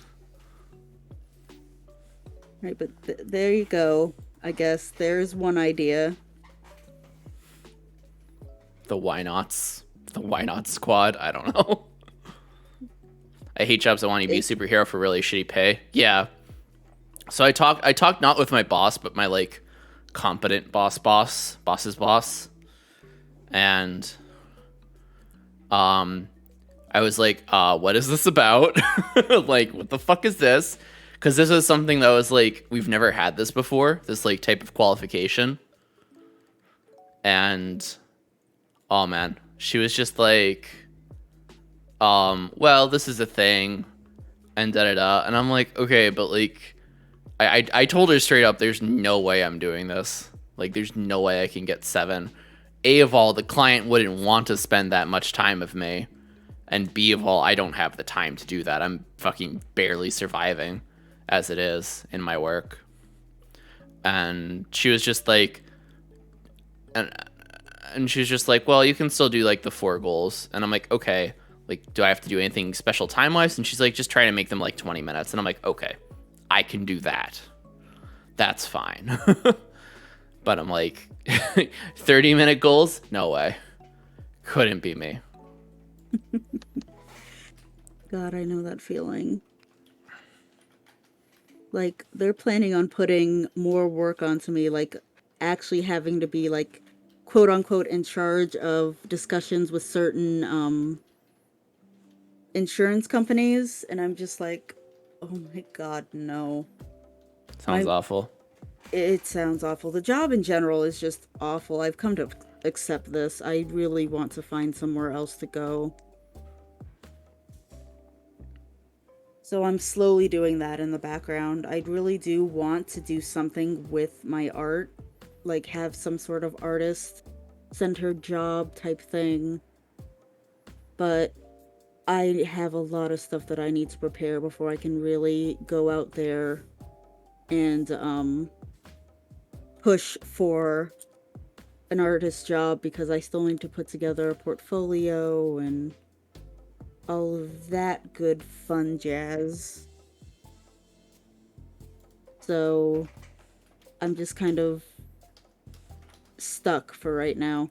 Right, but there you go. I guess there's one idea. The why nots. The why not squad. I don't know. I hate jobs that want you to be a superhero for really shitty pay. Yeah. So I talked not with my boss, but my like competent boss's boss. And I was like, what is this about? Like, what the fuck is this? Because this was something that was like, we've never had this before, this like type of qualification. And oh man, she was just like, well, this is a thing, and da-da-da. And I'm like, okay, but like, I told her straight up, there's no way I'm doing this. Like, there's no way I can get 7. A of all, the client wouldn't want to spend that much time with me. And B of all, I don't have the time to do that. I'm fucking barely surviving as it is in my work. And she was just like, and she was just like, well, you can still do like the 4 goals. And I'm like, okay, like, do I have to do anything special time-wise? And she's like, just try to make them like 20 minutes. And I'm like, okay, I can do that. That's fine. But I'm like, 30-minute goals? No way. Couldn't be me. God, I know that feeling. Like, they're planning on putting more work onto me, like, actually having to be, like, quote-unquote in charge of discussions with certain, insurance companies, and I'm just like, oh my god, no. Sounds awful. It sounds awful. The job in general is just awful. I've come to accept this. I really want to find somewhere else to go. So I'm slowly doing that in the background. I really do want to do something with my art, like have some sort of artist-centered job type thing. But I have a lot of stuff that I need to prepare before I can really go out there and push for an artist job, because I still need to put together a portfolio and all of that good fun jazz. So I'm just kind of stuck for right now.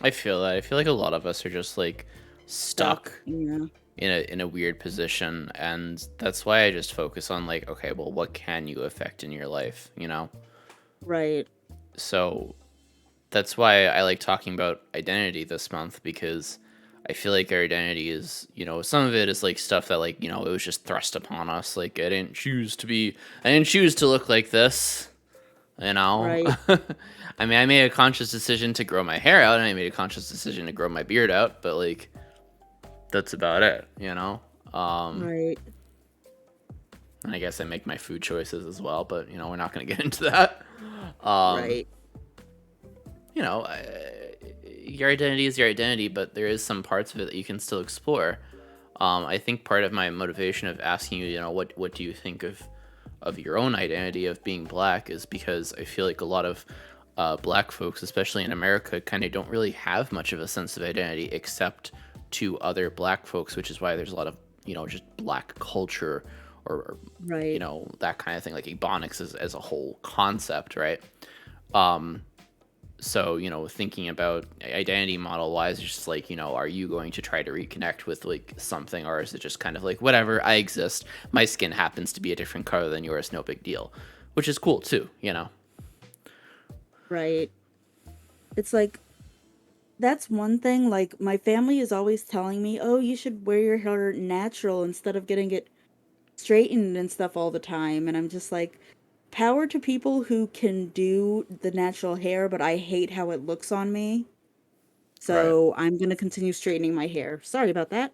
I feel that. I feel like a lot of us are just like stuck Yeah. in a weird position, and that's why I just focus on like, okay, well, what can you affect in your life, you know? Right. So that's why I like talking about identity this month, because I feel like our identity is, you know, some of it is like stuff that like, you know, it was just thrust upon us. Like I didn't choose to look like this, you know. Right. I mean, I made a conscious decision to grow my hair out, and I made a conscious decision to grow my beard out, but like that's about it, you know. Right. And I guess I make my food choices as well, but you know, we're not going to get into that. Right. You know, your identity is your identity, but there is some parts of it that you can still explore. I think part of my motivation of asking you, you know, what do you think of your own identity of being black is because I feel like a lot of black folks, especially in America, kind of don't really have much of a sense of identity except to other black folks, which is why there's a lot of, you know, just black culture or you Right. know, that kind of thing, like ebonics as a whole concept, right? So, you know, thinking about identity model wise, just like, you know, are you going to try to reconnect with like something, or is it just kind of like, whatever, I exist, my skin happens to be a different color than yours, no big deal, which is cool too, you know. Right. It's like, that's one thing. Like, my family is always telling me, oh, you should wear your hair natural instead of getting it straightened and stuff all the time. And I'm just like, power to people who can do the natural hair, but I hate how it looks on me. Right. So I'm gonna continue straightening my hair. Sorry about that.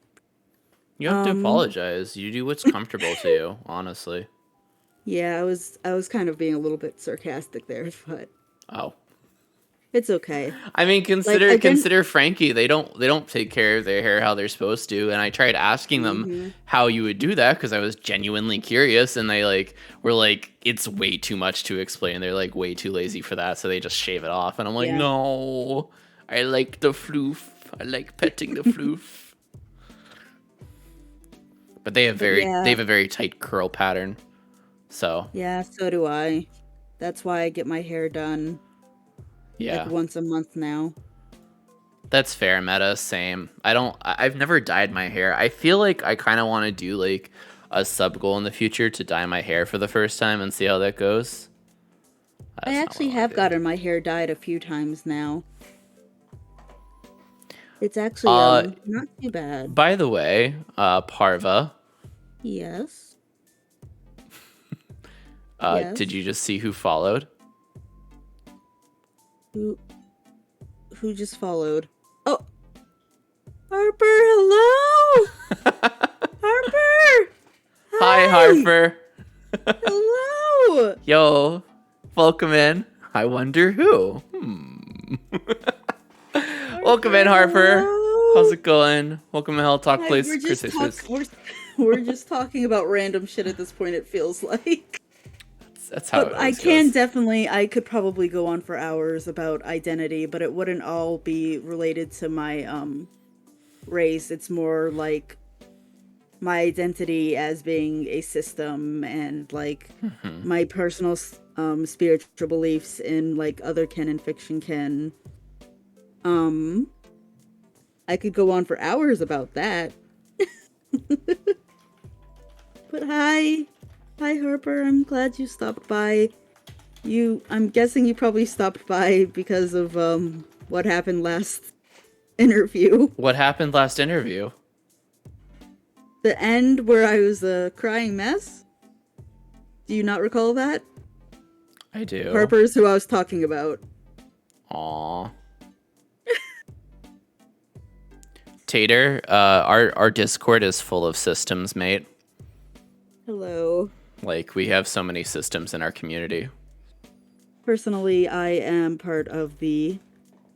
You don't have to Um, apologize. You do what's comfortable to you, honestly. yeah, I was kind of being a little bit sarcastic there, but Oh. it's okay. I mean, Like I didn't. consider Frankie. They don't take care of their hair how they're supposed to. And I tried asking them Hmm. how you would do that because I was genuinely curious, and they like were like, it's way too much to explain. They're like way too lazy for that, so they just shave it off. And I'm like, Yeah. no, I like the floof. I like petting the floof. But But they yeah, have a very tight curl pattern. So yeah, so do I. That's why I get my hair done like yeah. once a month now. That's fair, Meta. Same. I've never dyed my hair. I feel like I kind of want to do like a sub goal in the future to dye my hair for the first time and see how that goes. I That's not what I actually want have to do. gotten my hair dyed a few times now. It's actually Uh, not too bad. by the way, Parva, Yes. Yes. did you just see who followed? Who who just followed? Oh, Harper, hello! Harper! Hi, Hi! Harper. Hello! Yo, welcome in. I wonder who. Welcome in, Harper, Harper. How's hello! it going? Welcome to Hell Talk Hi, Place. Chris Jesus. we're just talking about random shit at this point, it feels like. That's how But it always goes. I could probably go on for hours about identity, but it wouldn't all be related to my race. It's more like my identity as being a system and like my personal spiritual beliefs in like other kin and fiction kin. Um I could go on for hours about that. But hi. Hi Harper, I'm glad you stopped by. I'm guessing you probably stopped by because of what happened last interview. What happened last interview? The end where I was a crying mess? Do you not recall that? I do. Harper's who I was talking about. Aw. Tater, our Discord is full of systems, mate. Hello. Like, we have so many systems in our community. Personally, I am part of the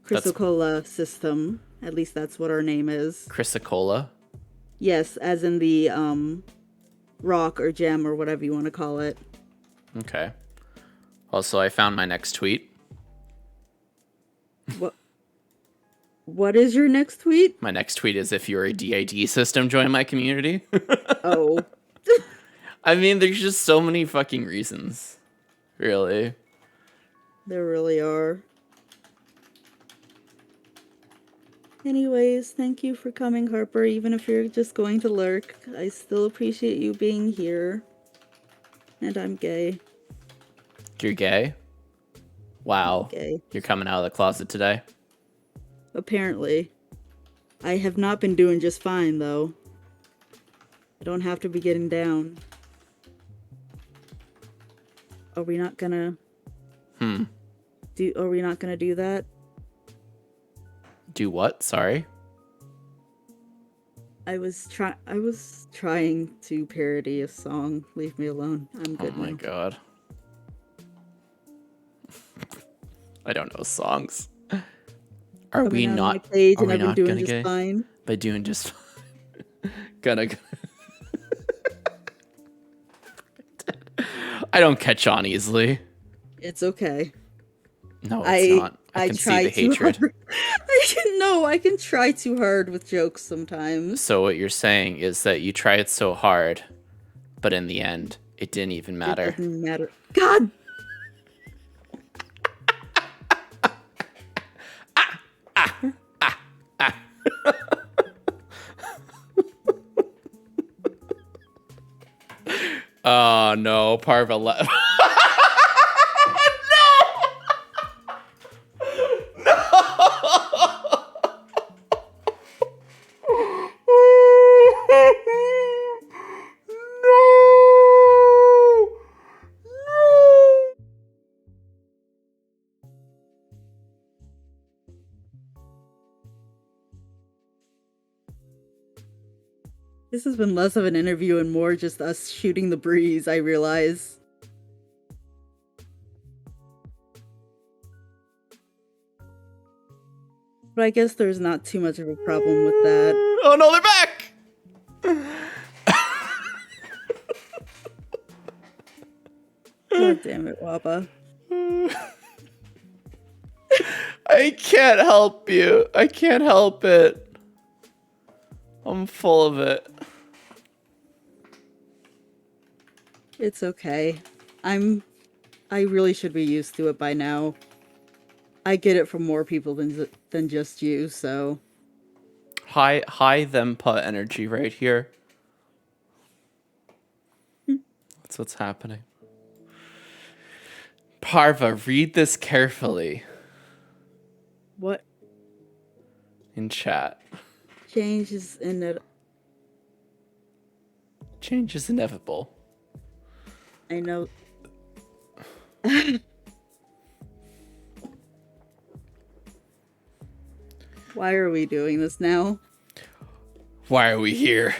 That's Chrysocolla system. At least that's what our name is. Chrysicola. Yes, as in the rock or gem or whatever you want to call it. Okay. Also, I found my next tweet. What is your next tweet? My next tweet is, if you're a DID system, join my community. Oh. I mean, there's just so many fucking reasons. Really. There really are. Anyways, thank you for coming, Harper, even if you're just going to lurk. I still appreciate you being here. And I'm gay. You're gay? Wow. Gay. You're coming out of the closet today? Apparently. I have not been doing just fine, though. I don't have to be getting down. Are we not gonna... Are we not gonna do that? Do what? Sorry? I was trying to parody a song. Leave me alone. I'm good now. Oh my god. I don't know songs. Are we not? Page Are and we I've been not doing gonna just get fine. by doing just fine? gonna. I don't catch on easily. It's okay. No, it's not. I can see the hatred. I can try too hard with jokes sometimes. So what you're saying is that you tried so hard, but in the end, it didn't even matter. It doesn't matter. God. Oh no, Parva left. This has been less of an interview and more just us shooting the breeze, I realize. But I guess there's not too much of a problem with that. Oh no, they're back! God damn it, Waba. I can't help you. I can't help it. I'm full of it. It's okay. I really should be used to it by now. I get it from more people than just you, so. High them put energy right here. That's what's happening. Parva, read this carefully. What? In chat. Change is Change is inevitable. I know. Why are we doing this now? Why are we here?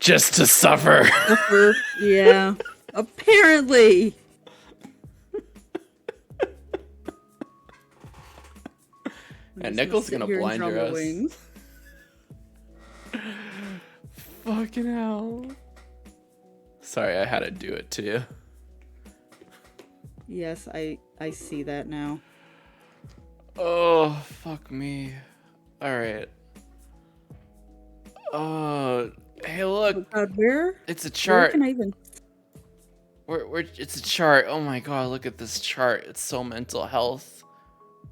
Just to suffer. Yeah. Apparently. And Nickel's gonna blind your ass. Wings. Fucking hell. Sorry, I had to do it to you. Yes, I see that now. Oh, fuck me. Alright. Hey, look. Oh God, where? It's a chart. Where can I even... It's a chart. Oh my god, look at this chart. It's so mental health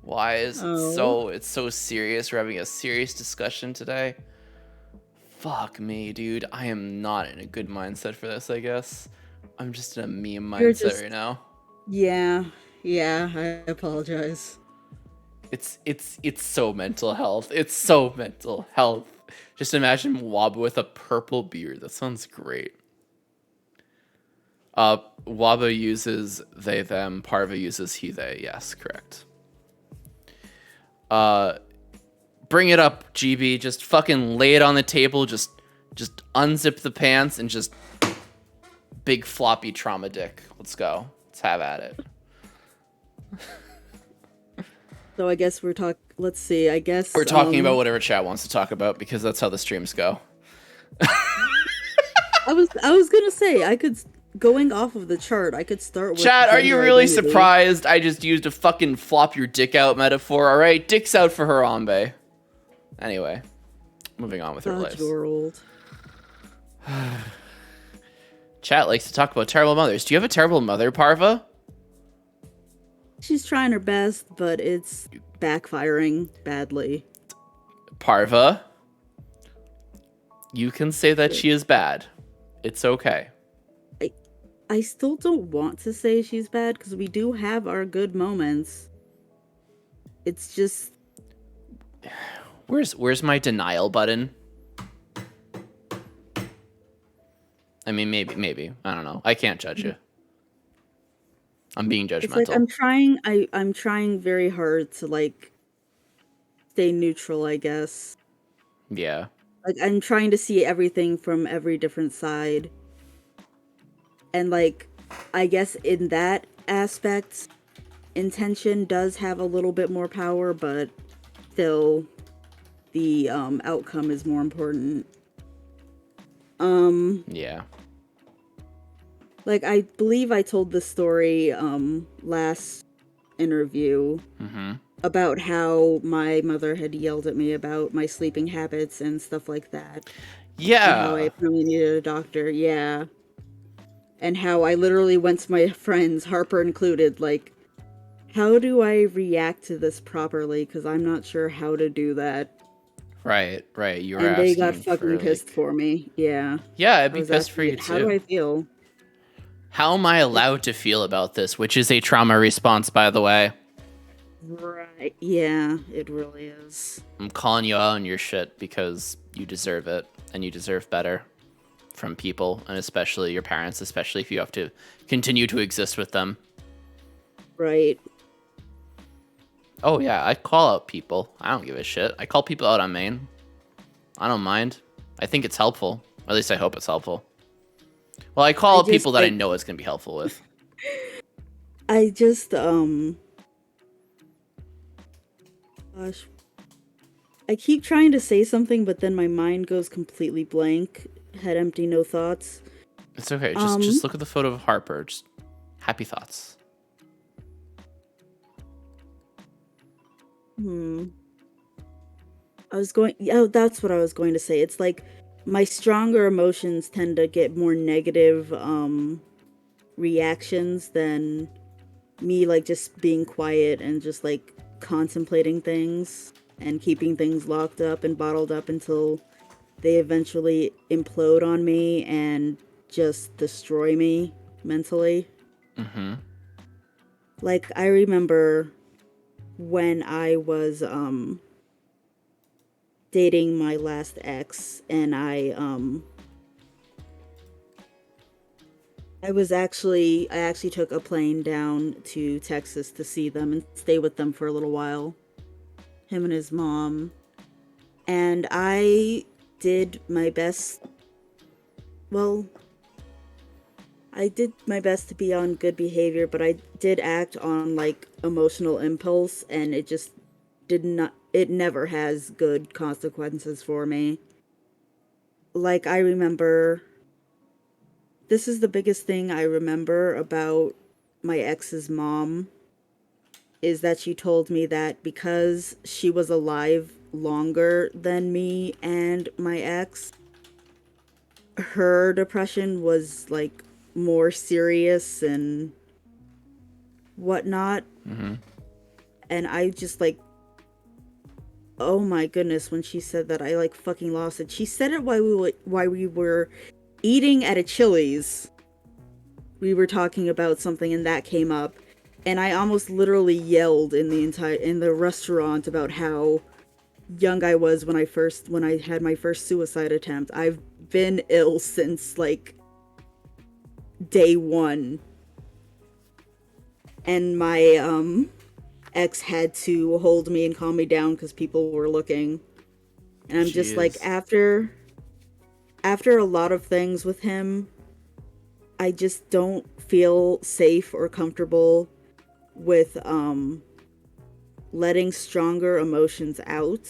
wise. It's so serious. We're having a serious discussion today. Fuck me, dude. I am not in a good mindset for this, I guess. I'm just in a meme mindset right now. Yeah, I apologize. It's so mental health. It's so mental health. Just imagine Waba with a purple beard. That sounds great. Waba uses they, them. Parva uses he, they. Yes, correct. Bring it up, GB. Just fucking lay it on the table. Just unzip the pants and just big floppy trauma dick. Let's go. Let's have at it. So I guess let's see. I guess we're talking about whatever chat wants to talk about because that's how the streams go. I was gonna say going off of the chart, I could start with chat. Are you really surprised I just used a fucking flop your dick out metaphor? All right, dick's out for Harambe. Anyway, moving on with her lives. World. Chat likes to talk about terrible mothers. Do you have a terrible mother, Parva? She's trying her best, but it's backfiring badly. Parva, you can say that she is bad. It's okay. I still don't want to say she's bad because we do have our good moments. It's just... Where's my denial button? I mean, maybe. I don't know. I can't judge you. I'm being judgmental. It's like I'm trying very hard to like stay neutral, I guess. Yeah. Like I'm trying to see everything from every different side. And like I guess in that aspect, intention does have a little bit more power, but still the outcome is more important. Yeah. Like I believe I told the story last interview about how my mother had yelled at me about my sleeping habits and stuff like that. Yeah. And how I apparently needed a doctor. Yeah. And how I literally went to my friends, Harper included, like, how do I react to this properly? Because I'm not sure how to do that. Right. You were and asking they got fucking for, pissed like... for me. Yeah. Yeah, I'd be pissed for you too. How do I feel? How am I allowed to feel about this? Which is a trauma response, by the way. Right. Yeah, it really is. I'm calling you out on your shit because you deserve it, and you deserve better from people, and especially your parents, especially if you have to continue to exist with them. Right. Oh yeah, I call out people. I don't give a shit. I call people out on main. I don't mind. I think it's helpful. At least I hope it's helpful. Well, I call out people that I know it's going to be helpful with. I just, gosh. I keep trying to say something, but then my mind goes completely blank. Head empty, no thoughts. It's okay. Just look at the photo of Harper. Just happy thoughts. That's what I was going to say. It's like my stronger emotions tend to get more negative reactions than me like just being quiet and just like contemplating things and keeping things locked up and bottled up until they eventually implode on me and just destroy me mentally. Like I remember when I was dating my last ex, and I actually took a plane down to Texas to see them and stay with them for a little while. Him and his mom. And I did my best. Well, I did my best to be on good behavior, but I did act on like emotional impulse, and it never has good consequences for me. Like I remember, this is the biggest thing I remember about my ex's mom, is that she told me that because she was alive longer than me and my ex, her depression was like more serious and whatnot. And I just like, oh my goodness, when she said that, I like fucking lost it. She said it while we were eating at a Chili's. We were talking about something and that came up, and I almost literally yelled in the restaurant about how young I was when I had my first suicide attempt. I've been ill since like day one. And my ex had to hold me and calm me down because people were looking. And I'm just like, after a lot of things with him, I just don't feel safe or comfortable with letting stronger emotions out.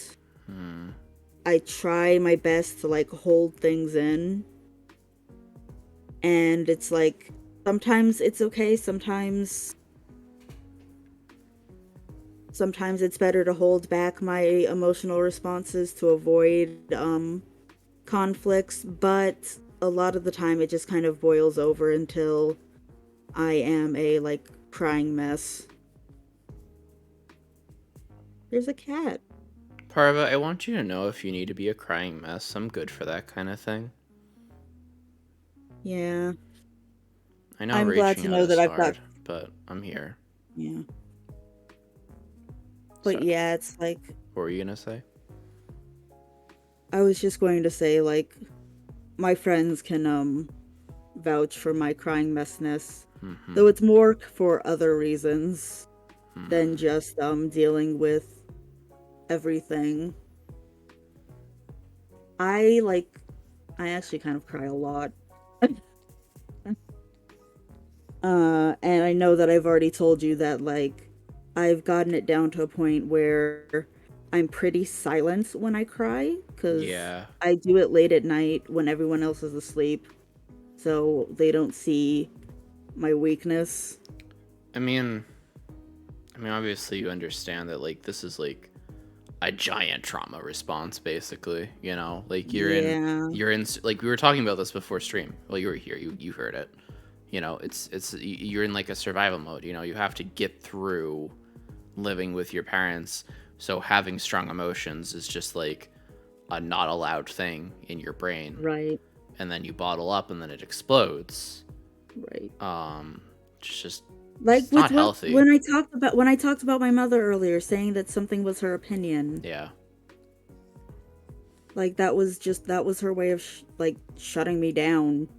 I try my best to like hold things in, and it's like sometimes it's okay, sometimes it's better to hold back my emotional responses to avoid conflicts, but a lot of the time it just kind of boils over until I am a like crying mess. There's a cat. Parva, I want you to know if you need to be a crying mess, I'm good for that kind of thing. Yeah. I know I'm glad reaching to out know is that I've got... hard, but I'm here. Yeah. But Sorry. yeah, it's like... What were you gonna say? I was just going to say, like, my friends can, vouch for my crying messness. Mm-hmm. Though it's more for other reasons than Mm. just, dealing with everything. I actually kind of cry a lot. And I know that I've already told you that, like, I've gotten it down to a point where I'm pretty silent when I cry, because Yeah. I do it late at night when everyone else is asleep, so they don't see my weakness. I mean, obviously you understand that, like, this is, like, a giant trauma response, basically, you know? Like, Yeah. like, we were talking about this before stream. Well, you were here, you heard it. You know, you're in, like, a survival mode, you know? You have to get through living with your parents, so having strong emotions is just, like, a not allowed thing in your brain. Right. And then you bottle up, and then it explodes. Right. It's just... Like It's with not healthy. when I talked about my mother earlier, saying that something was her opinion. Yeah. Like that was her way of like shutting me down.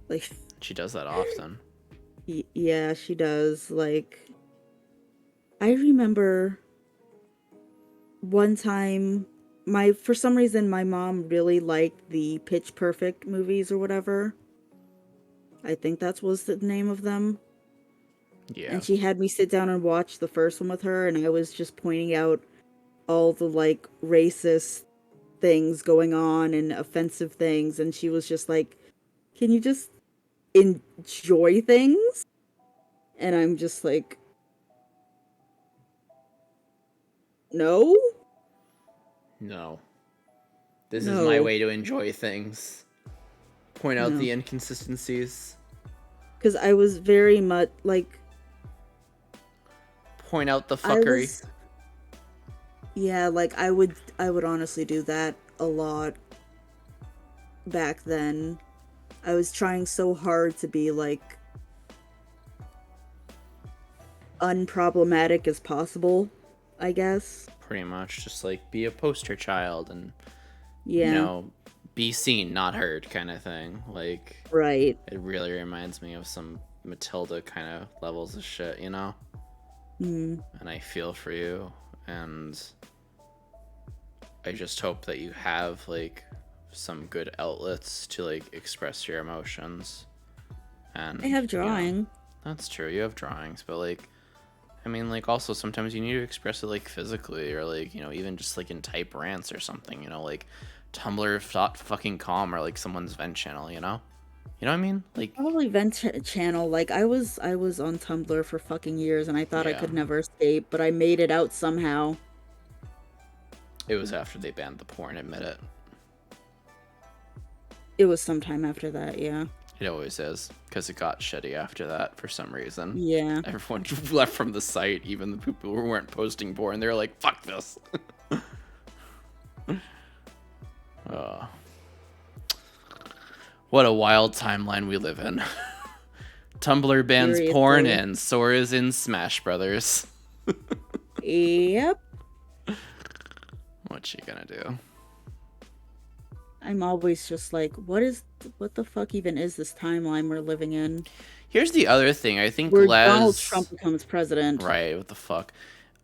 Like She does that often. Yeah, she does. Like I remember one time for some reason my mom really liked the Pitch Perfect movies or whatever. I think that was the name of them. Yeah. And she had me sit down and watch the first one with her, and I was just pointing out all the like racist things going on and offensive things, and she was just like, "Can you just enjoy things?" And I'm just like, "No? No. This is my No. way to enjoy things. Point out No." the inconsistencies. Cuz I was very much like Point out the fuckery. Yeah, like I would honestly do that a lot back then. I was trying so hard to be like unproblematic as possible, I guess. Pretty much just like be a poster child and, you Yeah. know, be seen, not heard kind of thing. Like, Right. it really reminds me of some Matilda kind of levels of shit, you know? Mm. And I feel for you. And I just hope that you have, like, some good outlets to, like, express your emotions. And I have drawing. You know, that's true. You have drawings, but, like, I mean, like, also sometimes you need to express it, like, physically or, like, you know, even just, like, in type rants or something, you know, like Tumblr.com or, like, someone's vent channel, you know? You know what I mean? Like, Probably vent channel. Like I was on Tumblr for fucking years and I thought I yeah. could never escape, but I made it out somehow. It was after they banned the porn, admit it. It was sometime after that, yeah. It always is, because it got shitty after that for some reason. Yeah. Everyone left from the site, even the people who weren't posting porn. They were like, fuck this. What a wild timeline we live in. Tumblr bans Seriously. porn and Sora's in Smash Brothers. Yep. What you gonna do? I'm always just like, what the fuck even is this timeline we're living in? Here's the other thing. I think Where Donald Trump becomes president. Right, what the fuck?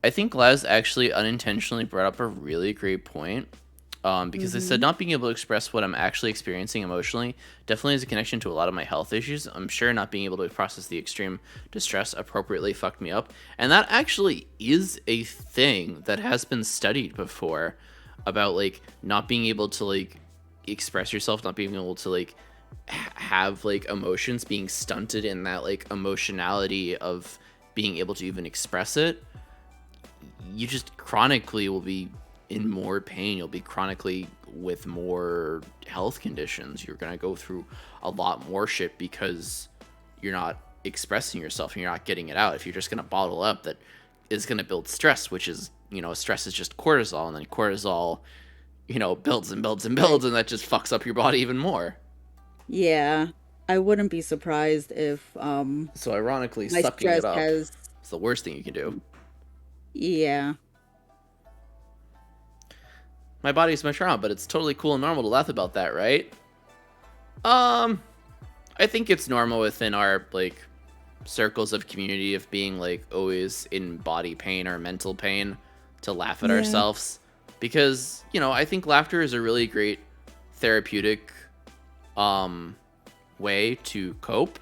I think Les actually unintentionally brought up a really great point. Because I said not being able to express what I'm actually experiencing emotionally definitely has a connection to a lot of my health issues. I'm sure not being able to process the extreme distress appropriately fucked me up. And that actually is a thing that has been studied before about, like, not being able to, like, express yourself, not being able to, like, have, like, emotions, being stunted in that, like, emotionality of being able to even express it. You just chronically will be in more pain. You'll be chronically with more health conditions. You're gonna go through a lot more shit because you're not expressing yourself and you're not getting it out. If you're just gonna bottle up, that is gonna build stress, which is stress is just cortisol, and then cortisol, builds and builds and builds, and that just fucks up your body even more. Yeah. I wouldn't be surprised if So ironically, my sucking it stress up has is the worst thing you can do. yeah. My body's my trauma, but it's totally cool and normal to laugh about that, right? I think it's normal within our circles of community of being always in body pain or mental pain to laugh at ourselves, because I think laughter is a really great therapeutic way to cope,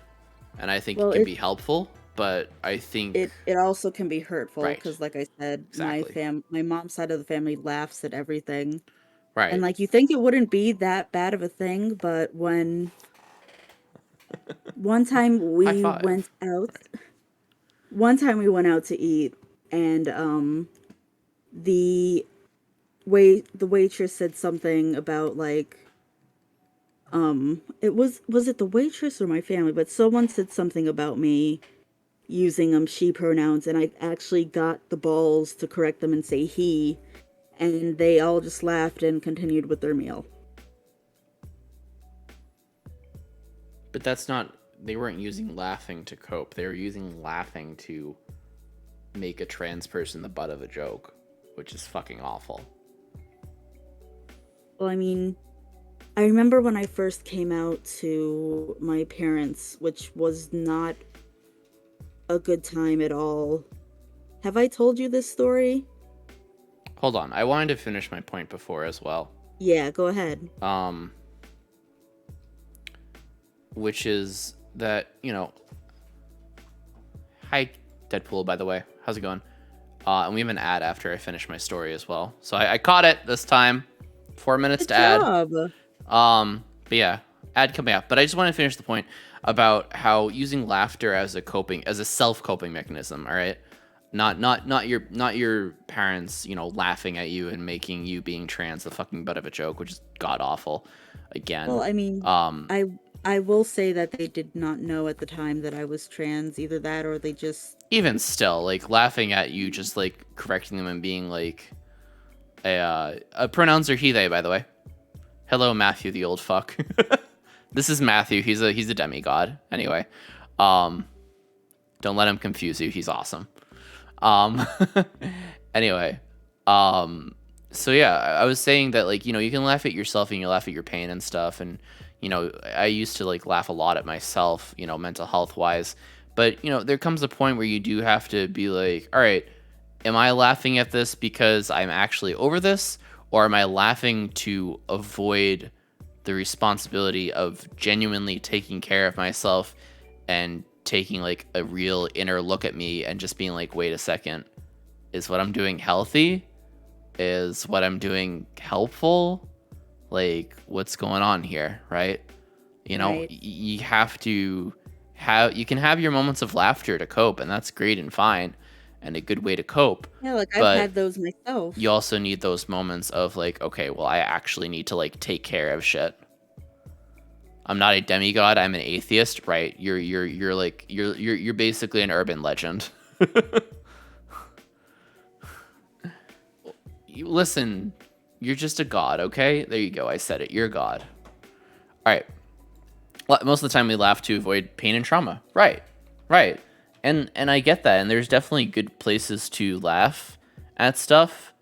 and I think it can be helpful, but I think it also can be hurtful, right, because like I said, exactly, my mom's side of the family laughs at everything. And right. like, you think it wouldn't be that bad of a thing, but when one time High we went five. out, Right. to eat, and the the waitress said something about like was it the waitress or my family, but someone said something about me using she pronouns, and I actually got the balls to correct them and say he, and they all just laughed and continued with their meal. But they weren't using laughing to cope. They were using laughing to make a trans person the butt of a joke, which is fucking awful. Well, I mean, I remember when I first came out to my parents, which was not a good time at all. Have I told you this story? Hold on. I wanted to finish my point before as well. Yeah, go ahead. Which is that, hi, Deadpool, by the way. How's it going? And we have an ad after I finish my story as well. So I caught it this time. 4 minutes Good to ad. job. But yeah, ad coming up. But I just want to finish the point about how using laughter as a self-coping mechanism, all right? Not your parents, laughing at you and making you being trans the fucking butt of a joke, which is god awful. Again. Well, I mean, I will say that they did not know at the time that I was trans, either that or they just even still, laughing at you, just correcting them and being pronouns are he they, by the way. Hello, Matthew, the old fuck. This is Matthew. He's a demigod. Anyway, don't let him confuse you. He's awesome. Anyway, so yeah, I was saying that you can laugh at yourself and you laugh at your pain and stuff, and I used to laugh a lot at myself, mental health wise, but there comes a point where you do have to be all right, am I laughing at this because I'm actually over this, or am I laughing to avoid the responsibility of genuinely taking care of myself and taking a real inner look at me and just being wait a second, is what I'm doing healthy? Is what I'm doing helpful? What's going on here, right? right. You have to you can have your moments of laughter to cope, and that's great and fine and a good way to cope. Yeah, I've But had those myself. you also need those moments of okay, well, I actually need to take care of shit. I'm not a demigod, I'm an atheist, right? You're basically an urban legend. Listen, you're just a god, okay? There you go, I said it. You're a god. All right. Most of the time we laugh to avoid pain and trauma. Right. And I get that, and there's definitely good places to laugh at stuff,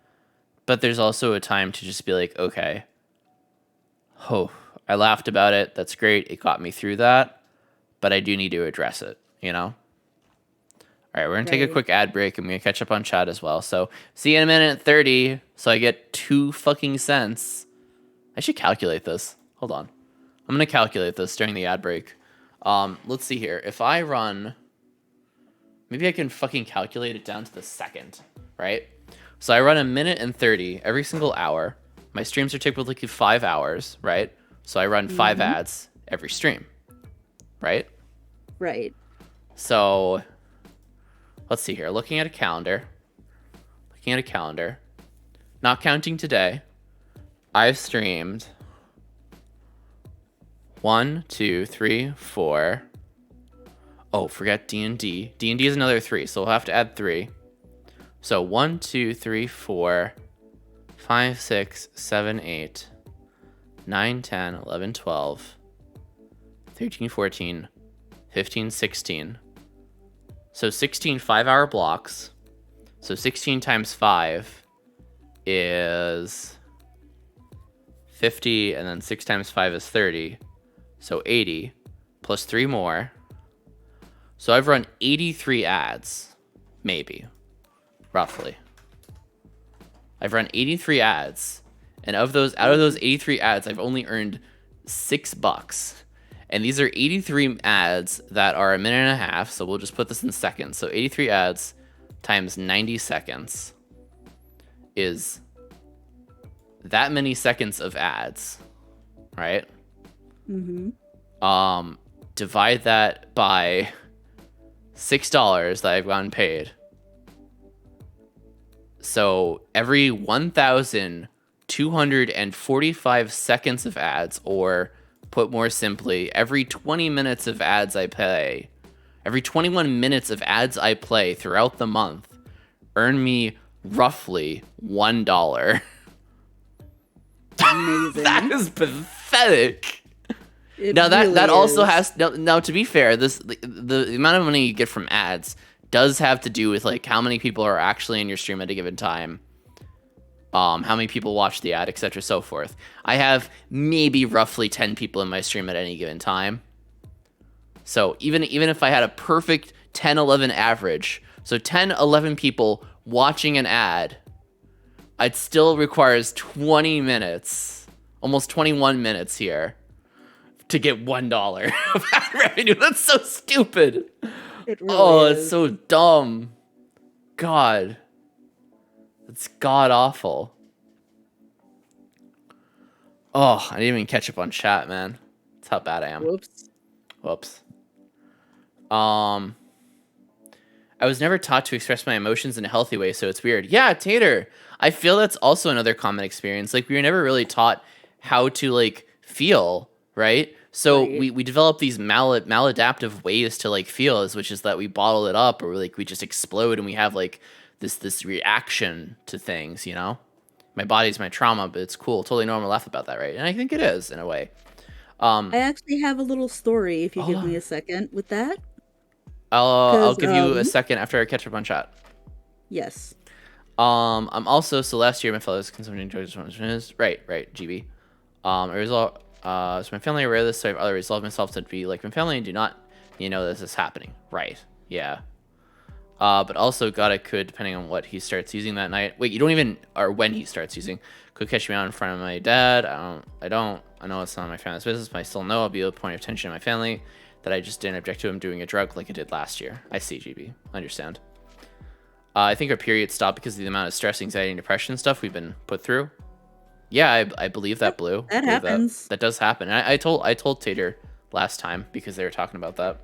but there's also a time to just be okay, I laughed about it. That's great. It got me through that, but I do need to address it, All right, we're going to take a quick ad break, and we're going to catch up on chat as well. So see you in a minute and 30, so I get 2 fucking cents. I should calculate this. Hold on. I'm going to calculate this during the ad break. Let's see here. If I run... Maybe I can fucking calculate it down to the second, right? So I run a minute and 30 every single hour. My streams are typically 5 hours, right? So I run 5 ads every stream, right? Right. So let's see here. Looking at a calendar. Not counting today. I've streamed 1, 2, 3, 4. Oh, forget D&D. D&D is another 3, so we'll have to add 3. So 1, 2, 3, 4, 5, 6, 7, 8, 9, 10, 11, 12, 13, 14, 15, 16. So 16 5-hour blocks. So 16 times 5 is 50, and then 6 times 5 is 30. So 80, plus 3 more. So I've run 83 ads, maybe, roughly. I've run 83 ads, and out of those 83 ads, I've only earned $6. And these are 83 ads that are a minute and a half, so we'll just put this in seconds. So 83 ads times 90 seconds is that many seconds of ads, right? Mm-hmm. Divide that by $6 that I've gotten paid. So every 1,245 seconds of ads, or put more simply, every 20 minutes of ads I play, every 21 minutes of ads I play throughout the month, earn me roughly $1. Amazing. That is pathetic. It Now that really also is. has now to be fair, the amount of money you get from ads does have to do with like how many people are actually in your stream at a given time, how many people watch the ad, etc., so forth. I have maybe roughly 10 people in my stream at any given time. So even if I had a perfect 10-11 average, so 10-11 people watching an ad, it still requires 20 minutes, almost 21 minutes here, to get $1 of ad revenue. That's so stupid. It really is. It's so dumb. God. It's god awful. Oh, I didn't even catch up on chat, man. That's how bad I am. Whoops. I was never taught to express my emotions in a healthy way, so it's weird. Yeah, Tater. I feel that's also another common experience. Like, we were never really taught how to, like, feel, right? So Right. we develop these maladaptive ways to, like, feel, which is that we bottle it up, or, like, we just explode and we have, like, this reaction to things, you know? My body's my trauma, but it's cool. Totally normal to laugh about that, right? And I think it is, in a way. I actually have a little story, if you give me a second with that. I'll give you a second after I catch up on chat. Yes. I'm also, so last year my fellows consuming drugs, right, GB. So my family aware of this, so I've already resolved myself to be like my family and do not, this is happening. Right. Yeah. But also God, I could, depending on what he starts using that night. Wait, you don't even, or when he starts using, could catch me out in front of my dad. I know it's not my family's business, but I still know I'll be a point of tension in my family, that I just didn't object to him doing a drug like I did last year. I see, GB. I understand. I think our period stopped because of the amount of stress, anxiety, and depression stuff we've been put through. Yeah, I believe that, Blue. That happens. That does happen. And I told Tater last time because they were talking about that.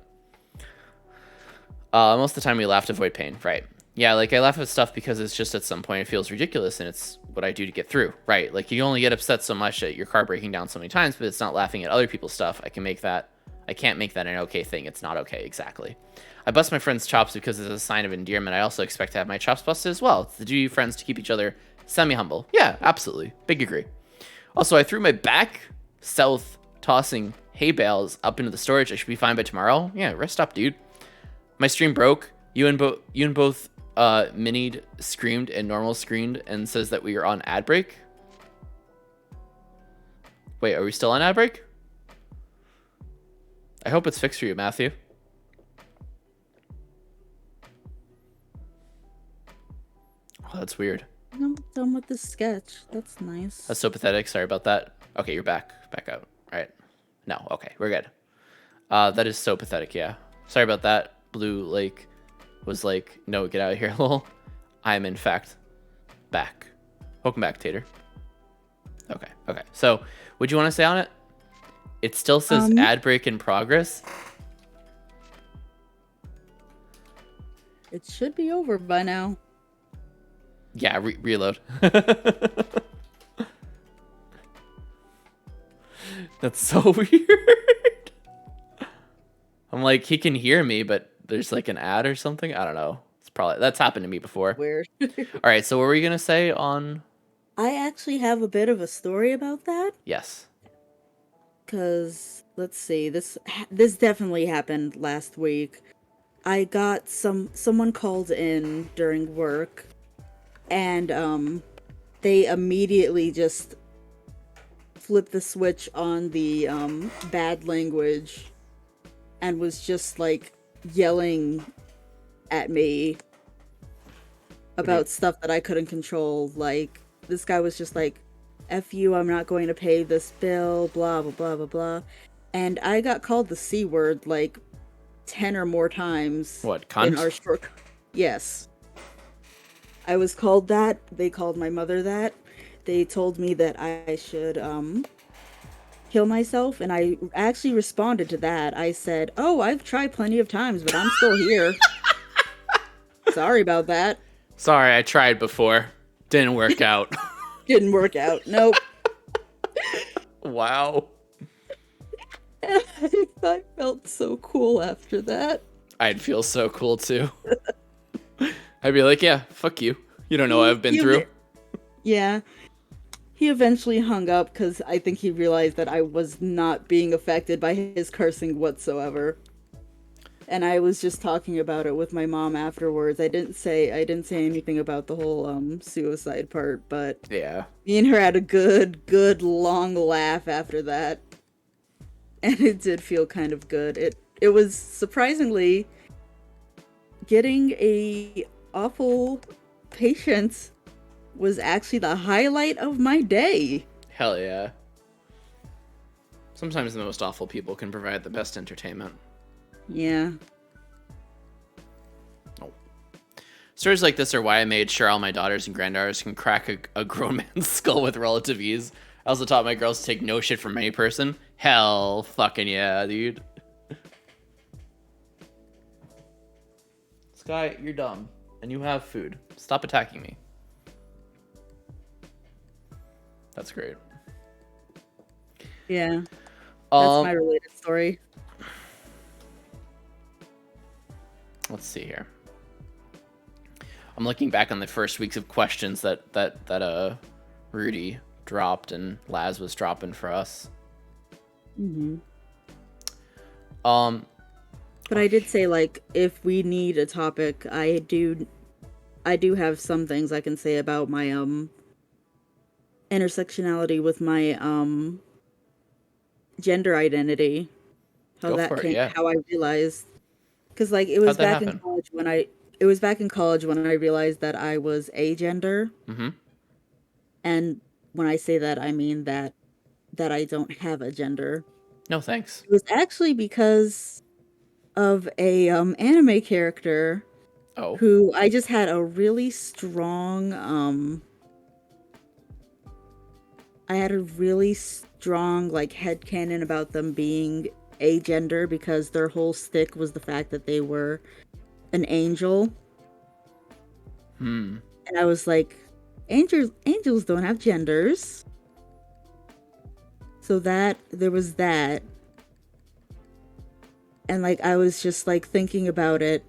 Most of the time we laugh to avoid pain, right? Yeah, like I laugh at stuff because it's just at some point it feels ridiculous and it's what I do to get through, right? Like you only get upset so much at your car breaking down so many times, but it's not laughing at other people's stuff. I can't make that an okay thing. It's not okay, exactly. I bust my friend's chops because it's a sign of endearment. I also expect to have my chops busted as well. It's the duty of friends to keep each other semi-humble. Yeah, absolutely. Big agree. Also, I threw my back south tossing hay bales up into the storage. I should be fine by tomorrow. Yeah, rest up, dude. My stream broke. You and both minied, screamed, and normal screened and says that we are on ad break. Wait, are we still on ad break? I hope it's fixed for you, Matthew. Oh, that's weird. I'm done with the sketch. That's nice. That's so pathetic. Sorry about that. Okay, you're back. Back out. All right. No, okay, we're good. That is so pathetic, yeah. Sorry about that. Blue Lake was like, no, get out of here, lol. I am, in fact, back. Welcome back, Tater. Okay. So, what do you want to say on it? It still says ad break in progress. It should be over by now. Yeah, reload. That's so weird. I'm like, he can hear me, but there's like an ad or something. I don't know. It's That's happened to me before. Weird. All right, so what were you gonna say on? I actually have a bit of a story about that. Yes. Cause let's see, this definitely happened last week. I got someone called in during work, and they immediately just flipped the switch on the bad language and was just like yelling at me about stuff that I couldn't control. Like, this guy was just like, F you, I'm not going to pay this bill, blah, blah, blah, blah, blah. And I got called the C word like 10 or more times. What, cunt? In our short... Yes. I was called that. They called my mother that. They told me that I should kill myself, and I actually responded to that. I said, oh, I've tried plenty of times, but I'm still here. Sorry about that. Sorry, I tried before. Didn't work out. Didn't work out. Nope. Wow. I felt so cool after that. I'd feel so cool too. I'd be like, yeah, fuck you. You don't know what I've been through. Yeah. He eventually hung up because I think he realized that I was not being affected by his cursing whatsoever. And I was just talking about it with my mom afterwards. I didn't say anything about the whole suicide part, but yeah, me and her had a good long laugh after that. And it did feel kind of good. It was surprisingly, getting a awful patient was actually the highlight of my day. Hell yeah. Sometimes the most awful people can provide the best entertainment. Yeah. Oh. Stories like this are why I made sure all my daughters and granddaughters can crack a grown man's skull with relative ease. I also taught my girls to take no shit from any person. Hell fucking yeah, dude. Sky, you're dumb. And you have food. Stop attacking me. That's great. Yeah. That's my related story. Let's see here. I'm looking back on the first weeks of questions that Rudy dropped and Laz was dropping for us. Mm-hmm. But I did say, like, if we need a topic, I do have some things I can say about my intersectionality with my gender identity. How I realized, because like it was back in college when I realized that I was agender. Mm-hmm. And when I say that, I mean that I don't have a gender. No thanks. It was actually because of a anime character who I just had a really strong like headcanon about them being agender, because their whole stick was the fact that they were an angel. And I was like, angels don't have genders. So that there was that. And like I was just like thinking about it,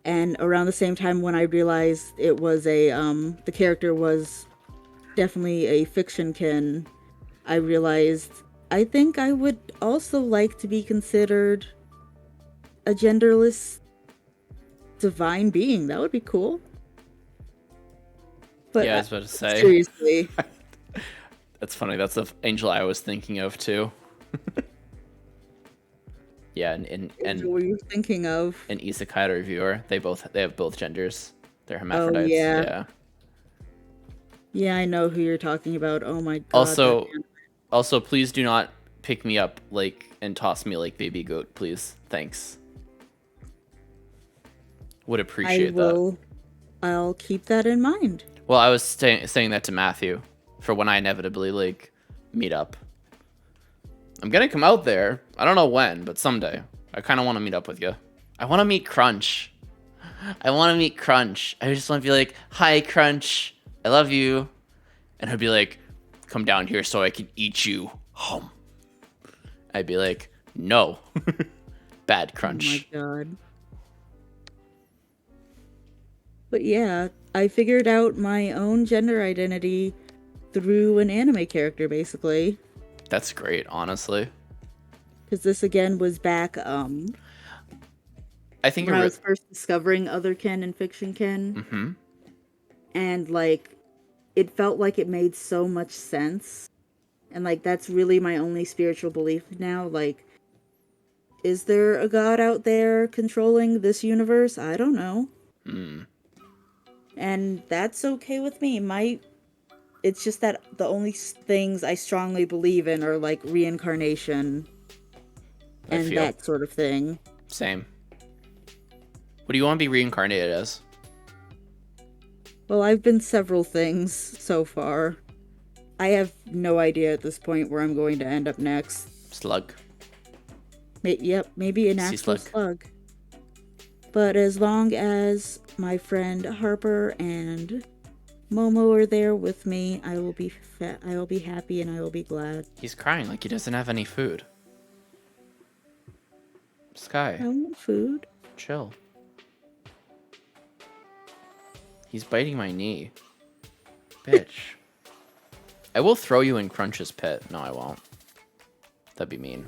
and around the same time when I realized it was the character was definitely a fiction-kin, I realized I think I would also like to be considered a genderless divine being. That would be cool. But yeah, I was about to say. Seriously. That's funny. That's the angel I was thinking of too. Yeah, and what were you thinking of? An isekai reviewer. They have both genders. They're hermaphrodites. Oh, yeah. Yeah, I know who you're talking about. Oh my god. Also, please do not pick me up and toss me like baby goat, please. Thanks. Would appreciate that. I'll keep that in mind. Well, I was saying that to Matthew for when I inevitably meet up. I'm gonna come out there. I don't know when, but someday. I kind of want to meet up with you. I want to meet Crunch. I just want to be like, hi, Crunch. I love you. And he'd be like, come down here so I can eat you. I'd be like, no. Bad, Crunch. Oh my god. But yeah, I figured out my own gender identity through an anime character, basically. That's great, honestly. Because this again was back I think when I was first discovering otherkin and fictionkin. Mm-hmm. And like it felt like it made so much sense. And like that's really my only spiritual belief now. Like, is there a god out there controlling this universe? I don't know. And that's okay with me. It's just that the only things I strongly believe in are like reincarnation and that sort of thing. Same. What do you want to be reincarnated as? Well, I've been several things so far. I have no idea at this point where I'm going to end up next. Slug. Yep, maybe an actual slug. But as long as my friend Harper and Momo are there with me, I will be happy and I will be glad. He's crying like he doesn't have any food. Sky. I want food. Chill. He's biting my knee. Bitch. I will throw you in Crunch's pit. No, I won't. That'd be mean.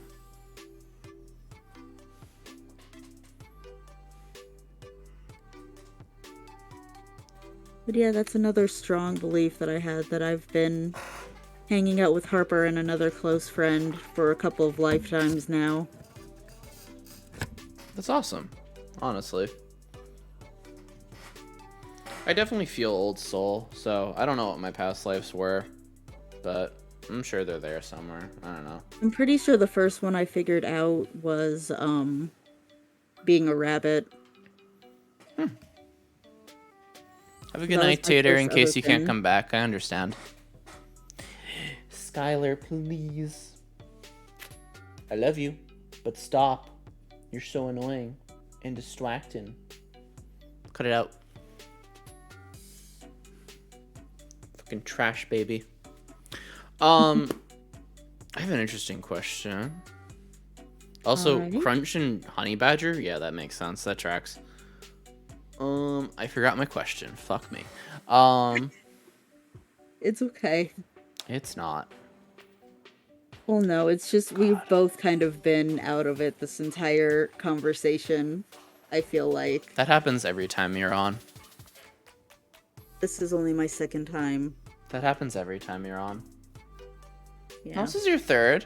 But yeah, that's another strong belief that I had, that I've been hanging out with Harper and another close friend for a couple of lifetimes now. That's awesome, honestly. I definitely feel old soul, so I don't know what my past lives were, but I'm sure they're there somewhere. I don't know. I'm pretty sure the first one I figured out was being a rabbit. Have a good night, Tater, in case you can't come back. I understand. Skylar, please. I love you, but stop. You're so annoying and distracting. Cut it out. Fucking trash baby. I have an interesting question. Also, Alrighty. Crunch and Honey Badger? Yeah, that makes sense. That tracks. I forgot my question. Fuck me. It's okay. It's not. Well, no, it's just we've both kind of been out of it this entire conversation, I feel like. That happens every time you're on. This is only my second time. That happens every time you're on. Yeah. This is your third.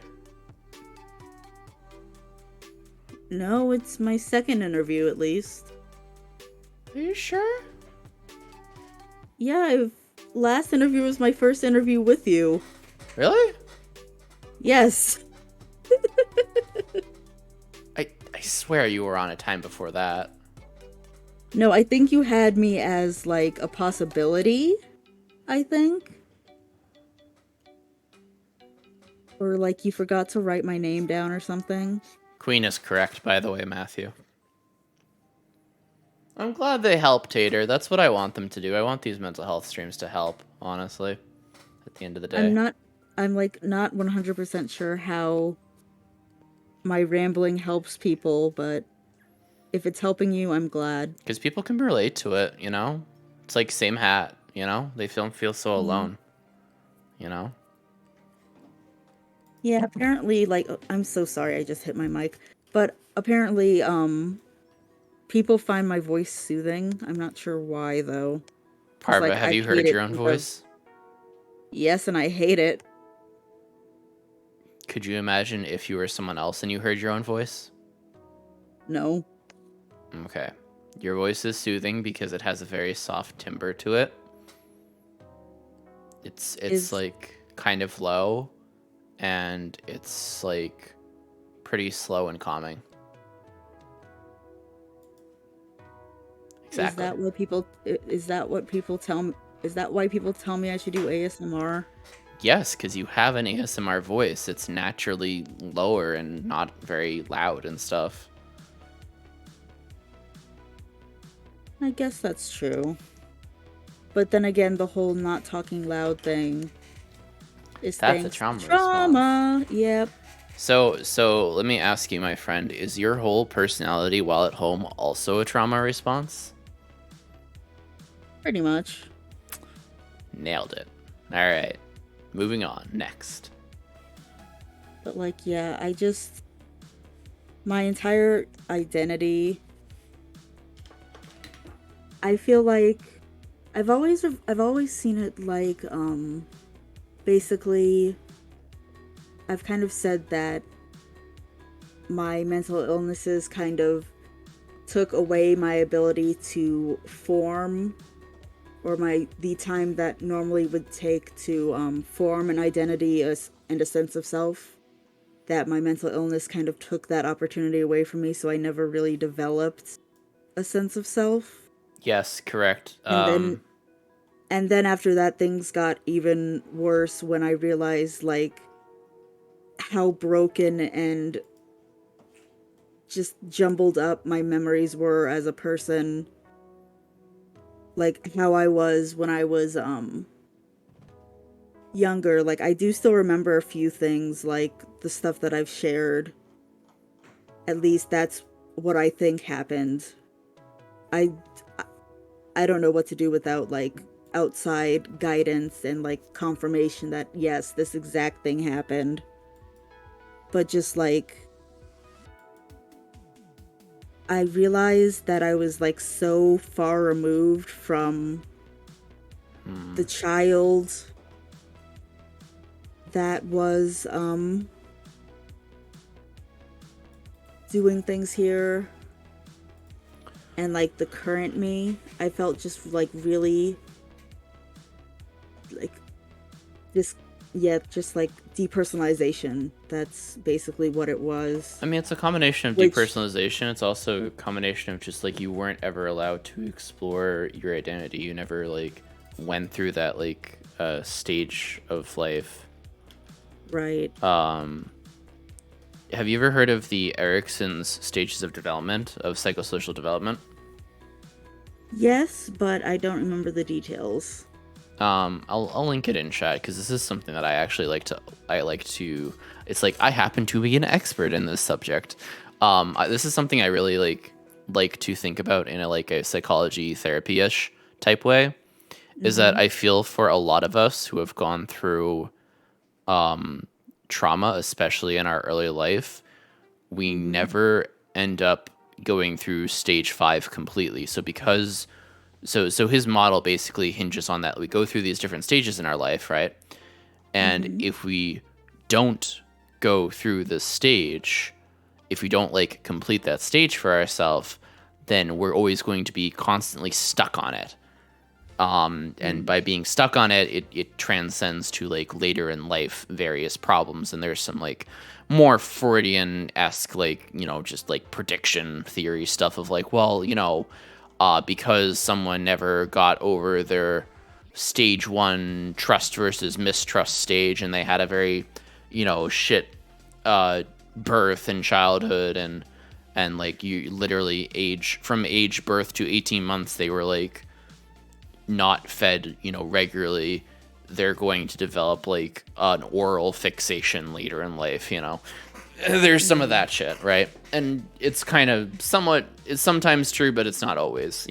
No, it's my second interview at least. Are you sure? Yeah, last interview was my first interview with you. Really? Yes. I swear you were on a time before that. No, I think you had me as like a possibility, I think. Or like you forgot to write my name down or something. Queen is correct, by the way, Matthew. I'm glad they help, Tater. That's what I want them to do. I want these mental health streams to help, honestly, at the end of the day. I'm like not 100% sure how my rambling helps people, but if it's helping you, I'm glad. Because people can relate to it, you know? It's like same hat, you know? They don't feel so alone, you know? Yeah, apparently, like, I'm so sorry I just hit my mic, but apparently, people find my voice soothing. I'm not sure why, though. Parva, like, have you heard your own voice? Yes, and I hate it. Could you imagine if you were someone else and you heard your own voice? No. Okay. Your voice is soothing because it has a very soft timbre to it. It's like kind of low, and it's like pretty slow and calming. Exactly. Is that why people tell me I should do ASMR? Yes, because you have an ASMR voice. It's naturally lower and not very loud and stuff. I guess that's true. But then again, the whole not talking loud thing is that's a trauma response. Yep. So let me ask you, my friend, is your whole personality while at home also a trauma response? Pretty much. Nailed it. All right. Moving on. Next. But like, yeah, my entire identity, I feel like I've always seen it like basically I've kind of said that my mental illnesses kind of took away my ability to form, or the time that normally would take to form an identity and a sense of self. That my mental illness kind of took that opportunity away from me, so I never really developed a sense of self. Yes, correct. And then after that, things got even worse when I realized like how broken and just jumbled up my memories were as a person. Like how I was when I was younger. Like I do still remember a few things, like the stuff that I've shared. At least that's what I think happened. I I don't know what to do without like outside guidance and like confirmation that yes, this exact thing happened. But just like I realized that I was like so far removed from the child that was doing things here, and like the current me. I felt just like really like just like depersonalization. That's basically what it was. I mean, it's a combination of depersonalization. It's also a combination of just like you weren't ever allowed to explore your identity. You never like went through that like stage of life. Right. Have you ever heard of the Erikson's stages of development, of psychosocial development? Yes, but I don't remember the details. I'll link it in chat because this is something that I actually like to. It's like I happen to be an expert in this subject. This is something I really like to think about in a psychology therapy-ish type way. Is that I feel for a lot of us who have gone through trauma, especially in our early life, we never end up going through stage 5 completely. So his model basically hinges on that. We go through these different stages in our life, right? And if we don't go through this stage, if we don't like complete that stage for ourselves, then we're always going to be constantly stuck on it. And by being stuck on it, it transcends to like later in life various problems. And there's some like more Freudian-esque, like, just like prediction theory stuff of like, well, because someone never got over their stage 1 trust versus mistrust stage, and they had a very, shit birth and childhood, and like you literally from age birth to 18 months, they were like not fed, regularly. They're going to develop like an oral fixation later in life, There's some of that shit, right? And it's kind of it's sometimes true, but it's not always,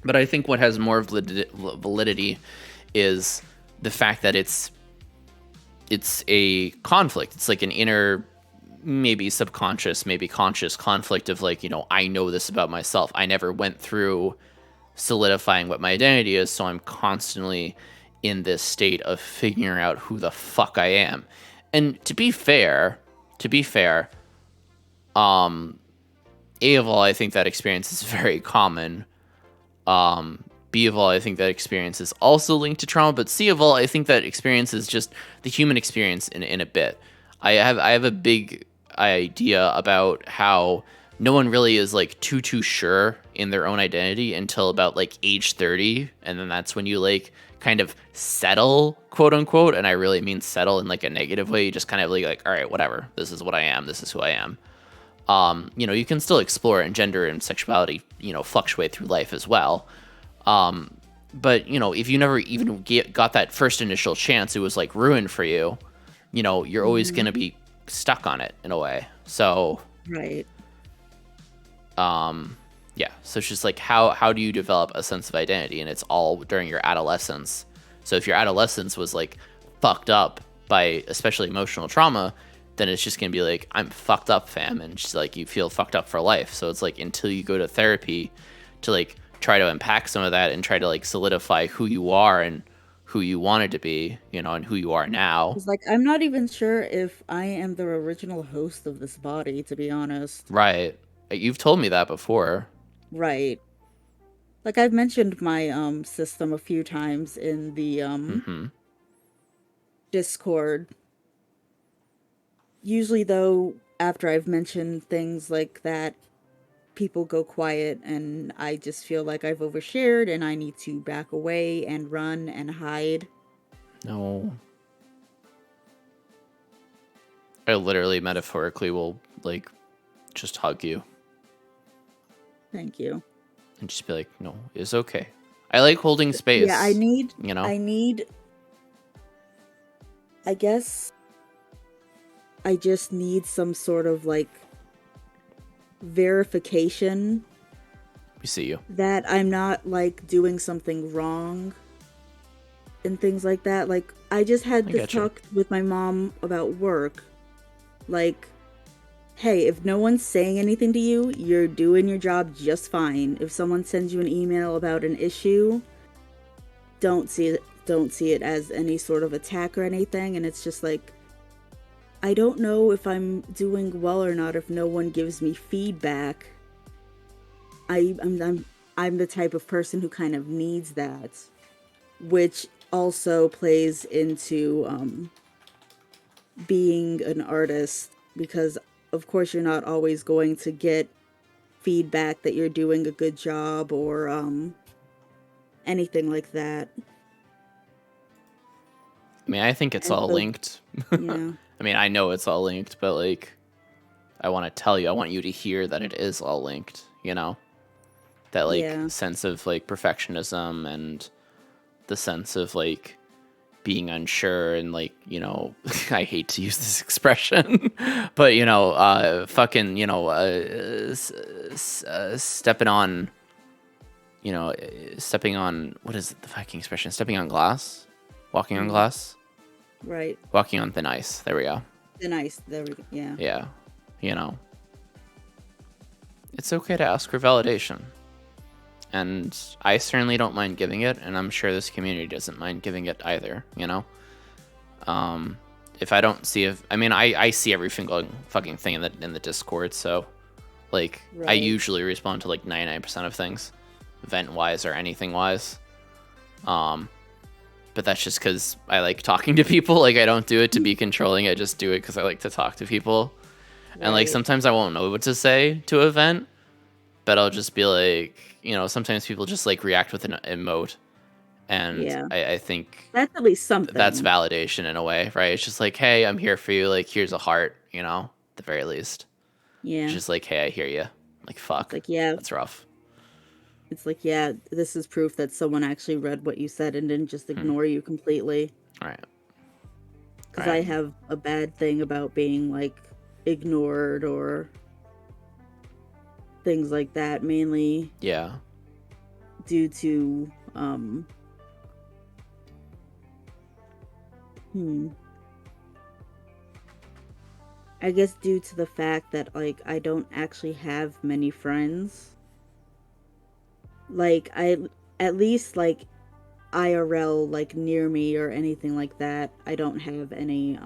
But I think what has more validity is the fact that it's a conflict. It's like an inner, maybe subconscious, maybe conscious conflict of like, I know this about myself. I never went through solidifying what my identity is, so I'm constantly in this state of figuring out who the fuck I am. And to be fair, A of all, I think that experience is very common. B of all, I think that experience is also linked to trauma. But C of all, I think that experience is just the human experience in a bit. I have a big idea about how no one really is like too sure in their own identity until about like age 30, and then that's when you like kind of settle, quote unquote. And I really mean settle in like a negative way. You just kind of like, all right, whatever. This is what I am. This is who I am. You can still explore, and gender and sexuality, fluctuate through life as well. But, if you never even got that first initial chance, it was like ruined for you, you're always going to be stuck on it in a way. So, right. Yeah, so it's just like how do you develop a sense of identity, and it's all during your adolescence. So if your adolescence was like fucked up by especially emotional trauma, then it's just gonna be like, I'm fucked up, fam, and just like you feel fucked up for life. So it's like until you go to therapy to like try to unpack some of that and try to like solidify who you are and who you wanted to be, you know, and who you are now. It's like I'm not even sure if I am the original host of this body, to be honest. Right. You've told me that before. Right. Like I've mentioned my system a few times in the Mm-hmm. Discord. Usually though, after I've mentioned things like that, people go quiet and I just feel like I've overshared and I need to back away and run and hide. No. I literally metaphorically will like just hug you Thank you. and just be like, no, it's okay. I like holding space. Yeah, you know? I guess I just need some sort of like verification We see you. that I'm not like doing something wrong and things like that. Like I just had this talk with my mom about work. Like, hey, if no one's saying anything to you, you're doing your job just fine. If someone sends you an email about an issue, don't see it as any sort of attack or anything. And it's just like, I don't know if I'm doing well or not if no one gives me feedback. I'm the type of person who kind of needs that, which also plays into being an artist, because of course you're not always going to get feedback that you're doing a good job or anything like that. I mean, I think it's all linked. Yeah. I mean, I know it's all linked, but like, I want to tell you, I want you to hear that it is all linked, you know? That like sense of like perfectionism and the sense of like being unsure and like, you know, I hate to use this expression, but you know, fucking, you know, stepping on, you know, stepping on, what is it, the fucking expression? Stepping on glass? Walking on glass? Right. Walking on thin ice. There we go. Thin ice. There we go. Yeah. Yeah. You know, it's okay to ask for validation. And I certainly don't mind giving it, and I'm sure this community doesn't mind giving it either, you know? If I don't see I see every single fucking thing in the Discord, so like I usually respond to like 99% of things, event wise or anything wise. But that's just because I like talking to people. Like I don't do it to be controlling, I just do it because I like to talk to people. And like sometimes I won't know what to say to an event, but I'll just be like, you know, sometimes people just like react with an emote. And I think that's at least something. That's validation in a way, right? It's just like, hey, I'm here for you. Like, here's a heart, you know, at the very least. Yeah. It's just like, hey, I hear you. Like, fuck. Like, yeah. That's rough. It's like, yeah, this is proof that someone actually read what you said and didn't just ignore you completely. Right. Because I have a bad thing about being, like, ignored or things like that, mainly. Yeah. Due to, I guess due to the fact that, like, I don't actually have many friends. Like, at least, like, IRL, like, near me or anything like that, I don't have any,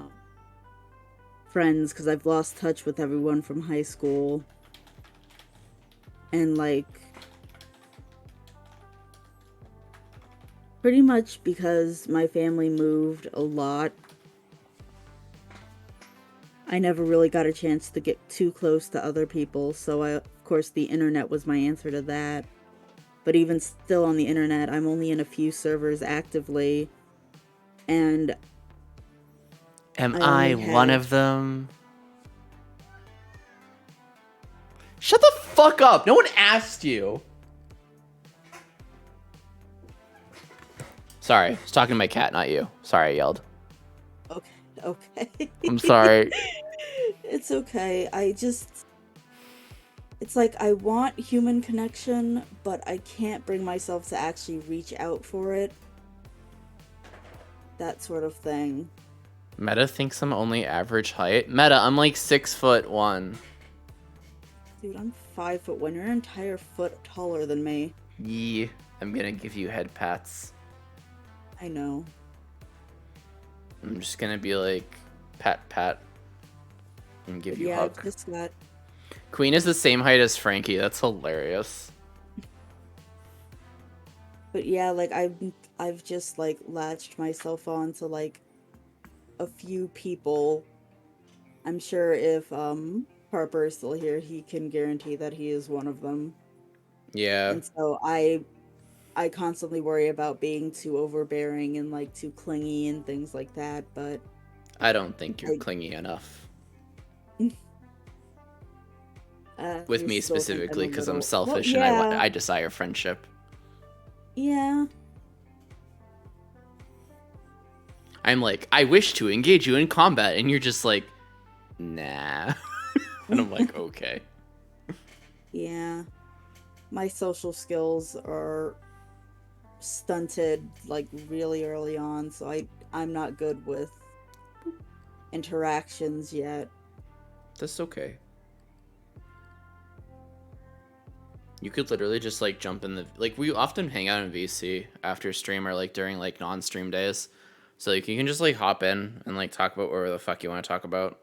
friends, because I've lost touch with everyone from high school. And, like, pretty much because my family moved a lot, I never really got a chance to get too close to other people, so of course the internet was my answer to that. But even still on the internet, I'm only in a few servers actively, and am I one of them? Shut the fuck up! No one asked you! Sorry, I was talking to my cat, not you. Sorry, I yelled. Okay. I'm sorry. It's okay. I just... It's like I want human connection, but I can't bring myself to actually reach out for it. That sort of thing. Meta thinks I'm only average height. Meta, I'm like 6'1". Dude, I'm 5'1". You're an entire foot taller than me. Yeah, I'm gonna give you head pats. I know. I'm just gonna be like, pat, pat, and give you hug. I've just got... Queen is the same height as Frankie. That's hilarious. But yeah, like I've just like latched myself on to like a few people. I'm sure if Harper is still here, he can guarantee that he is one of them. Yeah. And so I constantly worry about being too overbearing and like too clingy and things like that, but I don't think you're clingy enough. With me specifically, because I'm selfish and I desire friendship. Yeah. I'm like, I wish to engage you in combat, and you're just like, nah. And I'm like, okay. Yeah. My social skills are stunted like really early on, so I'm not good with interactions yet. That's okay. You could literally just like jump in the like we often hang out in VC after stream or like during like non-stream days. So like you can just like hop in and like talk about whatever the fuck you want to talk about.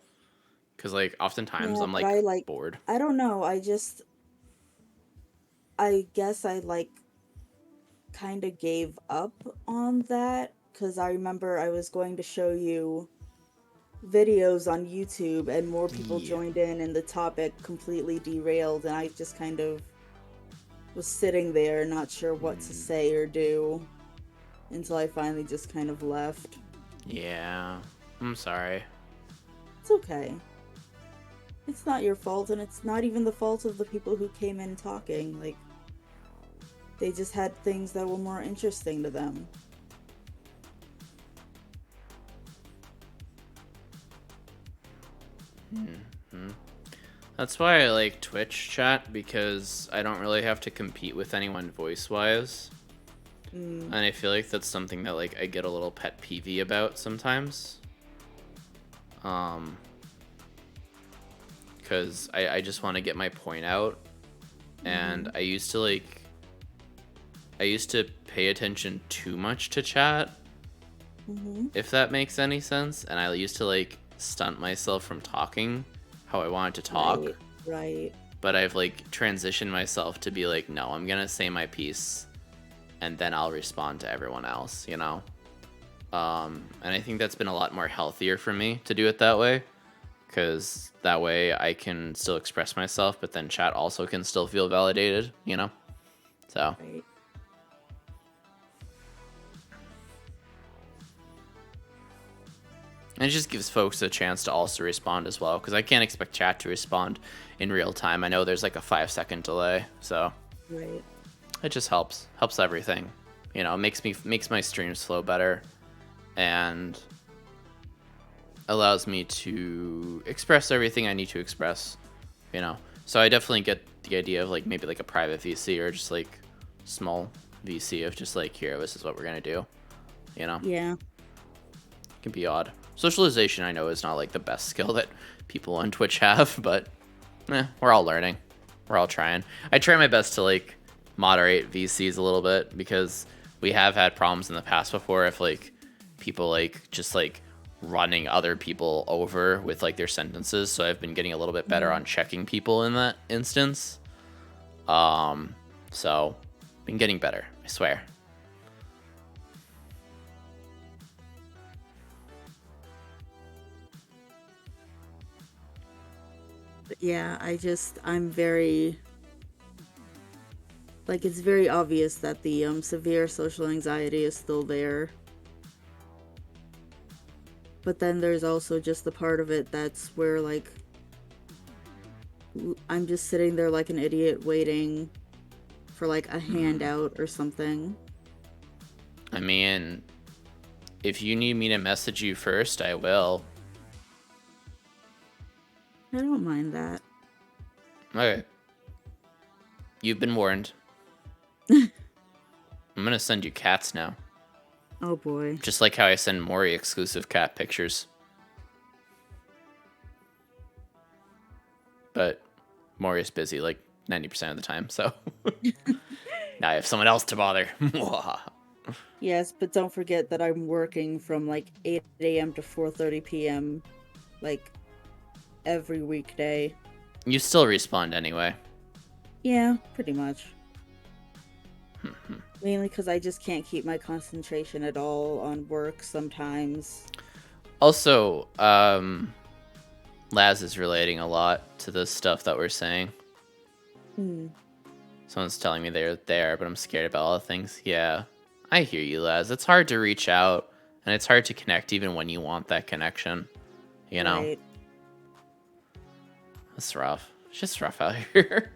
Cause like oftentimes I'm like bored. I don't know, I guess I like kind of gave up on that because I remember I was going to show you videos on YouTube and more people joined in and the topic completely derailed and I just kind of was sitting there not sure what to say or do until I finally just kind of left. Yeah, I'm sorry. It's okay. It's not your fault and it's not even the fault of the people who came in talking. Like, they just had things that were more interesting to them. That's why I like Twitch chat, because I don't really have to compete with anyone voice-wise. And I feel like that's something that like I get a little pet peevey about sometimes. Because I just want to get my point out. And I used to pay attention too much to chat. If that makes any sense. And I used to like stunt myself from talking how I wanted to talk. Right. But I've like transitioned myself to be like, no, I'm gonna say my piece and then I'll respond to everyone else, you know? And I think that's been a lot more healthier for me to do it that way, because that way I can still express myself, but then chat also can still feel validated, you know? So. Right. And it just gives folks a chance to also respond as well, because I can't expect chat to respond in real time. I know there's like a 5-second delay, so Right. it just helps everything. You know, makes my streams flow better, and allows me to express everything I need to express. You know, so I definitely get the idea of like maybe like a private VC or just like small VC of just like, here, this is what we're gonna do. You know. Yeah. It can be odd. Socialization, I know, is not like the best skill that people on Twitch have, but we're all learning. We're all trying. I try my best to like moderate VCs a little bit, because we have had problems in the past before if like people like just like running other people over with like their sentences. So I've been getting a little bit better on checking people in that instance. So been getting better, I swear. Yeah, I'm very, like, it's very obvious that the severe social anxiety is still there. But then there's also just the part of it that's where, like, I'm just sitting there like an idiot waiting for, like, a handout or something. I mean, if you need me to message you first, I will. I don't mind that. Okay. You've been warned. I'm gonna send you cats now. Oh boy. Just like how I send Maury exclusive cat pictures. But Maury's busy like 90% of the time, so now I have someone else to bother. Yes, but don't forget that I'm working from like 8 a.m. to 4:30 p.m. like every weekday. You still respond anyway. Yeah, pretty much. Mainly because I just can't keep my concentration at all on work sometimes. Also, Laz is relating a lot to the stuff that we're saying. Someone's telling me they're there, but I'm scared about all the things. Yeah, I hear you, Laz. It's hard to reach out, and it's hard to connect even when you want that connection. You know? Right. It's rough. It's just rough out here.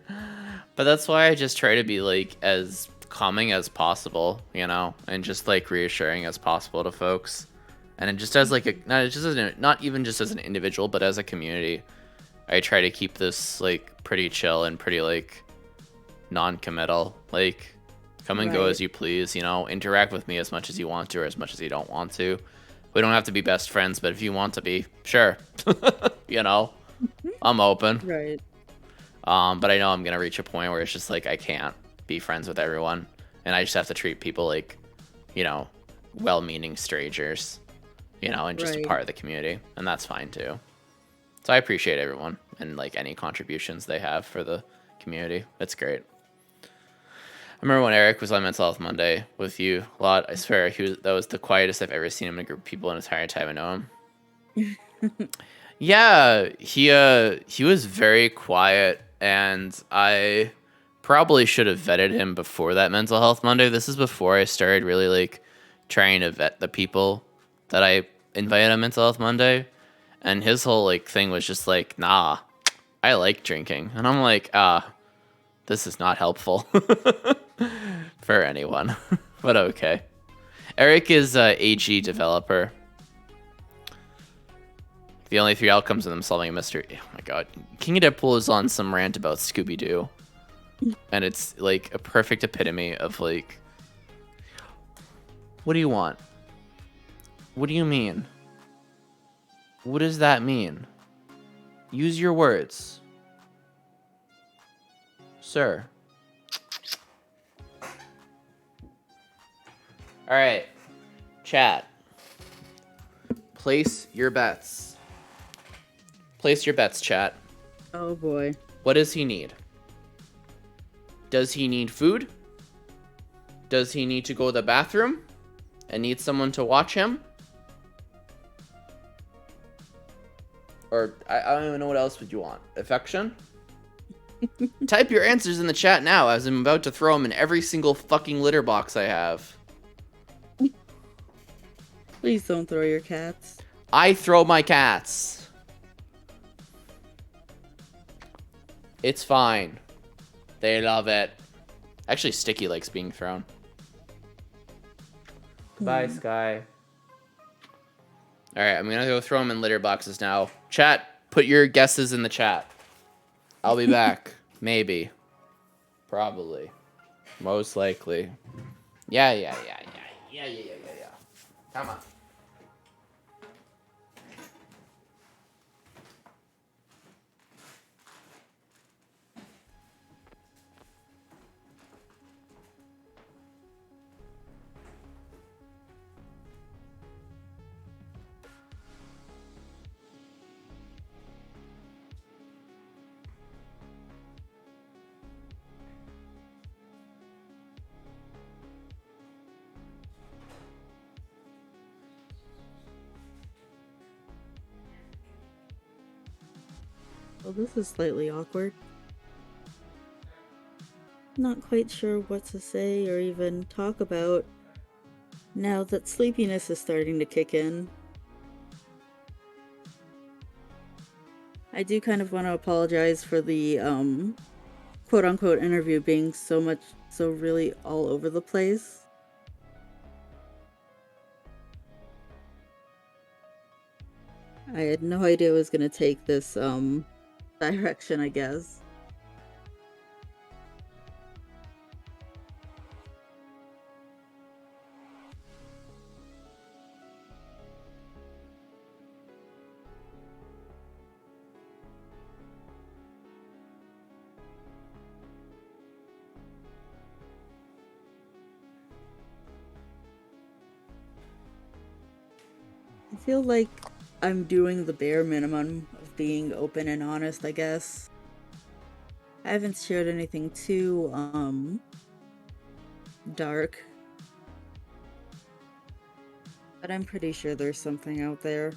But that's why I just try to be, like, as calming as possible, you know? And just, like, reassuring as possible to folks. And it just as, like, not even just as an individual, but as a community. I try to keep this, like, pretty chill and pretty, like, non-committal. Like, come and go as you please, you know? Interact with me as much as you want to or as much as you don't want to. We don't have to be best friends, but if you want to be, sure. You know? I'm open. Right. But I know I'm gonna reach a point where it's just like I can't be friends with everyone, and I just have to treat people like, you know, well-meaning strangers, you know, and just a part of the community, and that's fine too. So I appreciate everyone and like any contributions they have for the community. It's great. I remember when Eric was on Mental Health Monday with you a lot. I swear that was the quietest I've ever seen him in a group of people in the entire time I know him. Yeah, he was very quiet, and I probably should have vetted him before that Mental Health Monday. This is before I started really like trying to vet the people that I invited on Mental Health Monday, and his whole like thing was just like, nah, I like drinking, and I'm like, this is not helpful for anyone, but okay. Eric is a AG developer. The only 3 outcomes of them solving a mystery. Oh my god. King of Deadpool is on some rant about Scooby-Doo. And it's like a perfect epitome of like, what do you want? What do you mean? What does that mean? Use your words. Sir. Alright. Chat. Place your bets. Place your bets, chat. Oh boy. What does he need? Does he need food? Does he need to go to the bathroom and need someone to watch him? Or I don't even know what else would you want. Affection? Type your answers in the chat now as I'm about to throw them in every single fucking litter box I have. Please don't throw your cats. I throw my cats. It's fine. They love it. Actually, Sticky likes being thrown. Goodbye, Sky. Alright, I'm gonna go throw them in litter boxes now. Chat, put your guesses in the chat. I'll be back. Maybe. Probably. Most likely. Yeah. Come on. Well, this is slightly awkward. Not quite sure what to say or even talk about now that sleepiness is starting to kick in. I do kind of want to apologize for the quote-unquote interview being so really all over the place. I had no idea it was going to take this direction, I guess. feel like I'm doing the bare minimum of being open and honest, I guess. I haven't shared anything too, dark. But I'm pretty sure there's something out there.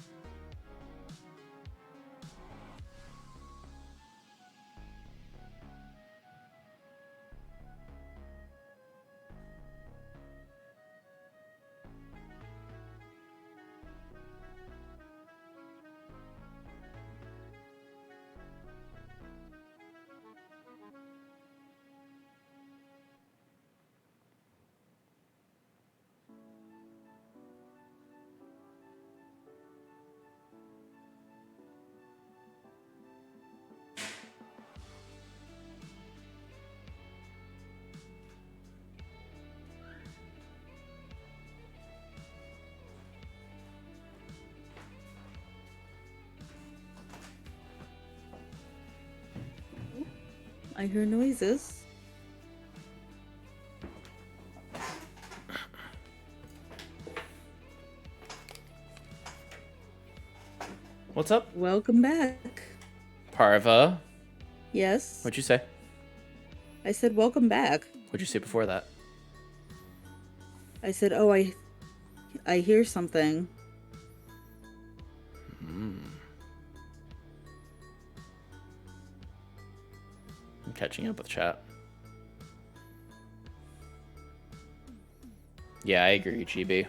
I hear noises. What's up? Welcome back. Parva. Yes? What'd you say? I said welcome back. What'd you say before that? I said, oh, I hear something. I'm catching up with chat. Yeah, I agree, GB.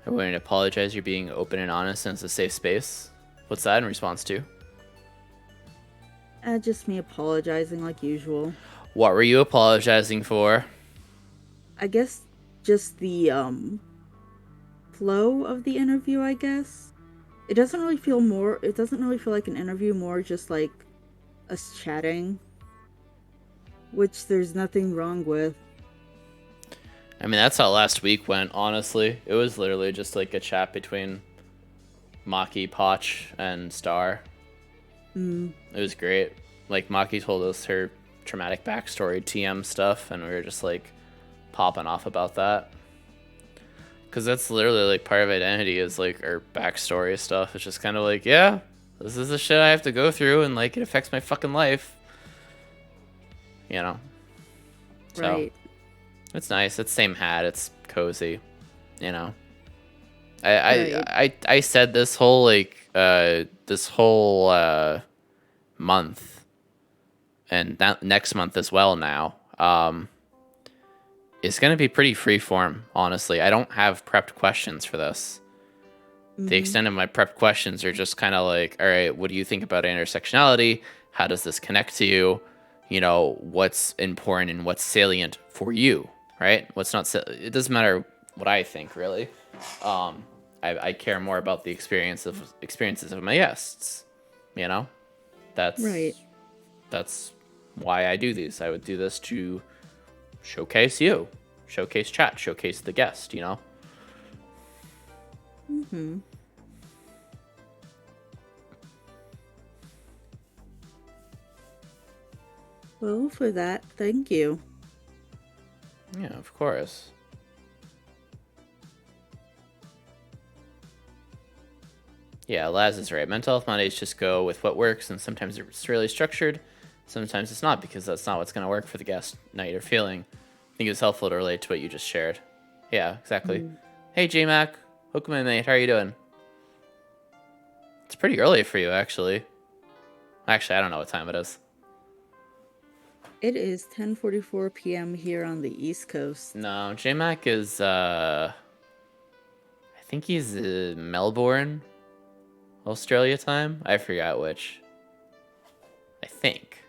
I want to apologize. You're being open and honest, and it's a safe space. What's that in response to? Just me apologizing like usual. What were you apologizing for? I guess just the flow of the interview, I guess. It doesn't really feel like an interview, more just like us chatting, which there's nothing wrong with. I mean, that's how last week went, honestly. It was literally just like a chat between Maki, Poch, and Star. It was great. Like, Maki told us her traumatic backstory, TM stuff, and we were just like popping off about that. Because that's literally like part of identity is like our backstory stuff. It's just kind of like, yeah, this is the shit I have to go through, and like it affects my fucking life. You know? Right. So, it's nice. It's same hat. It's cozy. You know? I said this whole month and that next month as well now is going to be pretty freeform, honestly. I don't have prepped questions for this. The extent of my prepped questions are just kind of like, all right, what do you think about intersectionality? How does this connect to you? You know, what's important and what's salient for you, right? What's not, it doesn't matter what I think, really. I care more about the experiences of my guests, you know? That's why I do these. I would do this to showcase you, showcase chat, showcase the guest, you know? Well, for that, thank you. Yeah, of course. Yeah, Laz is right. Mental Health Mondays just go with what works, and sometimes it's really structured, sometimes it's not, because that's not what's going to work for the guest night or feeling. I think it's helpful to relate to what you just shared. Yeah, exactly. Hey, J-Mac. Welcome in, mate. How are you doing? It's pretty early for you, actually. Actually, I don't know what time it is. It is 10:44 p.m. here on the East Coast. No, J-Mac is, I think he's Melbourne, Australia time. I forgot which. I think.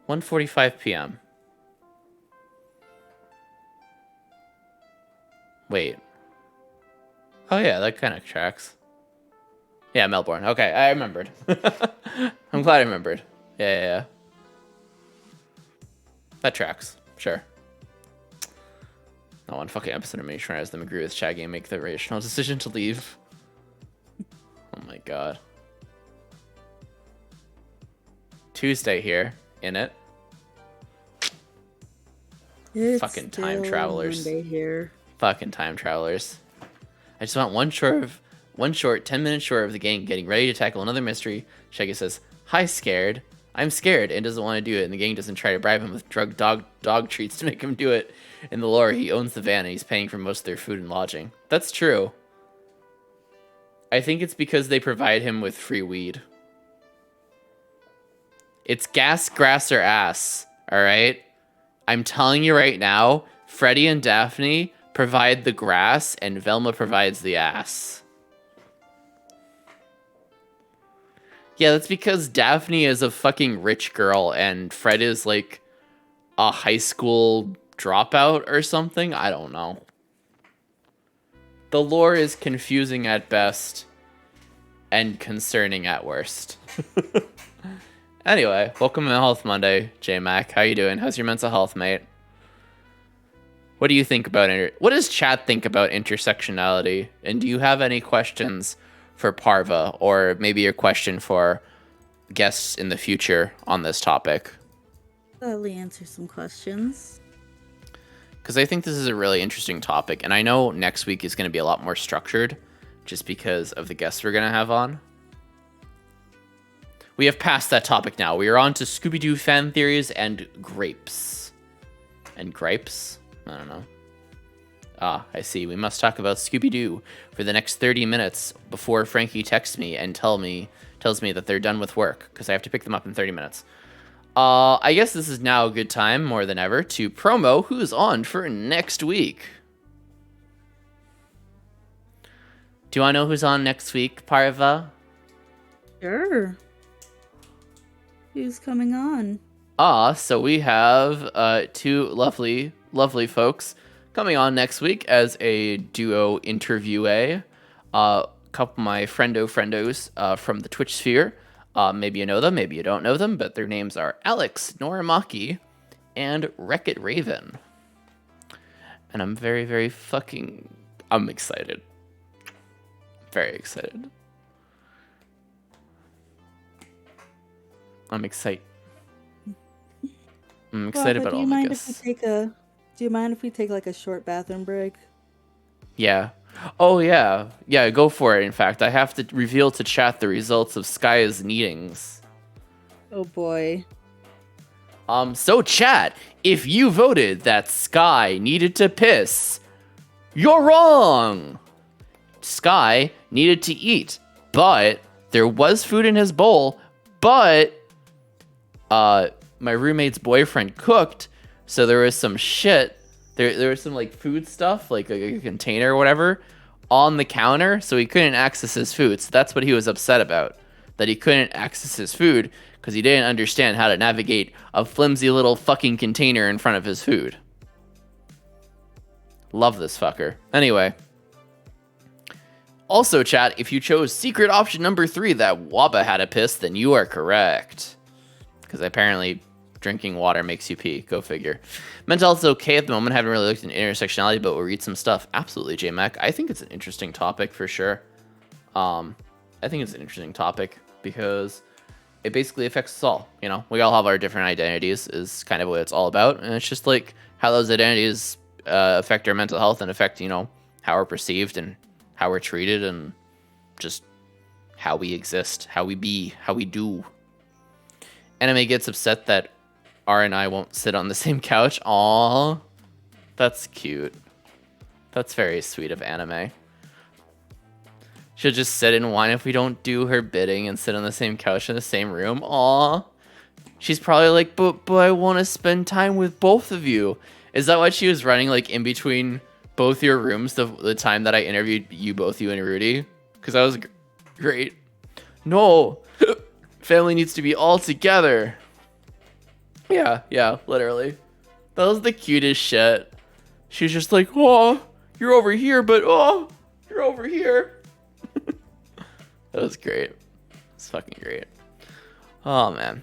1:45 p.m. Wait. Oh, yeah, that kind of tracks. Yeah, Melbourne. Okay, I remembered. I'm glad I remembered. Yeah. That tracks. Sure. Not one fucking episode of me trying to have them agree with Shaggy and make the rational decision to leave. Oh my god. Tuesday here, in it. It's Fucking time still travelers. Monday here. Fucking time travelers. I just want one short 10-minute short of the gang getting ready to tackle another mystery. Shaggy says, "Hi, scared. I'm scared," and doesn't want to do it, and the gang doesn't try to bribe him with dog treats to make him do it. In the lore, he owns the van and he's paying for most of their food and lodging. That's true. I think it's because they provide him with free weed. It's gas, grass, or ass, alright? I'm telling you right now, Freddy and Daphne provide the grass and Velma provides the ass. Yeah, that's because Daphne is a fucking rich girl and Fred is like a high school dropout or something. I don't know. The lore is confusing at best and concerning at worst. Anyway, welcome to Health Monday, J-Mac. How you doing? How's your mental health, mate? What do you think about what does chat think about intersectionality? And do you have any questions for Parva, or maybe a question for guests in the future on this topic? Gladly answer some questions. Because I think this is a really interesting topic, and I know next week is going to be a lot more structured, just because of the guests we're going to have on. We have passed that topic now. We are on to Scooby-Doo fan theories and grapes. And gripes? I don't know. Ah, I see. We must talk about Scooby-Doo for the next 30 minutes before Frankie texts me and tells me that they're done with work, because I have to pick them up in 30 minutes. I guess this is now a good time, more than ever, to promo who's on for next week. Do you want to know who's on next week, Parva? Sure. Who's coming on? So we have two lovely folks coming on next week as a duo interviewee. Couple of my friendos from the Twitch sphere. Maybe you know them, maybe you don't know them, but their names are Alex Norimaki and Wreck-It Raven. And I'm very, very I'm excited. Very excited. I'm excited about all my guests. Do you mind if we take like a short bathroom break? Yeah. Oh, yeah. Yeah, go for it. In fact, I have to reveal to chat the results of Sky's meetings. Oh, boy. So chat, if you voted that Sky needed to piss, you're wrong! Sky needed to eat, but there was food in his bowl, but my roommate's boyfriend cooked, so there was some shit. There was some like food stuff, like a container or whatever, on the counter, so he couldn't access his food. So that's what he was upset about, that he couldn't access his food because he didn't understand how to navigate a flimsy little fucking container in front of his food. Love this fucker. Anyway. Also, chat, if you chose secret option number 3 that Waba had a piss, then you are correct. Because apparently drinking water makes you pee. Go figure. Mental health is okay at the moment. Haven't really looked into intersectionality, but we'll read some stuff. Absolutely, J-Mac. I think it's an interesting topic for sure. I think it's an interesting topic because it basically affects us all. You know, we all have our different identities is kind of what it's all about. And it's just like how those identities affect our mental health and affect, you know, how we're perceived and how we're treated and just how we exist, how we be, how we do. Anime gets upset that R and I won't sit on the same couch. Aww. That's cute. That's very sweet of Anime. She'll just sit and whine if we don't do her bidding and sit on the same couch in the same room. Aww. She's probably like, but I want to spend time with both of you. Is that why she was running like in between both your rooms the time that I interviewed you both, you and Rudy? Because that was great. No. Family needs to be all together. Yeah, literally. That was the cutest shit. She was just like, oh, you're over here, but oh, you're over here. That was great. It's fucking great. Oh, man.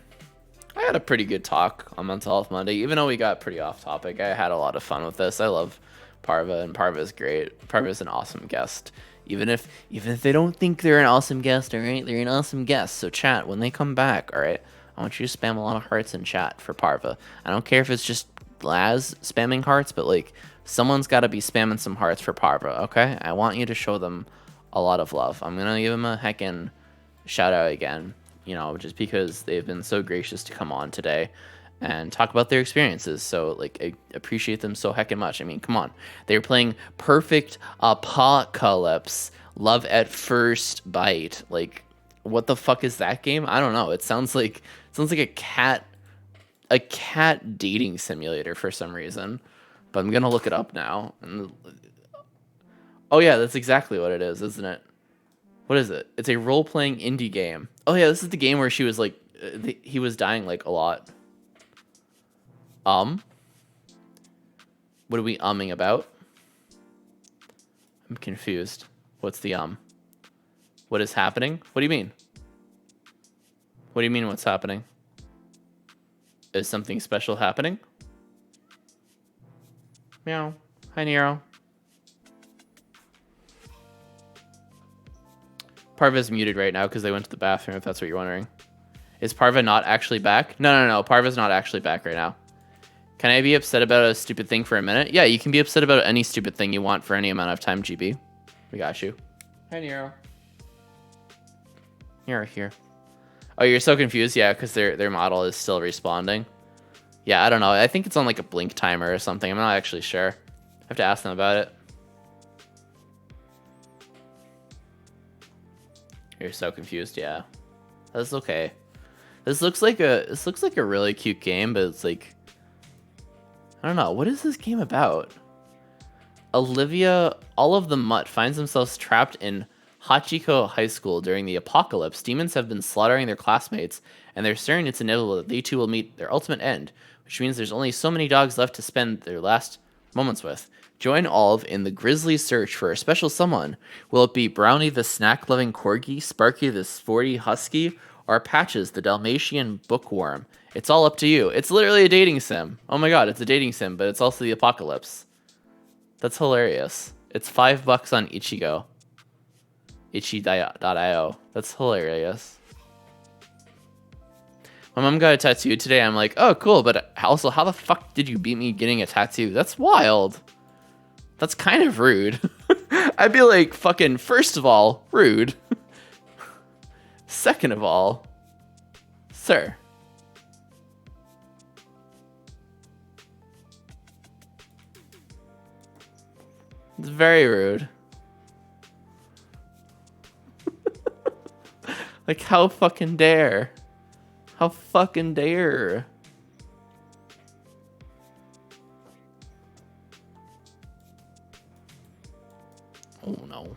I had a pretty good talk on Mental Health Monday, even though we got pretty off topic. I had a lot of fun with this. I love Parva, and Parva's great. Parva's an awesome guest. Even if they don't think they're an awesome guest, all right? They're an awesome guest. So chat, when they come back, all right? I want you to spam a lot of hearts in chat for Parva. I don't care if it's just Laz spamming hearts, but like someone's got to be spamming some hearts for Parva. Okay, I want you to show them a lot of love. I'm gonna give them a heckin' shout out again, you know, just because they've been so gracious to come on today and talk about their experiences. So like I appreciate them so heckin' much. I mean, come on, they were playing Perfect Apocalypse, Love at First Bite. Like, what the fuck is that game? I don't know. It sounds like a cat dating simulator for some reason. But I'm gonna look it up now. And oh yeah, that's exactly what it is, isn't it? What is it? It's a role-playing indie game. Oh yeah, this is the game where she was like, he was dying like a lot. What are we umming about? I'm confused. What's the What is happening? What do you mean? What do you mean what's happening? Is something special happening? Meow. Hi, Nero. Parva's muted right now because they went to the bathroom, if that's what you're wondering. Is Parva not actually back? No. Parva's not actually back right now. Can I be upset about a stupid thing for a minute? Yeah, you can be upset about any stupid thing you want for any amount of time, GB. We got you. Hi, Nero. You're here. Oh, you're so confused? Yeah, because their model is still responding. Yeah, I don't know. I think it's on like a blink timer or something. I'm not actually sure. I have to ask them about it. You're so confused, yeah. That's okay. This looks like a really cute game, but it's like, I don't know. What is this game about? Olivia, all of the mutt finds themselves trapped in Hachiko High School during the apocalypse. Demons have been slaughtering their classmates, and they're certain it's inevitable that they too will meet their ultimate end, which means there's only so many dogs left to spend their last moments with. Join Olive in the grisly search for a special someone. Will it be Brownie the snack-loving corgi, Sparky the sporty husky, or Patches the Dalmatian bookworm? It's all up to you. It's literally a dating sim. Oh my god, it's a dating sim, but it's also the apocalypse. That's hilarious. It's $5 on Ichigo. Ichi.io. That's hilarious. My mom got a tattoo today. I'm like, oh, cool. But also, how the fuck did you beat me getting a tattoo? That's wild. That's kind of rude. I'd be like, fucking, first of all, rude. Second of all, sir. It's very rude. Like, how fucking dare? How fucking dare? Oh no.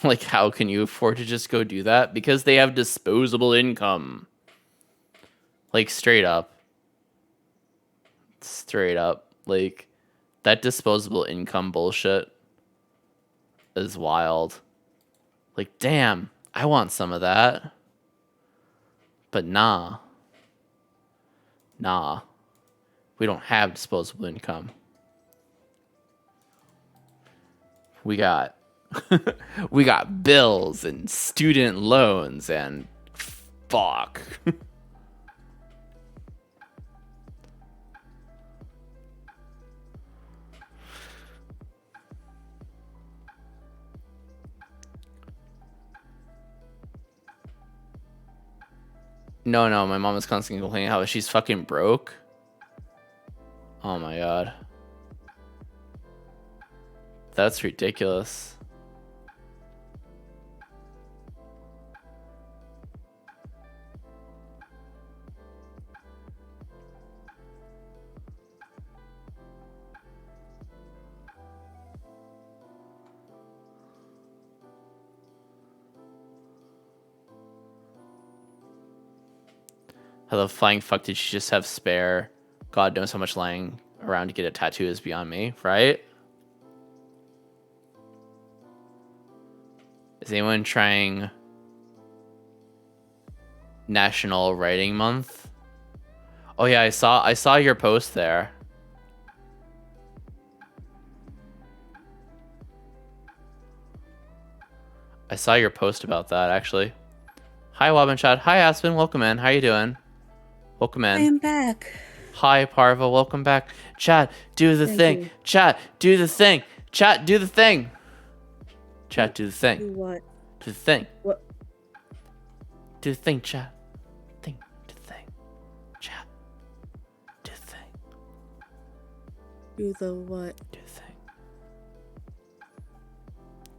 Like, how can you afford to just go do that? Because they have disposable income. Like, straight up. Straight up. Like, that disposable income bullshit is wild. Like, damn, I want some of that. But nah. Nah. We don't have disposable income. We got we got bills and student loans and fuck. No, my mom is constantly complaining how she's fucking broke. Oh my god. That's ridiculous. How the flying fuck did she just have spare? God knows how much lying around to get a tattoo is beyond me, right? Is anyone trying National Writing Month? Oh yeah, I saw your post there. I saw your post about that, actually. Hi, Waba and Chad. Hi, Aspen. Welcome in. How you doing? Welcome in. I am back. Hi, Parva. Welcome back. Chad, do the thing. You. Chad, do the thing. Chat, do the thing. Chat, do the thing. Do what? Do the thing. What? Do the thing, chat. Thing. Do the thing. Chat. Do the thing. Do the what? Do the thing.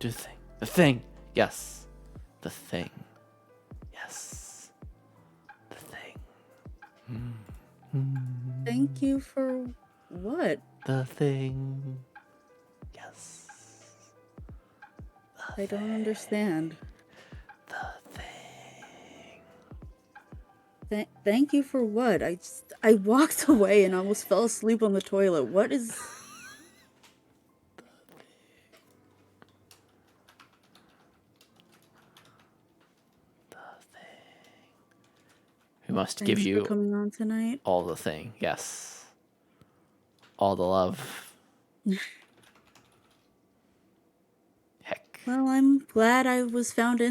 Do the thing. The thing. Yes. The thing. Yes. The thing. Thank you for what? The thing. Yes. I don't understand. The thing. Thank you for what? I walked away and almost fell asleep on the toilet. What is... We must Thanks give you for coming on tonight. all the thing. Yes. All the love. Heck. Well, I'm glad I was found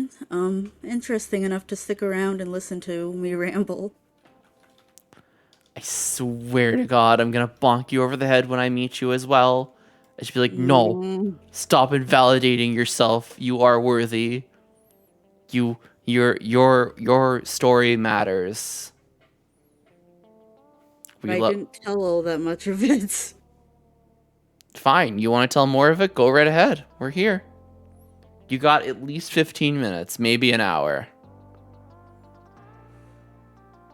interesting enough to stick around and listen to me ramble. I swear to God, I'm gonna bonk you over the head when I meet you as well. I should be like, no, stop invalidating yourself. You are worthy. Your story matters. I didn't tell all that much of it. Fine. You want to tell more of it? Go right ahead. We're here. You got at least 15 minutes, maybe an hour.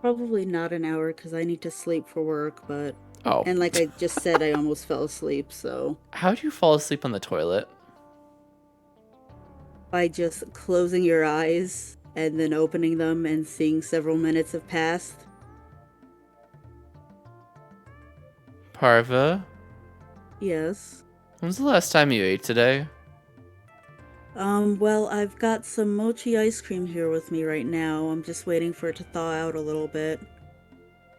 Probably not an hour because I need to sleep for work, but... Oh. And like I just said, I almost fell asleep, so... How'd you fall asleep on the toilet? By just closing your eyes and then opening them and seeing several minutes have passed. Parva? Yes. When's the last time you ate today? Well, I've got some mochi ice cream here with me right now. I'm just waiting for it to thaw out a little bit.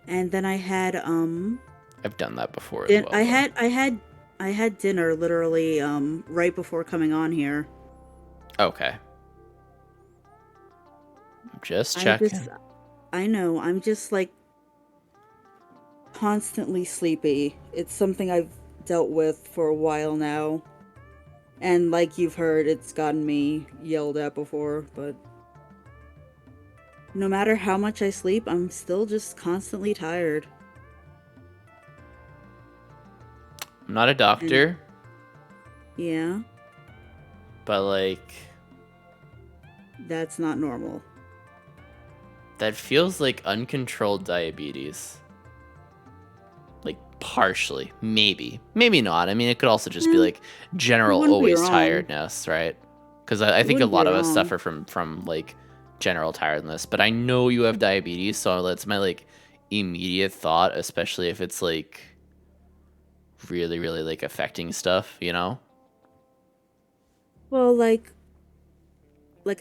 And then I had, I've done that before as well. I had dinner literally, right before coming on here. Okay. I'm just checking. I know, I'm just, like, constantly sleepy. It's something I've dealt with for a while now. And like you've heard, it's gotten me yelled at before, but no matter how much I sleep, I'm still just constantly tired. I'm not a doctor. Yeah. But, like... That's not normal. That feels like uncontrolled diabetes. Like, partially. Maybe. Maybe not. I mean, it could also just be, like, general always tiredness, right? Because I think a lot of us suffer from, like, general tiredness. But I know you have diabetes, so that's my, like, immediate thought, especially if it's, like, really, really, like, affecting stuff, you know? Well, like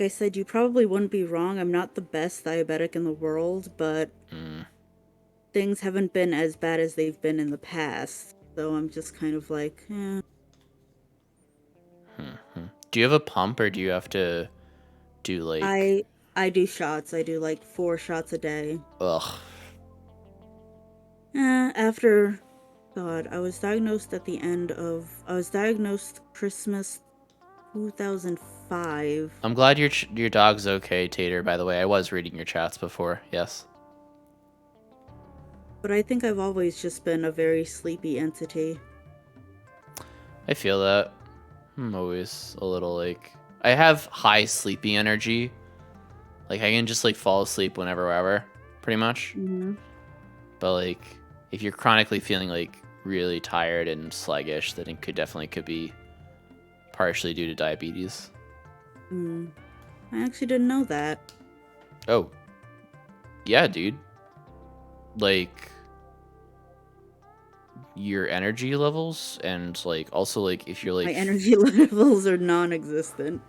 I said, you probably wouldn't be wrong. I'm not the best diabetic in the world, but things haven't been as bad as they've been in the past. So I'm just kind of like, eh. Do you have a pump, or do you have to do, like... I do shots. I do, like, 4 shots a day. Ugh. After... God, I was diagnosed Christmas 2005. I'm glad your dog's okay, Tater, by the way. I was reading your chats before, yes. But I think I've always just been a very sleepy entity. I feel that. I'm always a little, like... I have high sleepy energy. Like, I can just, like, fall asleep whenever, wherever, pretty much. Mm-hmm. But, like, if you're chronically feeling, like, really tired and sluggish, then it could be partially due to diabetes. I actually didn't know that. Oh. Yeah, dude. Like, your energy levels, and, like, also, like, if you're, like... My energy levels are non-existent.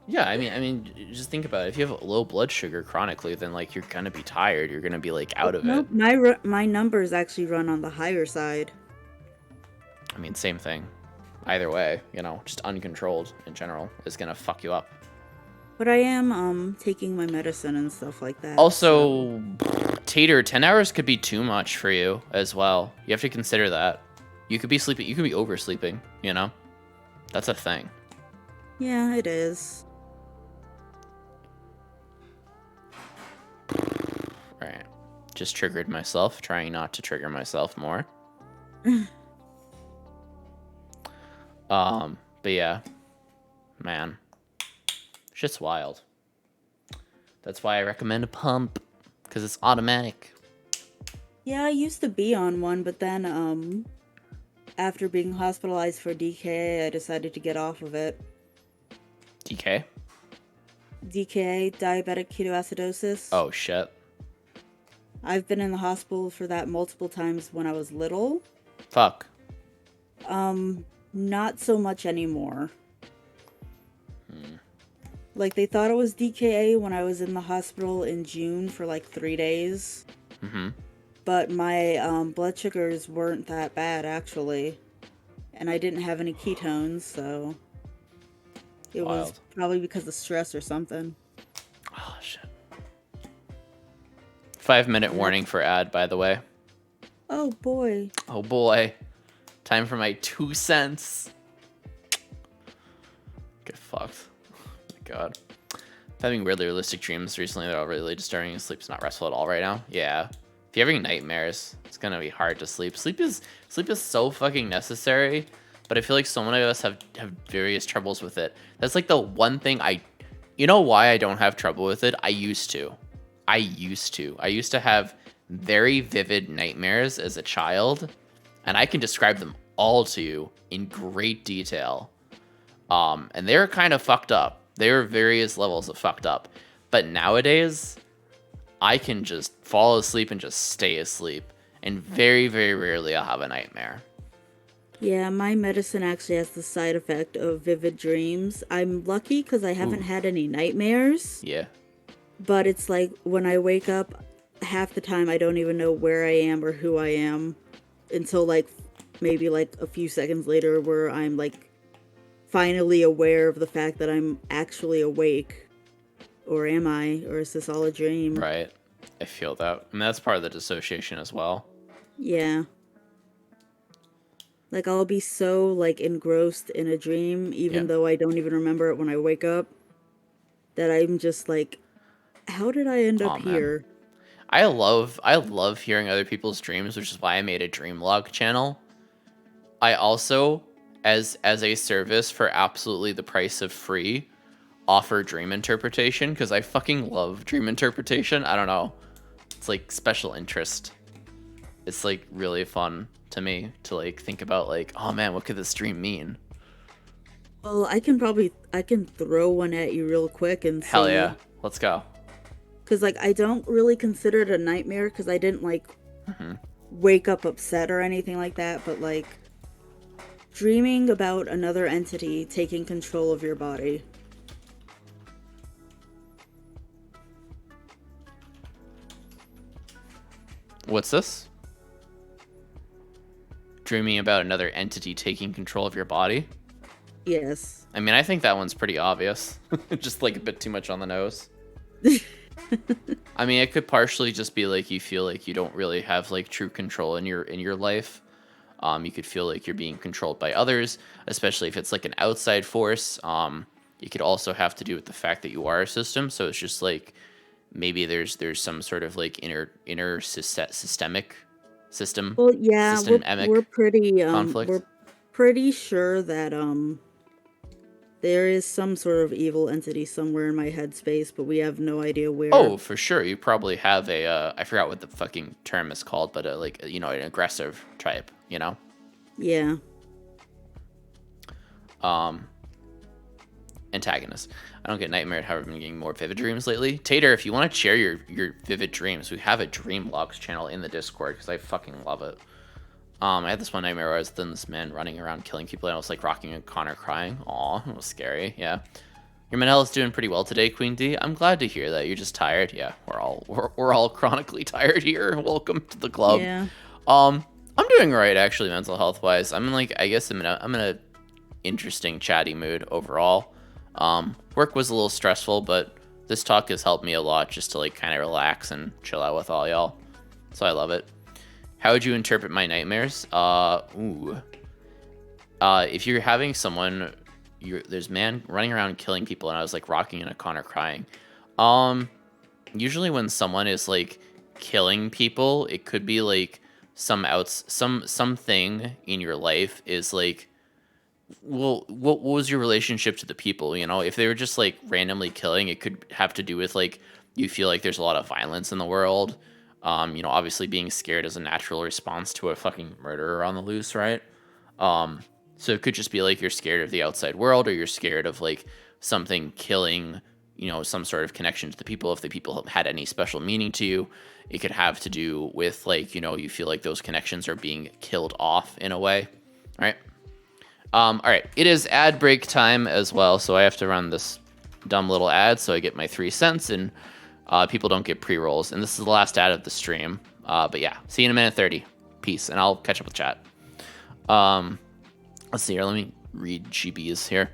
Yeah, I mean, just think about it. If you have low blood sugar chronically, then, like, you're gonna be tired. You're gonna be, like, out of it. My numbers actually run on the higher side. I mean, same thing. Either way, you know, just uncontrolled in general is gonna fuck you up. But I am taking my medicine and stuff like that. So Also, Tater, 10 hours could be too much for you as well. You have to consider that. You could be sleeping, you could be oversleeping, you know? That's a thing. yeah, it is. Right. Just triggered myself, trying not to trigger myself more. But yeah. Man. Shit's wild. That's why I recommend a pump, because it's automatic. Yeah, I used to be on one, but then after being hospitalized for DKA, I decided to get off of it. DK? DKA, diabetic ketoacidosis. Oh, shit. I've been in the hospital for that multiple times when I was little. Fuck. Not so much anymore. Like, they thought it was DKA when I was in the hospital in June for like 3 days. Mm-hmm. But my blood sugars weren't that bad, actually. And I didn't have any ketones, so it Wild. was probably because of stress or something. Oh, shit. 5-minute warning for ad, by the way. Oh, boy. Oh, boy. Time for my 2 cents. Get fucked. God. I'm having weirdly realistic dreams recently that are really disturbing. Sleep's not restful at all right now. Yeah. If you're having nightmares, it's gonna be hard to sleep. Sleep is so fucking necessary, but I feel like so many of us have various troubles with it. That's like the one thing you know why I don't have trouble with it? I used to have very vivid nightmares as a child, and I can describe them all to you in great detail. And they're kind of fucked up. There are various levels of fucked up. But nowadays, I can just fall asleep and just stay asleep. And very, very rarely I'll have a nightmare. Yeah, my medicine actually has the side effect of vivid dreams. I'm lucky because I haven't had any nightmares. Yeah. But it's like when I wake up, half the time I don't even know where I am or who I am until like maybe like a few seconds later where I'm like finally aware of the fact that I'm actually awake. Or am I? Or is this all a dream? Right. I feel that. And that's part of the dissociation as well. Yeah. Like I'll be so like engrossed in a dream, even though I don't even remember it when I wake up, that I'm just like, how did I end up here? I love hearing other people's dreams, which is why I made a dream log channel. I also, as a service for absolutely the price of free, offer dream interpretation because I fucking love dream interpretation. I don't know. It's like special interest. It's like really fun to me to like think about like, oh man, what could this dream mean? Well, I can throw one at you real quick and see. Hell yeah. Let's go. Because like I don't really consider it a nightmare because I didn't like wake up upset or anything like that, but like dreaming about another entity taking control of your body. What's this? Dreaming about another entity taking control of your body? Yes. I mean, I think that one's pretty obvious. Just like a bit too much on the nose. I mean, it could partially just be like you feel like you don't really have like true control in your life. You could feel like you're being controlled by others, especially if it's like an outside force. It could also have to do with the fact that you are a system. So it's just like maybe there's some sort of like inner systemic system. Well, yeah, we're pretty conflict. We're pretty sure that there is some sort of evil entity somewhere in my headspace, but we have no idea where. Oh, for sure. You probably have a I forgot what the fucking term is called, but like an aggressive type, you know? Yeah. Antagonist. I don't get nightmare. However, I've been getting more vivid dreams lately. Tater, if you want to share your vivid dreams, we have a dream logs channel in the Discord because I fucking love it. I had this one nightmare where I was then this man running around killing people, and I was like rocking a Connor crying. Aw, it was scary. Yeah. Your mental is doing pretty well today, Queen D. I'm glad to hear that. You're just tired. Yeah, we're all chronically tired here. Welcome to the club. Yeah. I'm doing all right actually, mental health wise. I'm like, I guess I'm in a interesting chatty mood overall. Work was a little stressful, but this talk has helped me a lot just to like kind of relax and chill out with all y'all. So I love it. How would you interpret my nightmares? If you're having someone, there's man running around killing people, and I was like rocking in a corner crying. Usually when someone is like killing people, it could be like something in your life is like, well, what was your relationship to the people? You know, if they were just like randomly killing, it could have to do with like you feel like there's a lot of violence in the world. You know, obviously being scared is a natural response to a fucking murderer on the loose, right? So it could just be like you're scared of the outside world, or you're scared of like something killing, you know, some sort of connection to the people. If the people had any special meaning to you, it could have to do with like, you know, you feel like those connections are being killed off in a way. All right. All right. It is ad break time as well, so I have to run this dumb little ad so I get my 3 cents and people don't get pre-rolls. And this is the last ad of the stream. But yeah, see you in a minute 30. Peace, and I'll catch up with chat. Let's see here. Let me read GBs here.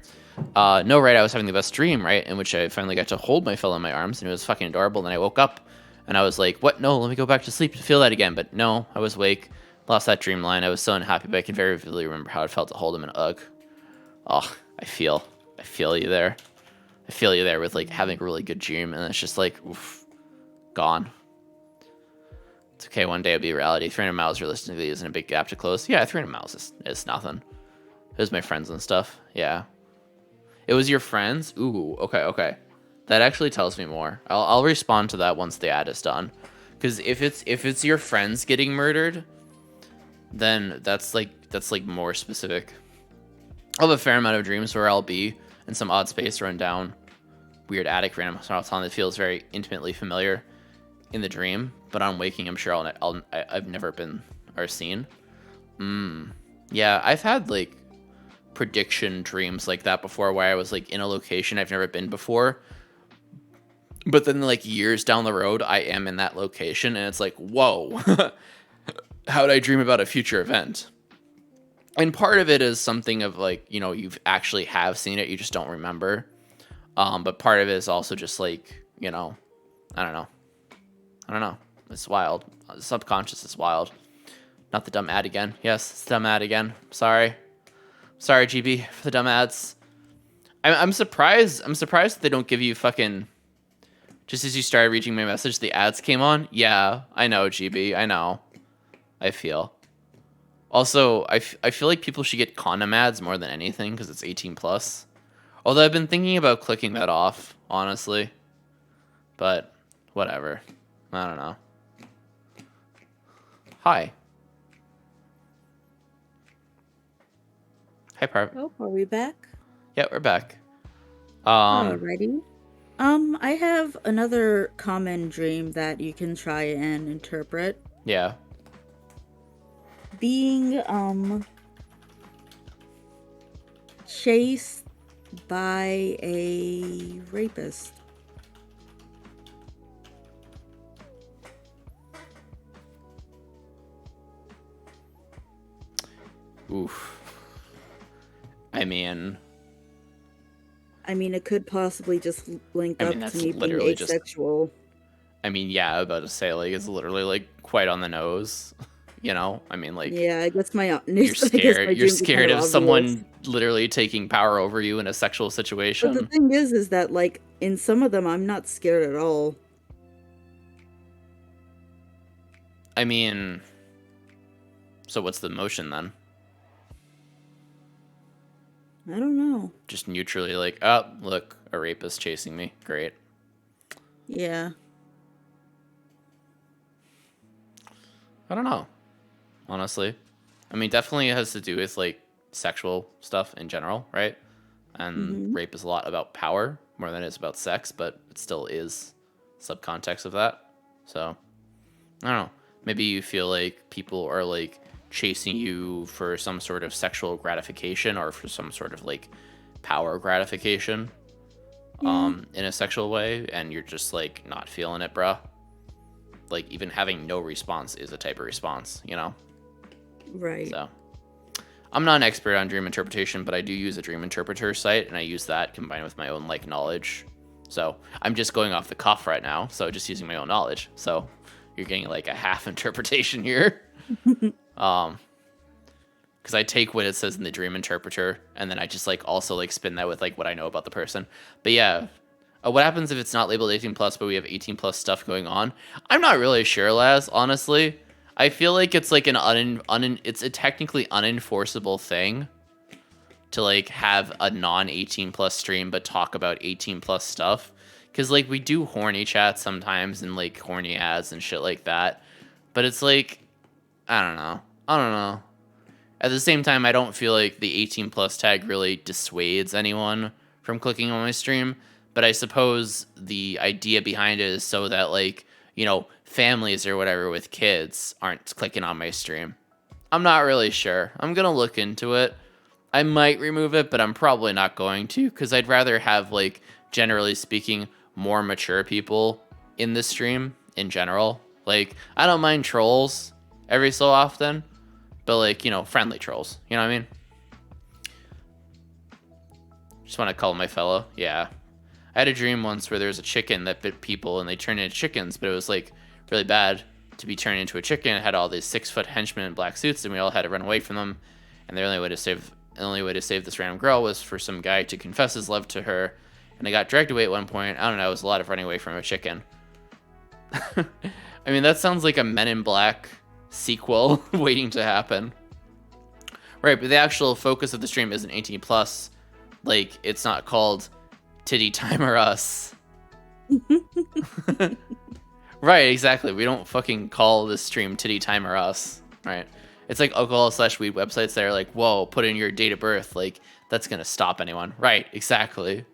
No, right, I was having the best dream, right, in which I finally got to hold my fellow in my arms, and it was fucking adorable. And then I woke up, and I was like, what? No, let me go back to sleep to feel that again. But no, I was awake. Lost that dream line. I was so unhappy, but I can very vividly remember how it felt to hold him in ugh. Oh, I feel you there. I feel you there with like having a really good dream, and it's just like, oof, gone. It's okay, one day it'll be reality. 300 miles realistically isn't a big gap to close. Yeah, 300 miles is nothing. It was my friends and stuff. Yeah. It was your friends? Ooh, okay. That actually tells me more. I'll respond to that once the ad is done. Because if it's your friends getting murdered, then that's like more specific. I'll have a fair amount of dreams where I'll be in some odd space, run down weird attic random spots on that feels very intimately familiar in the dream, but on waking, I'm sure I've never been or seen. Yeah, I've had like prediction dreams like that before, where I was like in a location I've never been before, but then like years down the road I am in that location, and it's like, whoa. How would I dream about a future event? And part of it is something of like, you know, you've actually have seen it, you just don't remember. But part of it is also just like, you know, I don't know. It's wild. The subconscious is wild. Not the dumb ad again. Yes, it's the dumb ad again. Sorry, GB, for the dumb ads. I'm surprised. I'm surprised that they don't give you fucking. Just as you started reading my message, the ads came on. Yeah, I know, GB. I know. I feel. Also, I feel like people should get condom ads more than anything because it's 18 plus. Although I've been thinking about clicking that off, honestly. But whatever. I don't know. Hi. Hi, Parv. Oh, are we back? Yeah, we're back. Alrighty. I have another common dream that you can try and interpret. Yeah. Being chased by a rapist. Oof. I mean, it could possibly just link up to me being asexual. I mean, yeah, I'm about to say, like, it's literally, like, quite on the nose, you know? I mean, like... Yeah, I guess you're scared. You're scared of someone literally taking power over you in a sexual situation. But the thing is that, like, in some of them, I'm not scared at all. I mean... So what's the motion, then? I don't know. Just neutrally, like, oh, look, a rapist chasing me. Great. Yeah. I don't know, honestly. I mean, definitely it has to do with, like, sexual stuff in general, right? And rape is a lot about power more than it is about sex, but it still is subcontext of that. So, I don't know. Maybe you feel like people are, like, chasing you for some sort of sexual gratification or for some sort of, like, power gratification in a sexual way, and you're just, like, not feeling it, bruh. Like, even having no response is a type of response, you know? Right. So, I'm not an expert on dream interpretation, but I do use a dream interpreter site, and I use that combined with my own like knowledge. So I'm just going off the cuff right now, so just using my own knowledge. So you're getting like a half interpretation here. Because I take what it says in the dream interpreter, and then I just like also like spin that with like what I know about the person. But yeah, what happens if it's not labeled 18 plus, but we have 18 plus stuff going on? I'm not really sure, Laz, honestly. I feel like it's like it's a technically unenforceable thing to like have a non 18 plus stream but talk about 18 plus stuff, because like we do horny chats sometimes and like horny ads and shit like that, but it's like I don't know. At the same time, I don't feel like the 18 plus tag really dissuades anyone from clicking on my stream, but I suppose the idea behind it is so that like, you know, families or whatever with kids aren't clicking on my stream. I'm not really sure. I'm gonna look into it. I might remove it, but I'm probably not going to, because I'd rather have, like, generally speaking, more mature people in the stream in general. Like, I don't mind trolls every so often, but, like, you know, friendly trolls. You know what I mean? Just want to call my fellow. Yeah. I had a dream once where there was a chicken that bit people and they turned into chickens, but it was, like, really bad to be turned into a chicken. It had all these 6-foot henchmen in black suits, and we all had to run away from them. And the only way to save this random girl was for some guy to confess his love to her. And I got dragged away at one point. I don't know, it was a lot of running away from a chicken. I mean, that sounds like a Men in Black sequel waiting to happen. Right, but the actual focus of the stream isn't 18 plus. Like, it's not called Titty Time or Us. Right, exactly. We don't fucking call this stream Titty Time or Us. Right. It's like alcohol/weed websites that are like, whoa, put in your date of birth. Like, that's going to stop anyone. Right, exactly.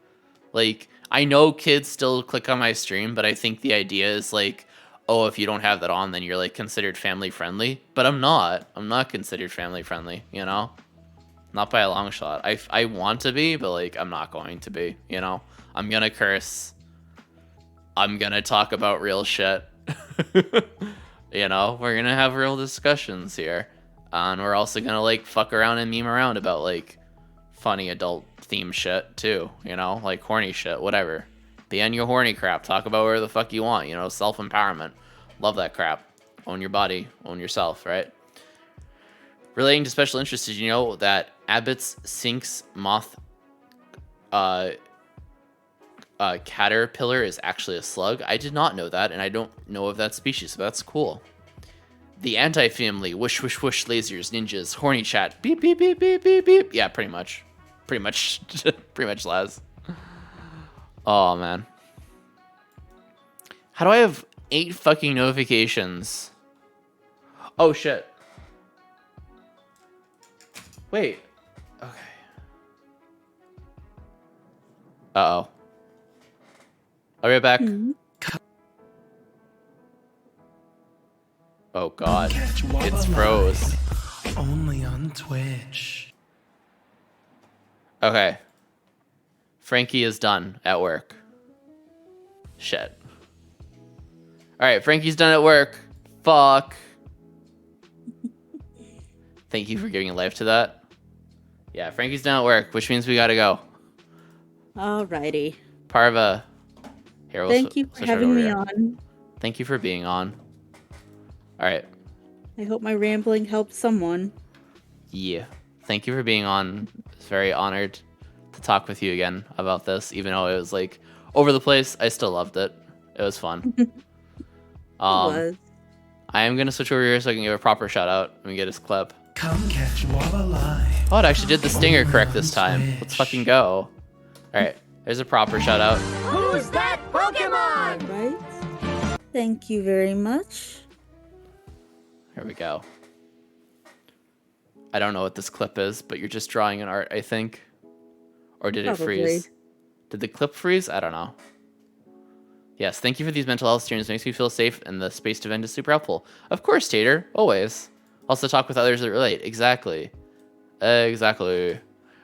Like, I know kids still click on my stream, but I think the idea is like, oh, if you don't have that on, then you're like considered family friendly. But I'm not. I'm not considered family friendly, you know? Not by a long shot. I want to be, but like, I'm not going to be, you know? I'm going to curse. I'm going to talk about real shit. You know, we're going to have real discussions here. And we're also going to like fuck around and meme around about like funny adult theme shit too, you know, like horny shit, whatever. Be on your horny crap. Talk about where the fuck you want, you know, self-empowerment. Love that crap. Own your body, own yourself, right? Relating to special interests, did you know that Abbott's Sinks moth caterpillar is actually a slug? I did not know that, and I don't know of that species, so that's cool. The anti-family, whoosh, whoosh, whoosh, lasers, ninjas, horny chat, beep, beep, beep, beep, beep, beep. Yeah, pretty much, pretty much, Laz. Oh, man. How do I have 8 fucking notifications? Oh, shit. Wait. Okay. Uh-oh. I'll be right back. Oh god, it's froze. Only on Twitch. Okay. Frankie is done at work. Shit. Alright, Frankie's done at work. Fuck. Thank you for giving life to that. Yeah, Frankie's done at work, which means we gotta go. Alrighty. Parva. Here, Thank you for having me on. Thank you for being on. Alright. I hope my rambling helped someone. Yeah. Thank you for being on. It's very honored to talk with you again about this, even though it was like over the place. I still loved it. It was fun. It was. I am gonna switch over here so I can give a proper shout out. Let me get his clip. Come catch Waba live. Oh, it actually did the stinger correct this time. Let's fucking go. Alright, there's a proper shout out. Who's that Pokemon? Right? Thank you very much. Here we go. I don't know what this clip is, but you're just drawing an art, I think. Or did it freeze? Did the clip freeze? I don't know. Yes, thank you for these mental health streams. Makes me feel safe, and the space to vent is super helpful. Of course, Tater. Always. Also talk with others that relate. Exactly. Exactly.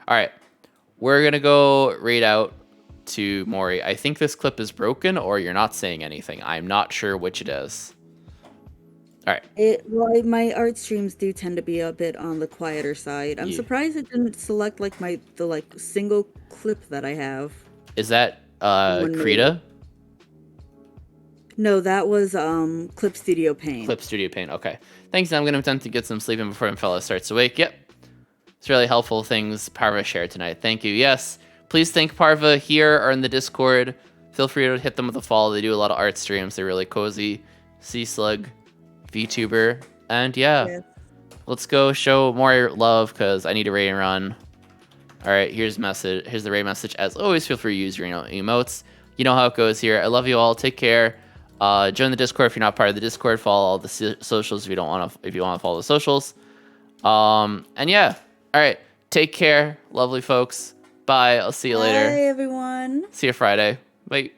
All right. We're going to go read out to Maury. I think this clip is broken, or you're not saying anything. I'm not sure which it is. All right. Well, my art streams do tend to be a bit on the quieter side. I'm Yeah. surprised it didn't select like the single clip that I have. Is that One minute. Krita? No, that was Clip Studio Paint. Clip Studio Paint. Okay. Thanks. I'm going to attempt to get some sleep in before my fellow starts awake. Yep. It's really helpful things Parva shared tonight. Thank you. Yes. Please thank Parva here or in the Discord. Feel free to hit them with a follow. They do a lot of art streams. They're really cozy. Sea Slug, VTuber. And yeah. Yes. Let's go show more love because I need a raid and run. All right, here's the raid message. As always, feel free to use your emotes. You know how it goes here. I love you all. Take care. Join the Discord if you're not part of the Discord. Follow all the socials if you want to follow the socials. And yeah. All right. Take care, lovely folks. Bye. I'll see you later. Bye, everyone. See you Friday. Bye.